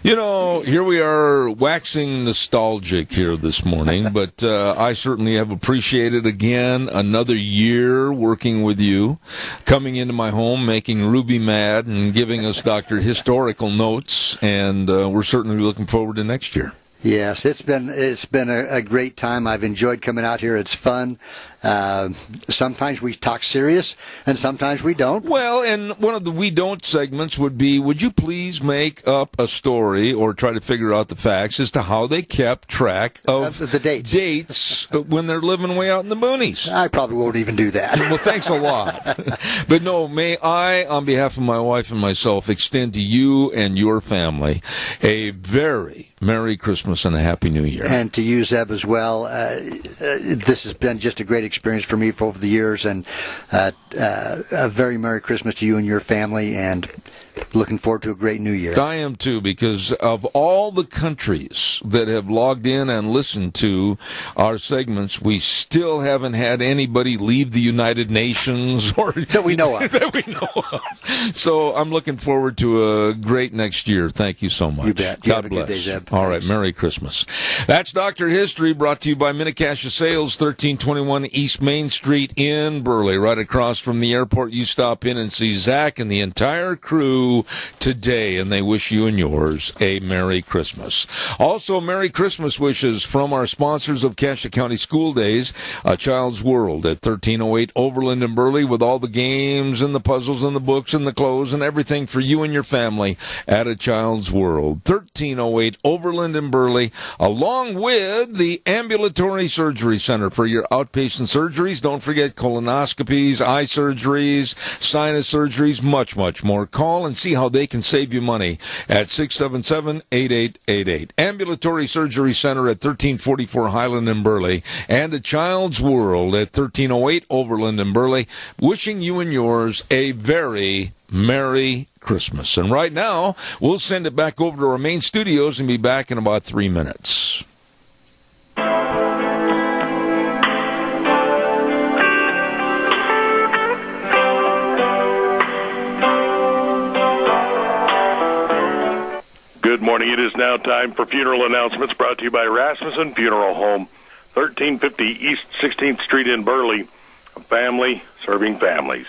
You know, here we are waxing nostalgic here this morning, but I certainly have appreciated again another year working with you, coming into my home, making Ruby mad, and giving us Dr. Historical notes, and we're certainly looking forward to next year. Yes, it's been a great time. I've enjoyed coming out here. It's fun. Sometimes we talk serious, and sometimes we don't. Well, and one of the we don't segments would be, would you please make up a story or try to figure out the facts as to how they kept track of the dates when they're living way out in the boonies? I probably won't even do that. Well, thanks a lot. But no, may I, on behalf of my wife and myself, extend to you and your family a very Merry Christmas and a Happy New Year. And to you, Zeb, as well. This has been just a great experience for me for over the years, and a very Merry Christmas to you and your family, and looking forward to a great New Year. I am too, because of all the countries that have logged in and listened to our segments, we still haven't had anybody leave the United Nations or that we know of. So I'm looking forward to a great next year. Thank you so much. You bet. God bless. Good day, Zeb. All right, Merry Christmas. That's Dr. History, brought to you by Minicash Sales, 1321 East Main Street in Burley, right across from the airport. You stop in and see Zach and the entire crew you today, and they wish you and yours a Merry Christmas. Also, Merry Christmas wishes from our sponsors of Cassia County School Days, A Child's World at 1308 Overland in Burley, with all the games and the puzzles and the books and the clothes and everything for you and your family at A Child's World. 1308 Overland in Burley, along with the Ambulatory Surgery Center for your outpatient surgeries. Don't forget colonoscopies, eye surgeries, sinus surgeries, much, much more. Call and see how they can save you money at 677-8888. Ambulatory Surgery Center at 1344 Highland in Burley, and A Child's World at 1308 Overland in Burley, wishing you and yours a very Merry Christmas. And right now, we'll send it back over to our main studios and be back in about 3 minutes. Good morning. It is now time for funeral announcements brought to you by Rasmussen Funeral Home, 1350 East 16th Street in Burley, a family serving families.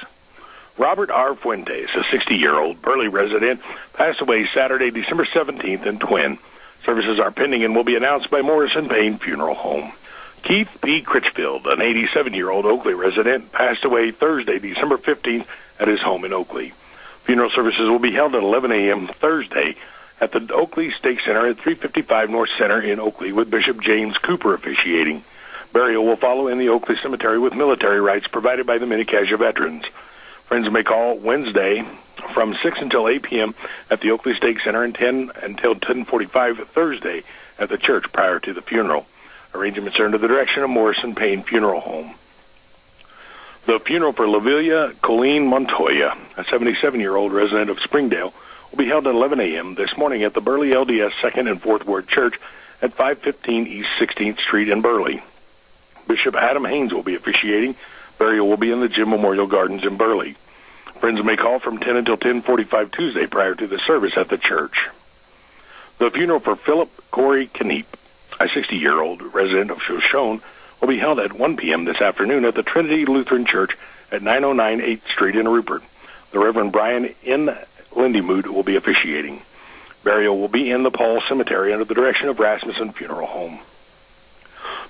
Robert R. Fuentes, a 60-year-old Burley resident, passed away Saturday, December 17th in Twin. Services are pending and will be announced by Morrison Payne Funeral Home. Keith P. Critchfield, an 87-year-old Oakley resident, passed away Thursday, December 15th at his home in Oakley. Funeral services will be held at 11 a.m. Thursday at the Oakley Stake Center at 355 North Center in Oakley, with Bishop James Cooper officiating. Burial will follow in the Oakley Cemetery with military rites provided by the Mini-Cassia veterans. Friends may call Wednesday from 6 until 8 p.m. at the Oakley Stake Center and 10 until 10:45 Thursday at the church prior to the funeral. Arrangements are under the direction of Morrison Payne Funeral Home. The funeral for Lavilia Colleen Montoya, a 77-year-old resident of Springdale, will be held at 11 a.m. this morning at the Burley LDS 2nd and 4th Ward Church at 515 East 16th Street in Burley. Bishop Adam Haynes will be officiating. Burial will be in the Jim Memorial Gardens in Burley. Friends may call from 10 until 10:45 Tuesday prior to the service at the church. The funeral for Philip Corey Kneep, a 60-year-old resident of Shoshone, will be held at 1 p.m. this afternoon at the Trinity Lutheran Church at 909 8th Street in Rupert. The Reverend Brian N. Lindymood will be officiating. Burial will be in the Paul Cemetery under the direction of Rasmussen Funeral Home.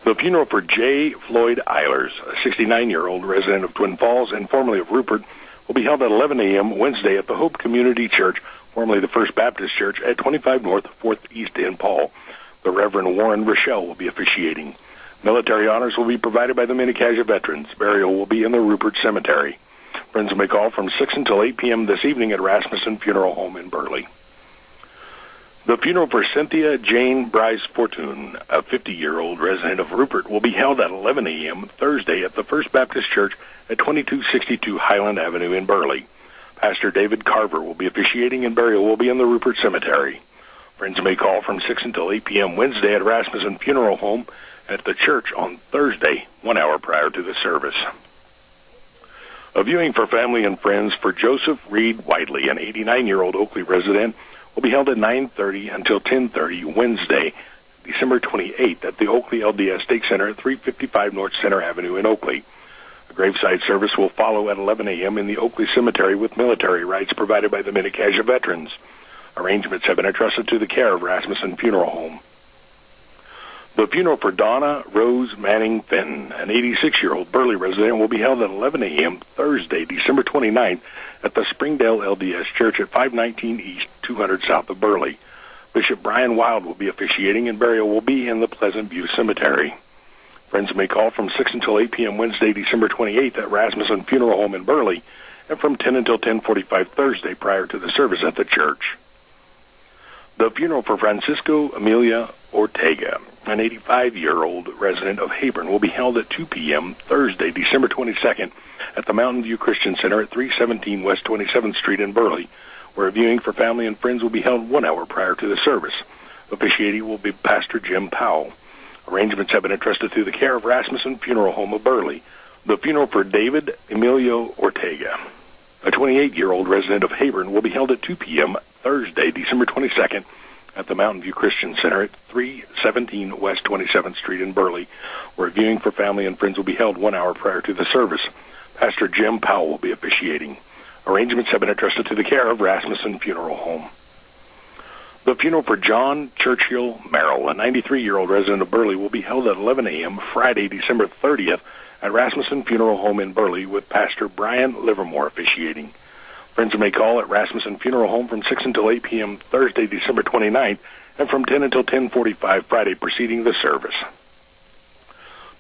The funeral for J. Floyd Eilers, a 69-year-old resident of Twin Falls and formerly of Rupert, will be held at 11 a.m. Wednesday at the Hope Community Church, formerly the First Baptist Church, at 25 North, 4th East in Paul. The Reverend Warren Rochelle will be officiating. Military honors will be provided by the Mini-Cassia veterans. Burial will be in the Rupert Cemetery. Friends may call from 6 until 8 p.m. this evening at Rasmussen Funeral Home in Burley. The funeral for Cynthia Jane Bryce Fortune, a 50-year-old resident of Rupert, will be held at 11 a.m. Thursday at the First Baptist Church at 2262 Highland Avenue in Burley. Pastor David Carver will be officiating, and burial will be in the Rupert Cemetery. Friends may call from 6 until 8 p.m. Wednesday at Rasmussen Funeral Home at the church on Thursday, 1 hour prior to the service. A viewing for family and friends for Joseph Reed Whiteley, an 89-year-old Oakley resident, will be held at 9:30 until 10:30 Wednesday, December 28th at the Oakley LDS Stake Center at 355 North Center Avenue in Oakley. A graveside service will follow at 11 a.m. in the Oakley Cemetery with military rites provided by the Mini-Cassia veterans. Arrangements have been entrusted to the care of Rasmussen Funeral Home. The funeral for Donna Rose Manning Fenton, an 86-year-old Burley resident, will be held at 11 a.m. Thursday, December 29th at the Springdale LDS Church at 519 East, 200 South of Burley. Bishop Brian Wild will be officiating, and burial will be in the Pleasant View Cemetery. Friends may call from 6 until 8 p.m. Wednesday, December 28th at Rasmussen Funeral Home in Burley, and from 10 until 10:45 Thursday prior to the service at the church. The funeral for Francisco Amelia Ortega, an 85-year-old resident of Hebron, will be held at 2 p.m. Thursday, December 22nd at the Mountain View Christian Center at 317 West 27th Street in Burley, where a viewing for family and friends will be held 1 hour prior to the service. Officiating will be Pastor Jim Powell. Arrangements have been entrusted to the care of Rasmussen Funeral Home of Burley. The funeral for David Emilio Ortega, a 28-year-old resident of Hebron, will be held at 2 p.m. Thursday, December 22nd at the Mountain View Christian Center at 317 West 27th Street in Burley, where a viewing for family and friends will be held 1 hour prior to the service. Pastor Jim Powell will be officiating. Arrangements have been entrusted to the care of Rasmussen Funeral Home. The funeral for John Churchill Merrill, a 93-year-old resident of Burley, will be held at 11 a.m. Friday, December 30th at Rasmussen Funeral Home in Burley with Pastor Brian Livermore officiating. Friends may call at Rasmussen Funeral Home from 6 until 8 p.m. Thursday, December 29th, and from 10 until 10:45 Friday preceding the service.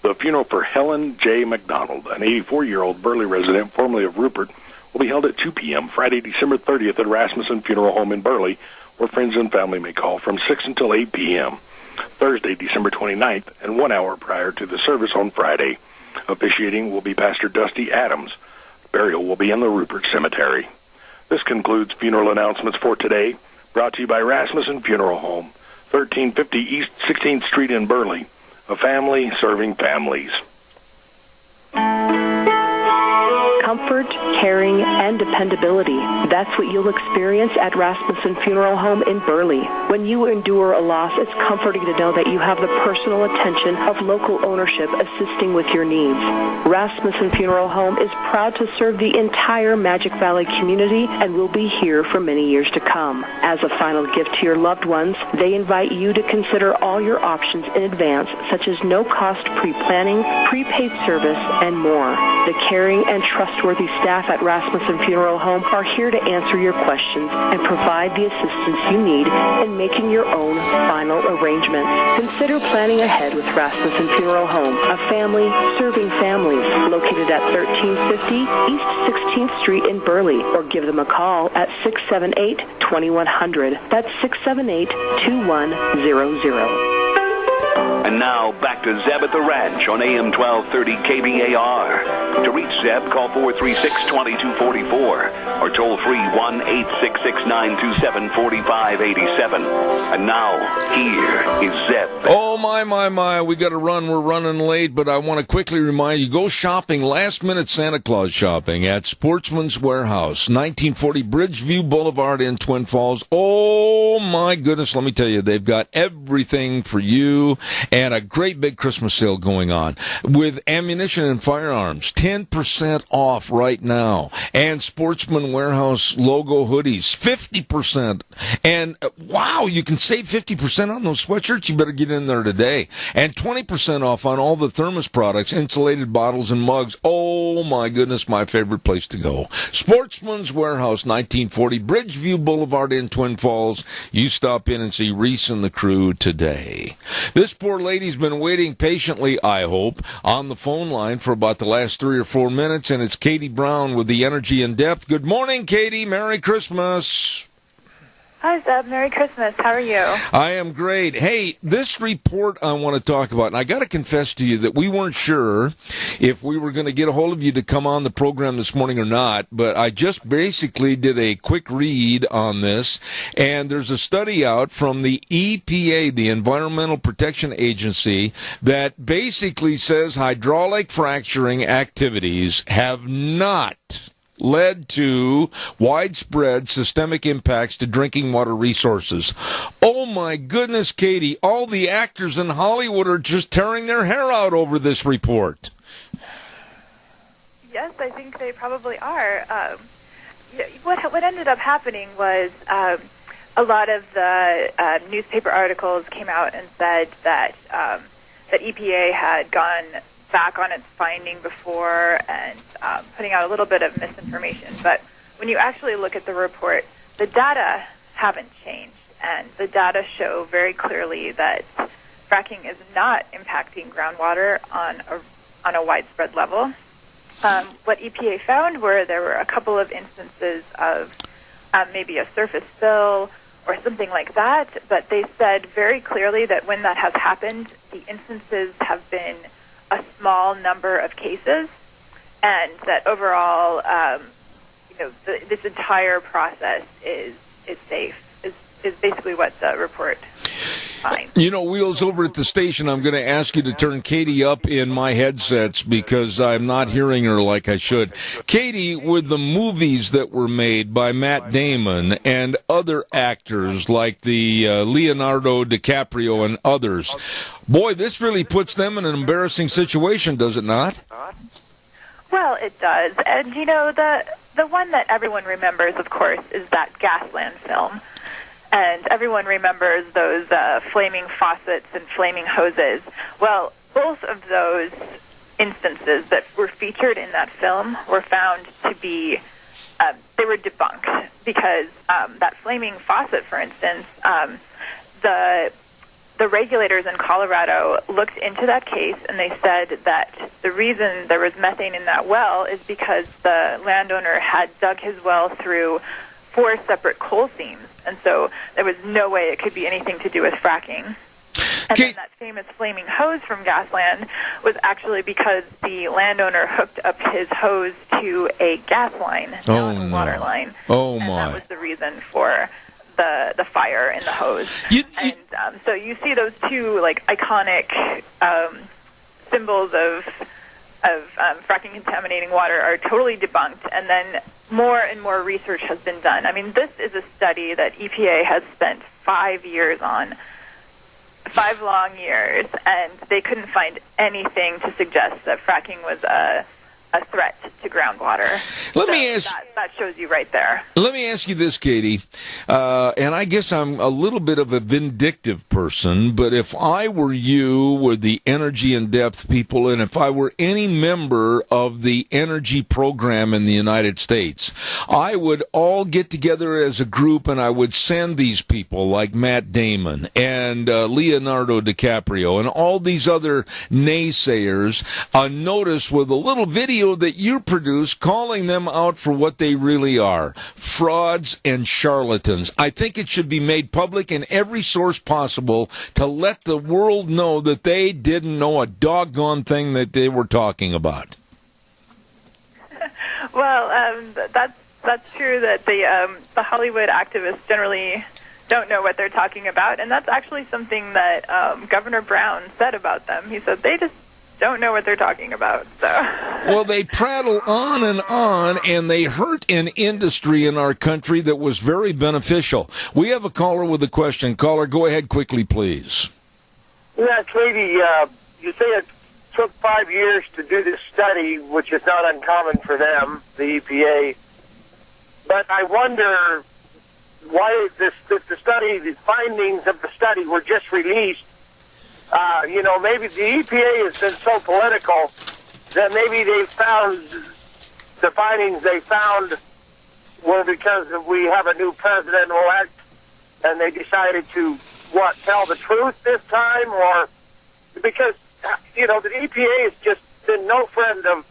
The funeral for Helen J. McDonald, an 84-year-old Burley resident, formerly of Rupert, will be held at 2 p.m. Friday, December 30th at Rasmussen Funeral Home in Burley, where friends and family may call from 6 until 8 p.m. Thursday, December 29th, and 1 hour prior to the service on Friday. Officiating will be Pastor Dusty Adams. Burial will be in the Rupert Cemetery. This concludes funeral announcements for today, brought to you by Rasmussen Funeral Home, 1350 East 16th Street in Burley, a family serving families. Comfort, caring, and dependability. That's what you'll experience at Rasmussen Funeral Home in Burley. When you endure a loss, it's comforting to know that you have the personal attention of local ownership assisting with your needs. Rasmussen Funeral Home is proud to serve the entire Magic Valley community and will be here for many years to come. As a final gift to your loved ones, they invite you to consider all your options in advance, such as no-cost pre-planning, prepaid service, and more. The caring and trustworthy staff at Rasmussen Funeral Home are here to answer your questions and provide the assistance you need in making your own final arrangements. Consider planning ahead with Rasmussen Funeral Home, a family serving families, located at 1350 East 16th Street in Burley, or give them a call at 678-2100. That's 678-2100. And now, back to Zeb at the Ranch on AM 1230 KBAR. To reach Zeb, call 436-2244 or toll free 1-866-927-4587. And now, here is Zeb. Oh, my. We got to run. We're running late, but I want to quickly remind you, go shopping, last-minute Santa Claus shopping at Sportsman's Warehouse, 1940 Bridgeview Boulevard in Twin Falls. Oh, my goodness, let me tell you, they've got everything for you. And a great big Christmas sale going on with ammunition and firearms, 10% off right now. And Sportsman Warehouse logo hoodies, 50%. And wow, you can save 50% on those sweatshirts. You better get in there today. And 20% off on all the Thermos products, insulated bottles and mugs. Oh my goodness, my favorite place to go. Sportsman's Warehouse, 1940 Bridgeview Boulevard in Twin Falls. You stop in and see Reese and the crew today. This poor lady's been waiting patiently, I hope, on the phone line for about the last 3 or 4 minutes, and it's Katie Brown with the Energy in Depth. Good morning, Katie. Merry Christmas. Hi, Zeb. Merry Christmas. How are you? I am great. Hey, this report I want to talk about, and I got to confess to you that we weren't sure if we were going to get a hold of you to come on the program this morning or not, but I just basically did a quick read on this, and there's a study out from the EPA, the Environmental Protection Agency, that basically says hydraulic fracturing activities have not led to widespread systemic impacts to drinking water resources. Oh my goodness, Katie, all the actors in Hollywood are just tearing their hair out over this report. Yes, I think they probably are. What ended up happening was a lot of the newspaper articles came out and said that that EPA had gone back on its finding before and putting out a little bit of misinformation. But when you actually look at the report, the data haven't changed, and the data show very clearly that fracking is not impacting groundwater on a widespread level. What EPA found were there were a couple of instances of maybe a surface spill or something like that, but they said very clearly that when that has happened, the instances have been a small number of cases, and that overall, this entire process is safe. Is basically what the report finds. You know, Wheels, over at the station, I'm going to ask you to turn Katie up in my headsets because I'm not hearing her like I should. Katie, with the movies that were made by Matt Damon and other actors like the Leonardo DiCaprio and others, boy, this really puts them in an embarrassing situation, does it not? Well, it does. And, the one that everyone remembers, of course, is that Gasland film. And everyone remembers those flaming faucets and flaming hoses. Well, both of those instances that were featured in that film were found to be, they were debunked because that flaming faucet, for instance, the regulators in Colorado looked into that case, and they said that the reason there was methane in that well is because the landowner had dug his well through 4 separate coal seams, and so there was no way it could be anything to do with fracking. And then that famous flaming hose from Gasland was actually because the landowner hooked up his hose to a gas line, not a water line. And that was the reason for the fire in the hose. So you see those two like iconic symbols of fracking contaminating water are totally debunked, and then more and more research has been done. I mean, this is a study that EPA has spent 5 years on, 5 long years, and they couldn't find anything to suggest that fracking was a threat to groundwater. That shows you right there. Let me ask you this, Katie, and I guess I'm a little bit of a vindictive person, but if I were you, were the Energy in Depth people, and if I were any member of the energy program in the United States, I would all get together as a group and I would send these people like Matt Damon and Leonardo DiCaprio and all these other naysayers a notice with a little video that you produce calling them out for what they really are, frauds and charlatans. I think it should be made public in every source possible to let the world know that they didn't know a doggone thing that they were talking about. Well, that's true that the Hollywood activists generally don't know what they're talking about, and that's actually something that Governor Brown said about them. He said they just don't know what they're talking about. So. Well, they prattle on, and they hurt an industry in our country that was very beneficial. We have a caller with a question. Caller, go ahead quickly, please. Yeah, Katie, you say it took 5 years to do this study, which is not uncommon for them, the EPA. But I wonder why the study, the findings of the study were just released. Maybe the EPA has been so political that maybe they found the findings they found were because we have a new president-elect and they decided to, tell the truth this time? Or because, the EPA has just been no friend of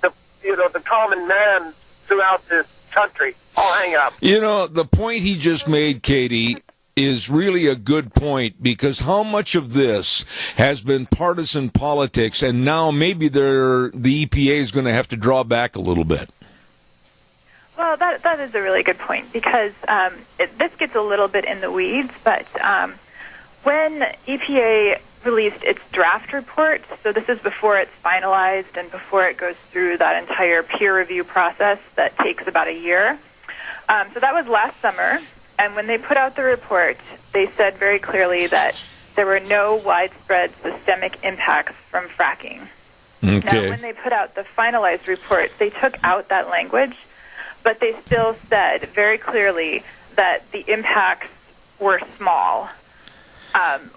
the common man throughout this country. I'll hang up. The point he just made, Katie, is really a good point, because how much of this has been partisan politics, and now maybe the EPA is going to have to draw back a little bit. Well, that is a really good point, because this gets a little bit in the weeds, but when EPA released its draft report, so this is before it's finalized and before it goes through that entire peer review process that takes about a year. So that was last summer. And when they put out the report, they said very clearly that there were no widespread systemic impacts from fracking. Okay. Now, when they put out the finalized report, they took out that language, but they still said very clearly that the impacts were small,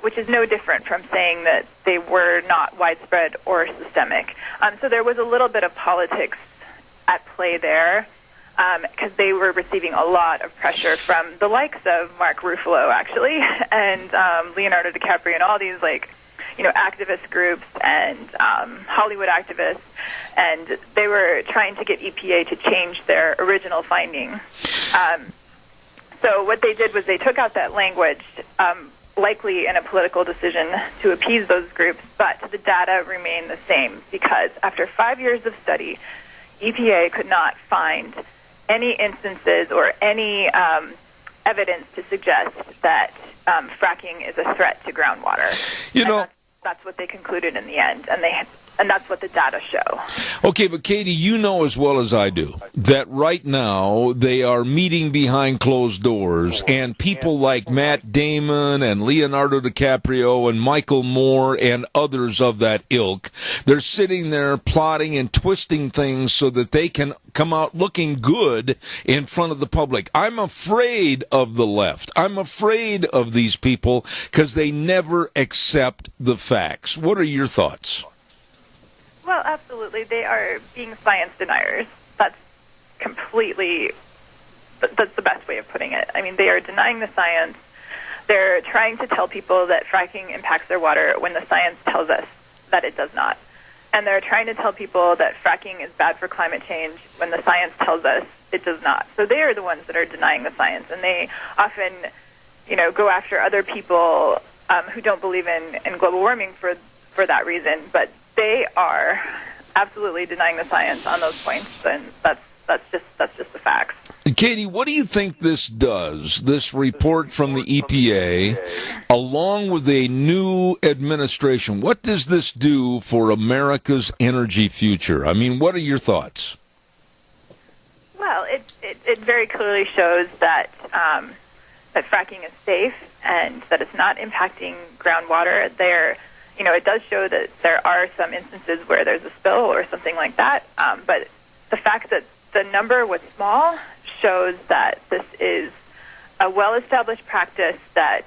which is no different from saying that they were not widespread or systemic. So there was a little bit of politics at play there, because they were receiving a lot of pressure from the likes of Mark Ruffalo, actually, and Leonardo DiCaprio, and all these activist groups and Hollywood activists, and they were trying to get EPA to change their original finding. So what they did was they took out that language, likely in a political decision to appease those groups, but the data remained the same, because after 5 years of study, EPA could not find any instances or any evidence to suggest that fracking is a threat to groundwater. That's what they concluded in the end, and And that's what the data show. Okay, but Katie, you know as well as I do that right now they are meeting behind closed doors, and people like Matt Damon and Leonardo DiCaprio and Michael Moore and others of that ilk, they're sitting there plotting and twisting things so that they can come out looking good in front of the public. I'm afraid of the left. I'm afraid of these people because they never accept the facts. What are your thoughts? Well, absolutely. They are being science deniers. That's the best way of putting it. I mean, they are denying the science. They're trying to tell people that fracking impacts their water when the science tells us that it does not. And they're trying to tell people that fracking is bad for climate change when the science tells us it does not. So they are the ones that are denying the science, and they often, go after other people who don't believe in global warming for that reason. But they are absolutely denying the science on those points, and that's just the facts. Katie, what do you think this does, this report from the EPA, along with a new administration? What does this do for America's energy future? I mean, what are your thoughts? Well, it very clearly shows that that fracking is safe and that it's not impacting groundwater. It does show that there are some instances where there's a spill or something like that, but the fact that the number was small shows that this is a well-established practice that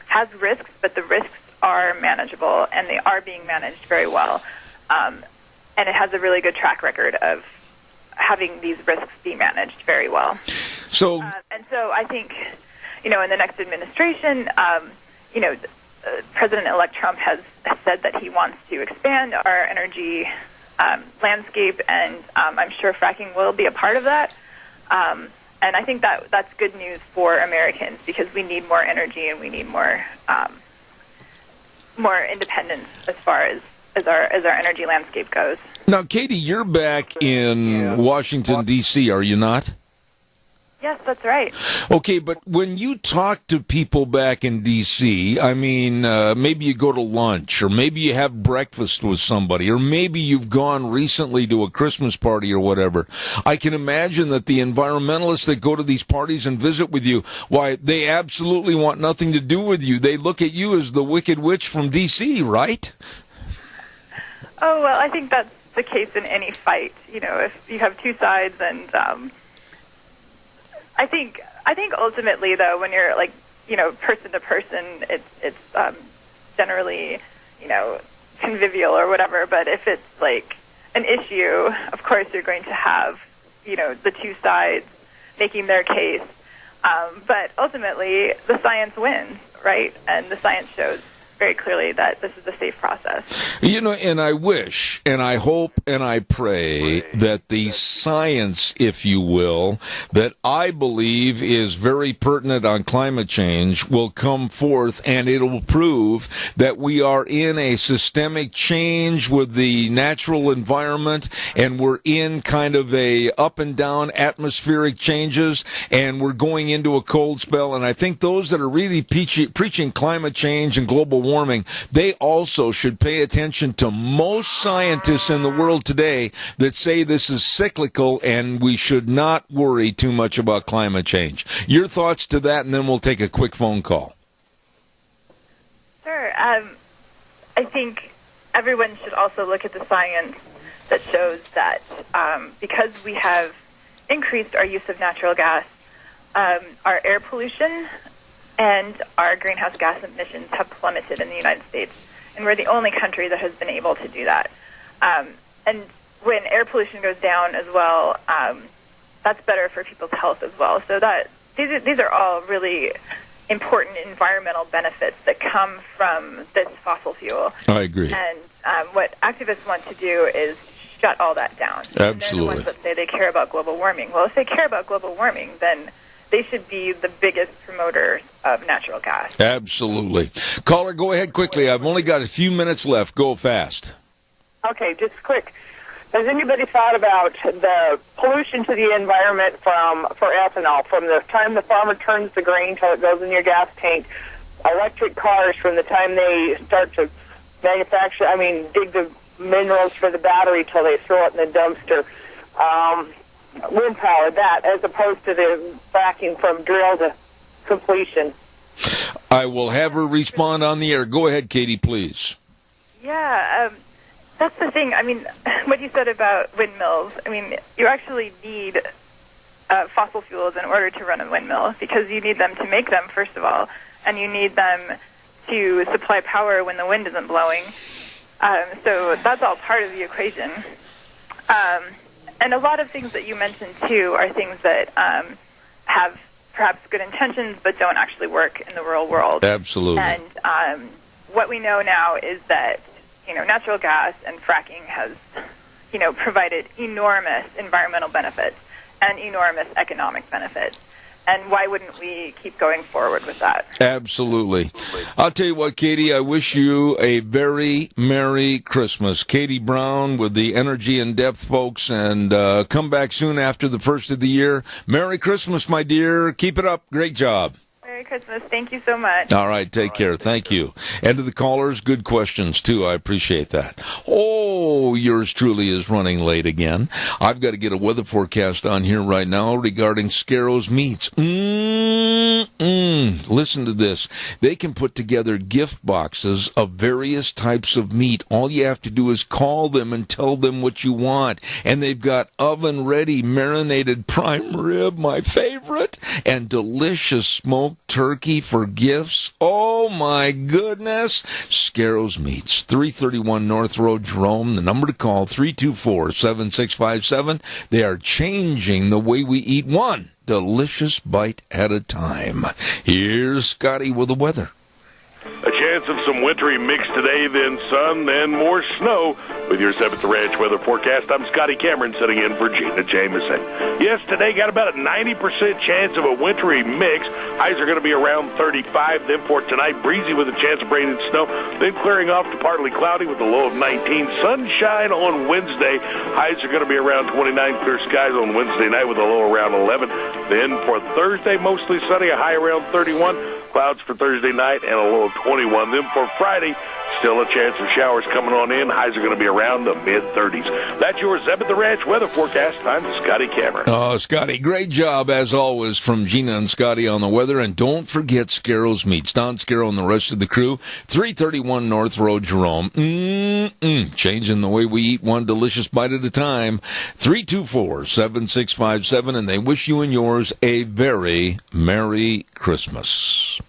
has risks, but the risks are manageable, and they are being managed very well. And it has a really good track record of having these risks be managed very well. So I think, in the next administration, President-elect Trump has said that he wants to expand our energy landscape, and I'm sure fracking will be a part of that. And I think that's good news for Americans because we need more energy and we need more independence as far as our energy landscape goes. Now, Katie, you're back in Washington, D.C., are you not? Yes, that's right. Okay, but when you talk to people back in D.C., I mean, maybe you go to lunch, or maybe you have breakfast with somebody, or maybe you've gone recently to a Christmas party or whatever. I can imagine that the environmentalists that go to these parties and visit with you, why, they absolutely want nothing to do with you. They look at you as the Wicked Witch from D.C., right? Oh, well, I think that's the case in any fight. If you have two sides, and I think ultimately, though, when you're person to person, it's generally convivial or whatever. But if it's like an issue, of course you're going to have the two sides making their case. But ultimately, the science wins, right? And the science shows very clearly that this is a safe process. And I wish, and I hope, and I pray that the science, if you will, that I believe is very pertinent on climate change will come forth, and it'll prove that we are in a systemic change with the natural environment, and we're in kind of a up and down atmospheric changes, and we're going into a cold spell. And I think those that are really preaching climate change and global warming, they also should pay attention to most scientists in the world today that say this is cyclical and we should not worry too much about climate change. Your thoughts to that, and then we'll take a quick phone call. Sure. I think everyone should also look at the science that shows that because we have increased our use of natural gas, our air pollution and our greenhouse gas emissions have plummeted in the United States, and we're the only country that has been able to do that. And when air pollution goes down as well, that's better for people's health as well. So that these are all really important environmental benefits that come from this fossil fuel. I agree. And what activists want to do is shut all that down. Absolutely. And they're the ones that say they care about global warming. Well, if they care about global warming, then they should be the biggest promoters of natural gas. Absolutely. Caller, go ahead quickly. I've only got a few minutes left. Go fast. Okay, just quick. Has anybody thought about the pollution to the environment for ethanol, from the time the farmer turns the grain till it goes in your gas tank? Electric cars, from the time they start to dig the minerals for the battery till they throw it in the dumpster. Wind power, that, as opposed to the fracking from drill to completion. I will have her respond on the air. Go ahead, Katie, please. Yeah, that's the thing. I mean, what you said about windmills, I mean, you actually need fossil fuels in order to run a windmill, because you need them to make them, first of all, and you need them to supply power when the wind isn't blowing. So that's all part of the equation. And a lot of things that you mentioned, too, are things that have perhaps good intentions but don't actually work in the real world. Absolutely. And what we know now is that, natural gas and fracking has, provided enormous environmental benefits and enormous economic benefits. And why wouldn't we keep going forward with that? Absolutely. I'll tell you what, Katie, I wish you a very Merry Christmas. Katie Brown with the Energy in Depth folks, and come back soon after the first of the year. Merry Christmas, my dear. Keep it up. Great job. Merry Christmas. Thank you so much. All right, take care. Thank you. And to the callers, good questions, too. I appreciate that. Oh, yours truly is running late again. I've got to get a weather forecast on here right now regarding Scarrows Meats. Listen to this. They can put together gift boxes of various types of meat. All you have to do is call them and tell them what you want. And they've got oven-ready marinated prime rib, my favorite, and delicious smoked turkey for gifts. Oh, my goodness. Scarrows Meats, 331 North Road, Jerome. The number to call, 324-7657. They are changing the way we eat one delicious bite at a time. Here's Scotty with the weather. A chance of some wintry mix today, then sun, then more snow. With your 7th Ranch weather forecast, I'm Scotty Cameron sitting in for Gina Jameson. Yes, today got about a 90% chance of a wintry mix. Highs are going to be around 35. Then for tonight, breezy with a chance of rain and snow. Then clearing off to partly cloudy with a low of 19. Sunshine on Wednesday. Highs are going to be around 29. Clear skies on Wednesday night with a low around 11. Then for Thursday, mostly sunny, a high around 31. Clouds for Thursday night and a low of 21. Then for Friday, still a chance of showers coming on in. Highs are going to be around the mid-30s. That's your Zeb at the Ranch weather forecast. I'm Scotty Cameron. Oh, Scotty, great job, as always, from Gina and Scotty on the weather. And don't forget Scarrows Meats. Don Scarrow and the rest of the crew, 331 North Road, Jerome. Changing the way we eat one delicious bite at a time. 324-7657, and they wish you and yours a very Merry Christmas.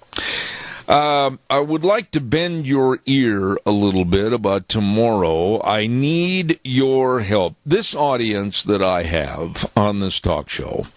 I would like to bend your ear a little bit about tomorrow. I need your help. This audience that I have on this talk show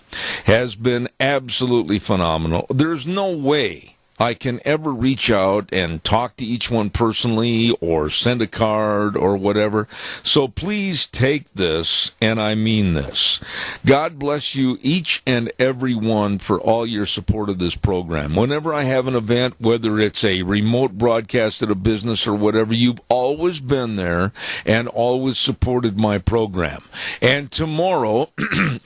has been absolutely phenomenal. There's no way I can ever reach out and talk to each one personally or send a card or whatever. So please take this, and I mean this. God bless you, each and every one, for all your support of this program. Whenever I have an event, whether it's a remote broadcast at a business or whatever, you've always been there and always supported my program. And tomorrow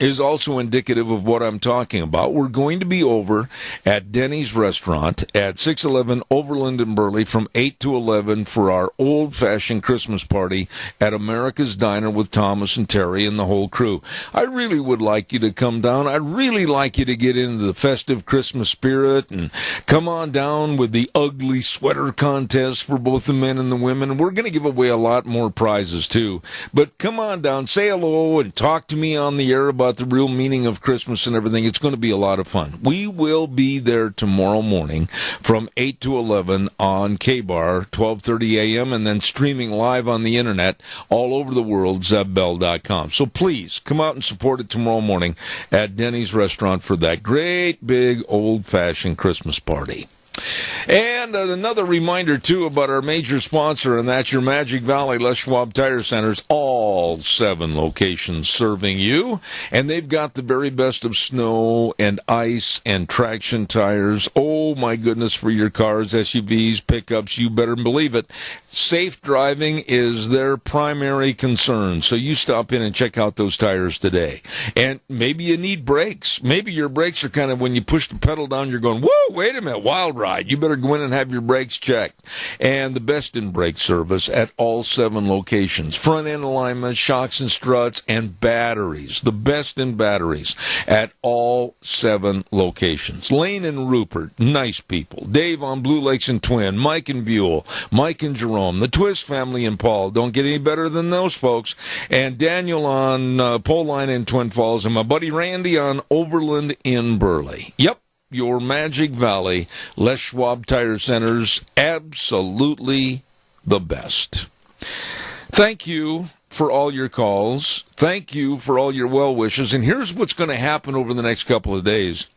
is also indicative of what I'm talking about. We're going to be over at Denny's Restaurant at 611 Overland in Burley from 8 to 11 for our old-fashioned Christmas party at America's Diner with Thomas and Terry and the whole crew. I really would like you to come down. I'd really like you to get into the festive Christmas spirit and come on down with the ugly sweater contest for both the men and the women. We're going to give away a lot more prizes, too. But come on down, say hello, and talk to me on the air about the real meaning of Christmas and everything. It's going to be a lot of fun. We will be there tomorrow morning from 8 to 11 on K-Bar, 12:30 a.m., and then streaming live on the internet all over the world, zebbell.com. So please, come out and support it tomorrow morning at Denny's Restaurant for that great, big, old-fashioned Christmas party. And another reminder, too, about our major sponsor, and that's your Magic Valley Les Schwab Tire Centers, all 7 locations serving you. And they've got the very best of snow and ice and traction tires. Oh, my goodness, for your cars, SUVs, pickups, you better believe it. Safe driving is their primary concern. So you stop in and check out those tires today. And maybe you need brakes. Maybe your brakes are kind of, when you push the pedal down, you're going, whoa, wait a minute, wild ride. right. You better go in and have your brakes checked. And the best in brake service at all 7 locations. Front end alignment, shocks and struts, and batteries. The best in batteries at all 7 locations. Lane and Rupert, nice people. Dave on Blue Lakes and Twin. Mike and Buell. Mike and Jerome. The Twist family and Paul. Don't get any better than those folks. And Daniel on Pole Line in Twin Falls. And my buddy Randy on Overland in Burley. Yep. Your Magic Valley, Les Schwab Tire Centers, absolutely the best. Thank you for all your calls. Thank you for all your well wishes. And here's what's going to happen over the next couple of days.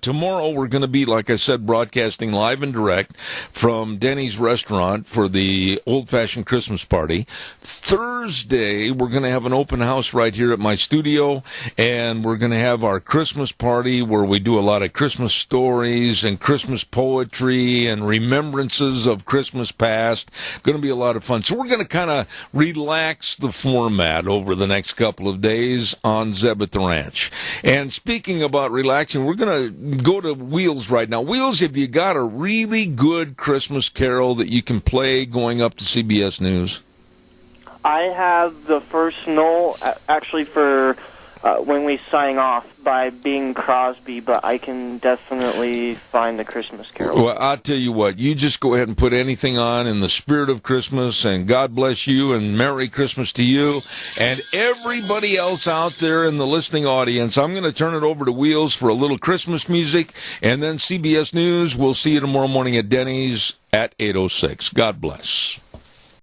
Tomorrow we're going to be, like I said, broadcasting live and direct from Denny's restaurant for the old-fashioned Christmas party. Thursday we're going to have an open house right here at my studio, and we're going to have our Christmas party where we do a lot of Christmas stories and Christmas poetry and remembrances of Christmas past. Going to be a lot of fun. So we're going to kind of relax the format over the next couple of days on Zeb at the Ranch. And speaking about relaxing, we're going to go to Wheels right now. Wheels, have you got a really good Christmas carol that you can play going up to CBS News? I have the first note, actually, for when we sign off by Bing Crosby, but I can definitely find the Christmas carol. Well, I'll tell you what, you just go ahead and put anything on in the spirit of Christmas, and God bless you, and Merry Christmas to you, and everybody else out there in the listening audience. I'm going to turn it over to Wheels for a little Christmas music, and then CBS News. We'll see you tomorrow morning at Denny's at 8:06. God bless.